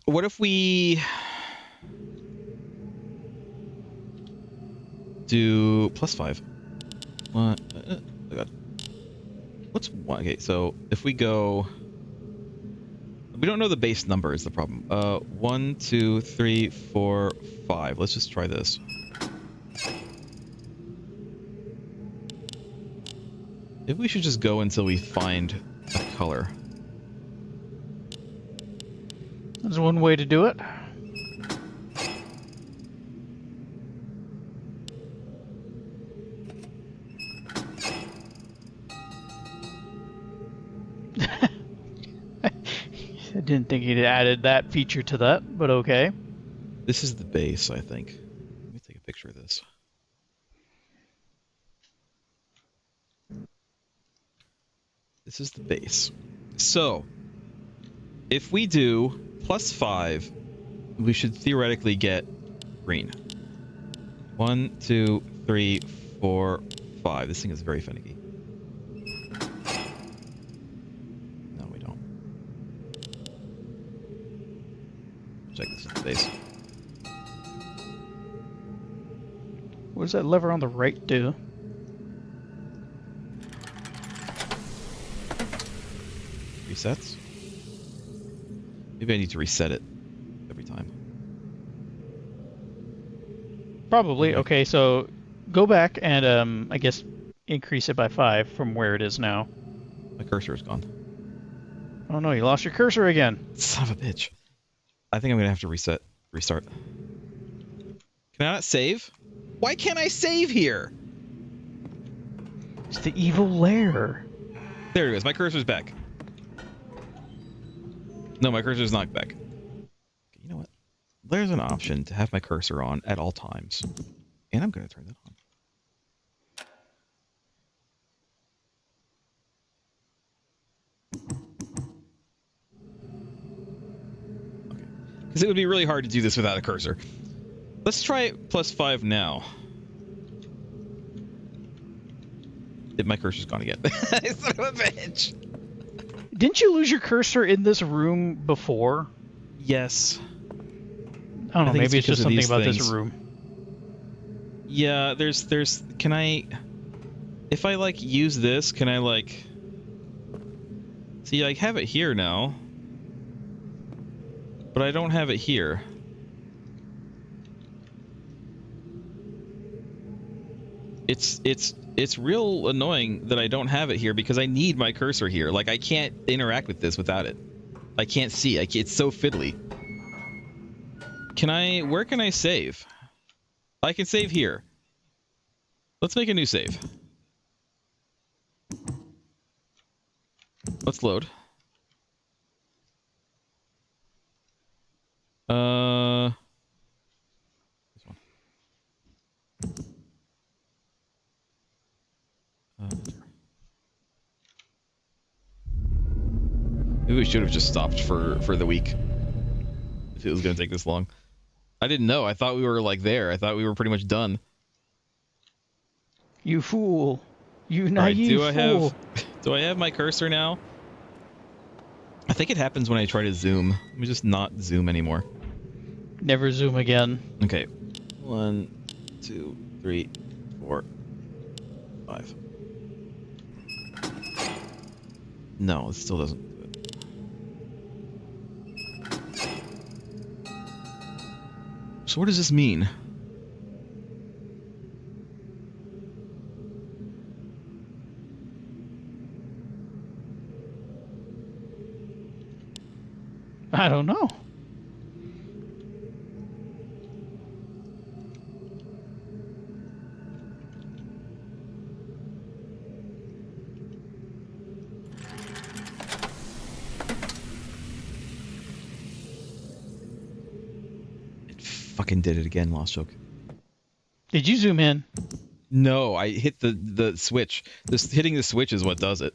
what if we do +5? What? Oh God. What's one? Okay, so if we go, I'm We don't know the base number is the problem. 1, 2, 3, 4, 5. Let's just try this. Maybe we should just go until we find a color. There's one way to do it. I didn't think he'd added that feature to that, but okay. This is the base, I think. Let me take a picture of this. This is the base. So, if we do +5, we should theoretically get green. 1, 2, 3, 4, 5. This thing is very finicky. No, we don't. Check this is the base. What does that lever on the right do? Resets? Maybe I need to reset it every time. Probably. Okay, so go back and I guess increase it by 5 from where it is now. My cursor is gone. Oh no, you lost your cursor again. Son of a bitch. I think I'm gonna have to restart. Can I not save? Why can't I save here? It's the evil lair. There it is. My cursor's back. No, my cursor's not back. You know what? There's an option to have my cursor on at all times. And I'm going to turn that on. Okay. Because it would be really hard to do this without a cursor. Let's try +5 now. My cursor's gone again. Son of a bitch. Didn't you lose your cursor in this room before? Yes. I don't know, maybe it's just something about things. this room. Yeah, there's can I if I like use this, can I like see I have it here now. But I don't have it here. It's real annoying that I don't have it here because I need my cursor here. Like I can't interact with this without it. I can't see. It's so fiddly. Where can I save? I can save here. Let's make a new save. Let's load. This one. Maybe we should have just stopped for the week. If it was going to take this long. I didn't know. I thought we were like there. I thought we were pretty much done. You fool. You naive fool. Do I have my cursor now? I think it happens when I try to zoom. Let me just not zoom anymore. Never zoom again. Okay. 1, 2, 3, 4, 5. No, it still doesn't do it. So what does this mean? I don't know. Fucking did it again, Lost Joke. Did you zoom in? No, I hit the switch. Hitting the switch is what does it.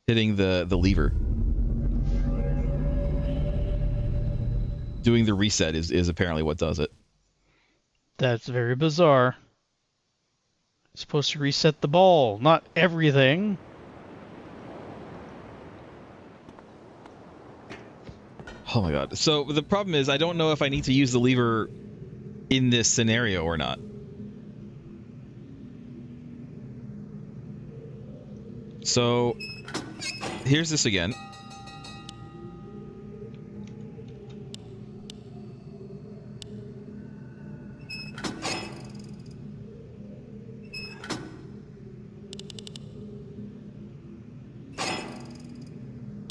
Hitting the lever. Doing the reset is apparently what does it. That's very bizarre. It's supposed to reset the ball, not everything. Oh my god. So the problem is I don't know if I need to use the lever in this scenario or not. So here's this again.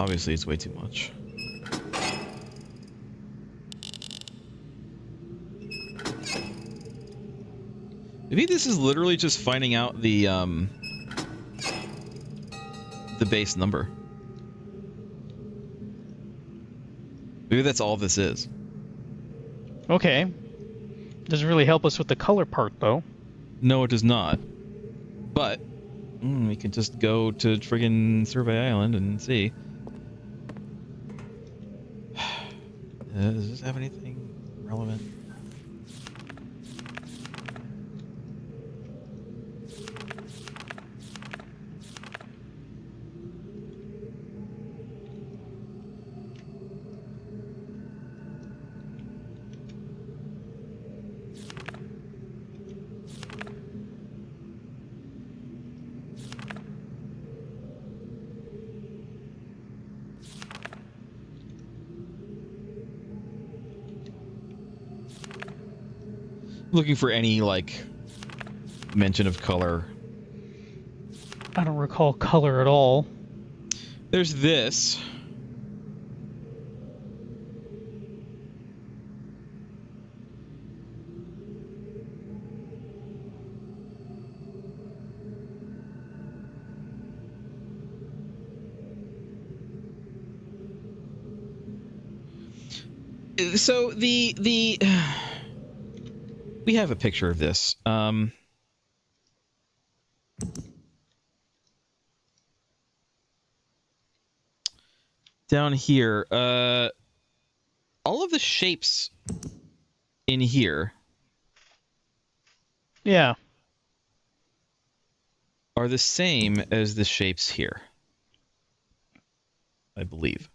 Obviously, it's way too much. Maybe this is literally just finding out the base number. Maybe that's all this is. Okay. Doesn't really help us with the color part, though. No, it does not. But we can just go to friggin' Survey Island and see. Does this have anything relevant? Looking for any, like, mention of color. I don't recall color at all. There's this. So the we have a picture of this. Down here, all of the shapes in here, yeah, are the same as the shapes here, I believe.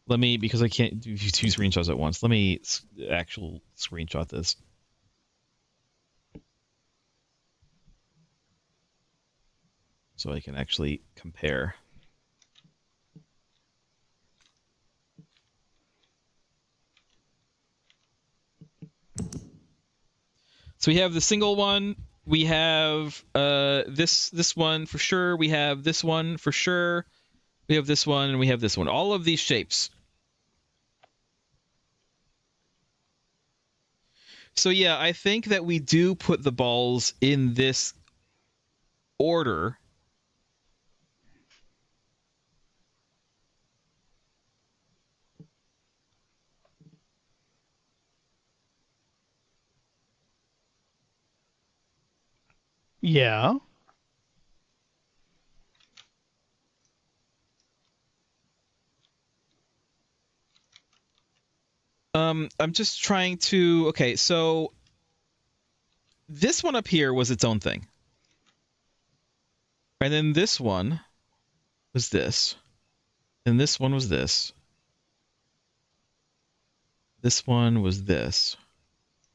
Let me, because I can't do 2 screenshots at once. Let me actual screenshot this. So I can actually compare. So we have the single one. We have this one for sure. We have this one for sure. We have this one and we have this one. All of these shapes. So yeah, I think that we do put the balls in this order. Yeah. I'm just trying to... Okay, so this one up here was its own thing. And then this one was this. And this one was this. This one was this.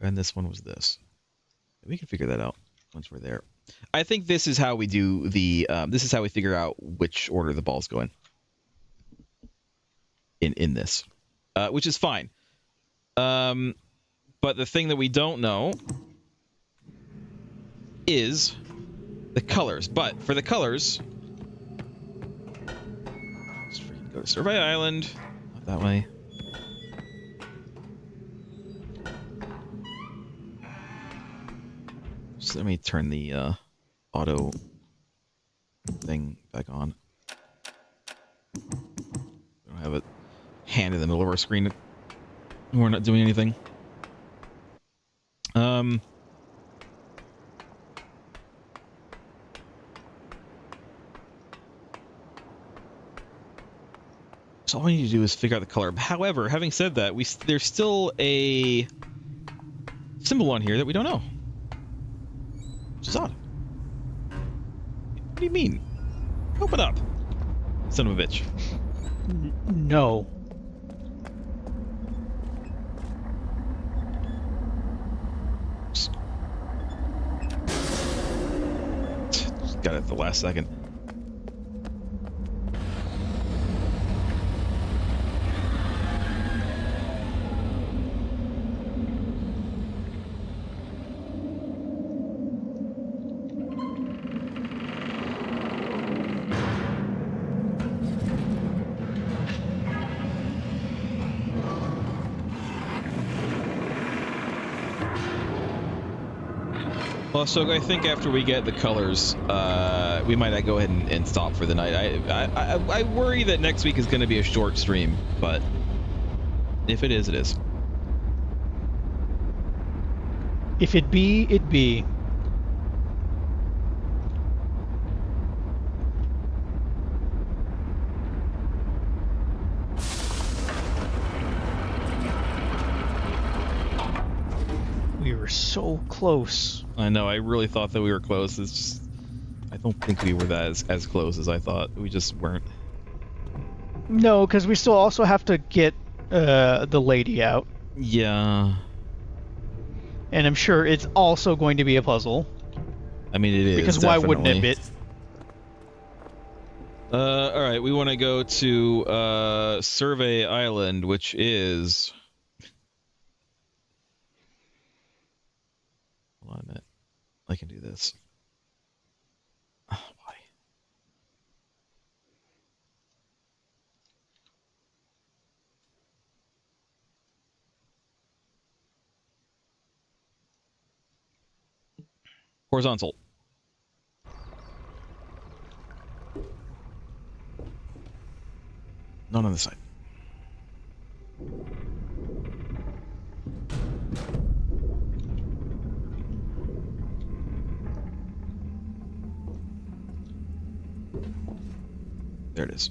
And this one was this. We can figure that out once we're there. I think this is how we do the... this is how we figure out which order the balls go in this. Which is fine. But the thing that we don't know is the colors. But for the colors, let's freaking go to Survey Island. Not that way. So let me turn the auto thing back on. We don't have a hand in the middle of our screen. We're not doing anything. So all we need to do is figure out the color. However, having said that, there's still a symbol on here that we don't know. Which is odd. What do you mean? Open up, son of a bitch. No. Got it at the last second. Well, so I think after we get the colors, we might go ahead and stop for the night. I worry that next week is going to be a short stream, but if it is, it is. If it be, it be. We were so close. I know. I really thought that we were close. It's just, I don't think we were that as close as I thought. We just weren't. No, because we still also have to get the lady out. Yeah. And I'm sure it's also going to be a puzzle. I mean, it is. Because definitely. why wouldn't it be? All right. We want to go to Survey Island, which is. Hold on a minute. I can do this. Oh, why? Horizontal. Not on this side. There it is.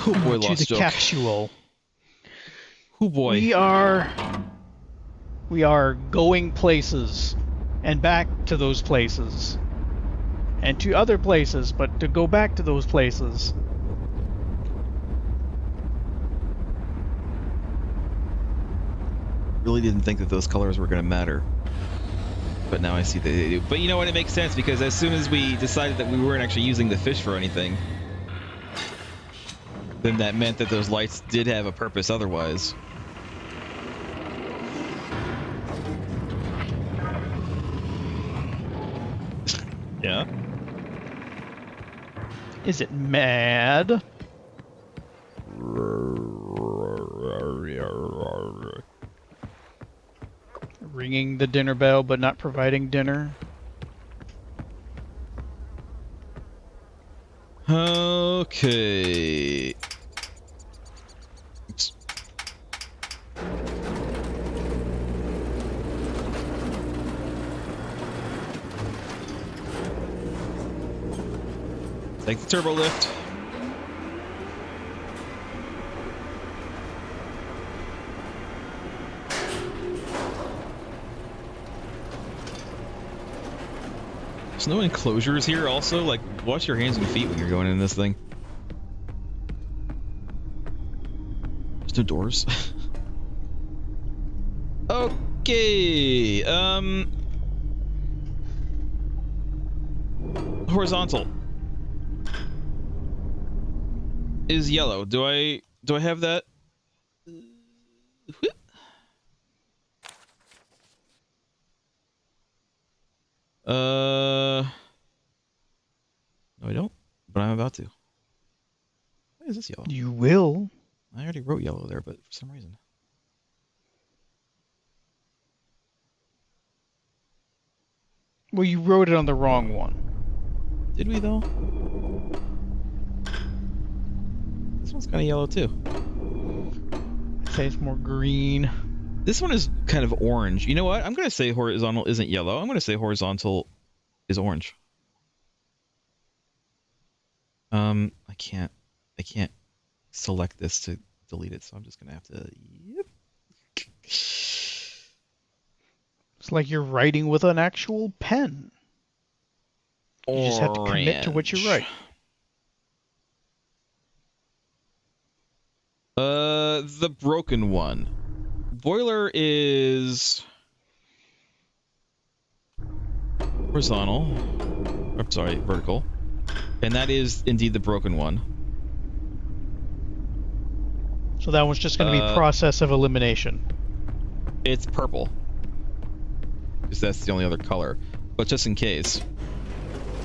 Oh boy, to lost the joke. capsule. Oh boy. We are going places and back to those places and to other places, but to go back to those places. Really didn't think that those colors were going to matter, but now I see that they do. But you know what? It makes sense because as soon as we decided that we weren't actually using the fish for anything, then that meant that those lights did have a purpose otherwise. Yeah. Is it mad? Ringing the dinner bell but not providing dinner. Okay. Oops. Take the turbo lift. There's no enclosures here also? Like, wash your hands and feet when you're going in this thing. There's no doors. Okay, horizontal is yellow. Do I have that? No, I don't, but I'm about to. Why is this yellow? You will. I already wrote yellow there, but for some reason. Well, you wrote it on the wrong one. Did we though? This one's kind of yellow too. I'd say it's more green. This one is kind of orange. You know what? I'm gonna say horizontal isn't yellow. I'm gonna say horizontal is orange. I can't select this to delete it, so I'm just gonna have to. Yep. It's like you're writing with an actual pen. You just have to commit to what you write. The broken one. Boiler is horizontal. I'm sorry, vertical. And that is indeed the broken one. So that one's just going to be process of elimination. It's purple. Because that's the only other color. But just in case,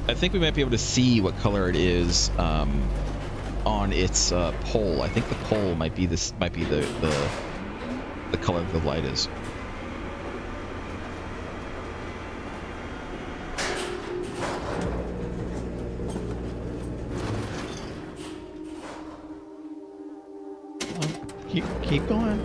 I think we might be able to see what color it is on its pole. I think the pole might be the color the light is. Keep going.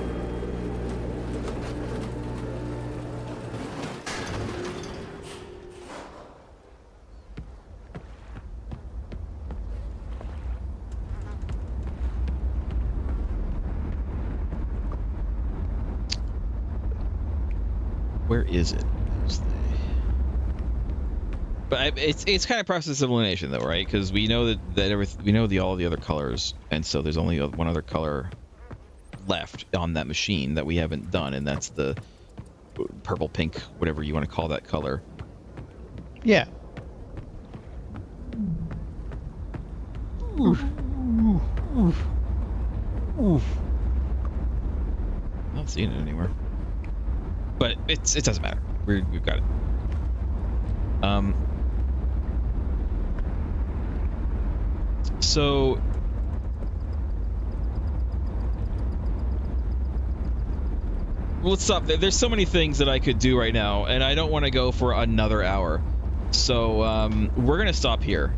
Where is it? But it's kind of process of elimination though, right? Because we know that we know all the other colors, and so there's only one other color left on that machine that we haven't done, and that's the purple, pink, whatever you want to call that color. Yeah. Oof. Oof. Oof. I'm not seeing it anywhere. But it doesn't matter. We've got it. So let's stop. There's so many things that I could do right now, and I don't want to go for another hour. So we're gonna stop here.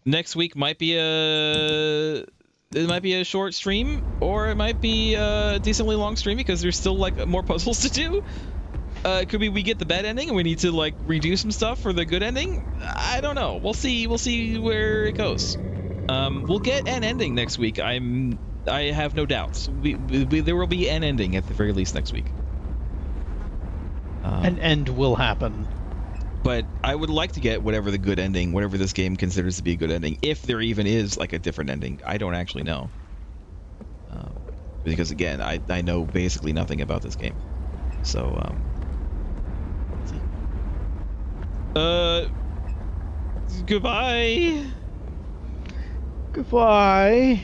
Next week might be a short stream, or it might be a decently long stream because there's still like more puzzles to do. Could be we get the bad ending and we need to like redo some stuff for the good ending. I don't know. We'll see where it goes. We'll get an ending next week. I have no doubts. There will be an ending at the very least next week. An end will happen. But I would like to get whatever the good ending, whatever this game considers to be a good ending, if there even is like a different ending. I don't actually know. Because again, I know basically nothing about this game. So, let's see. Goodbye. Goodbye.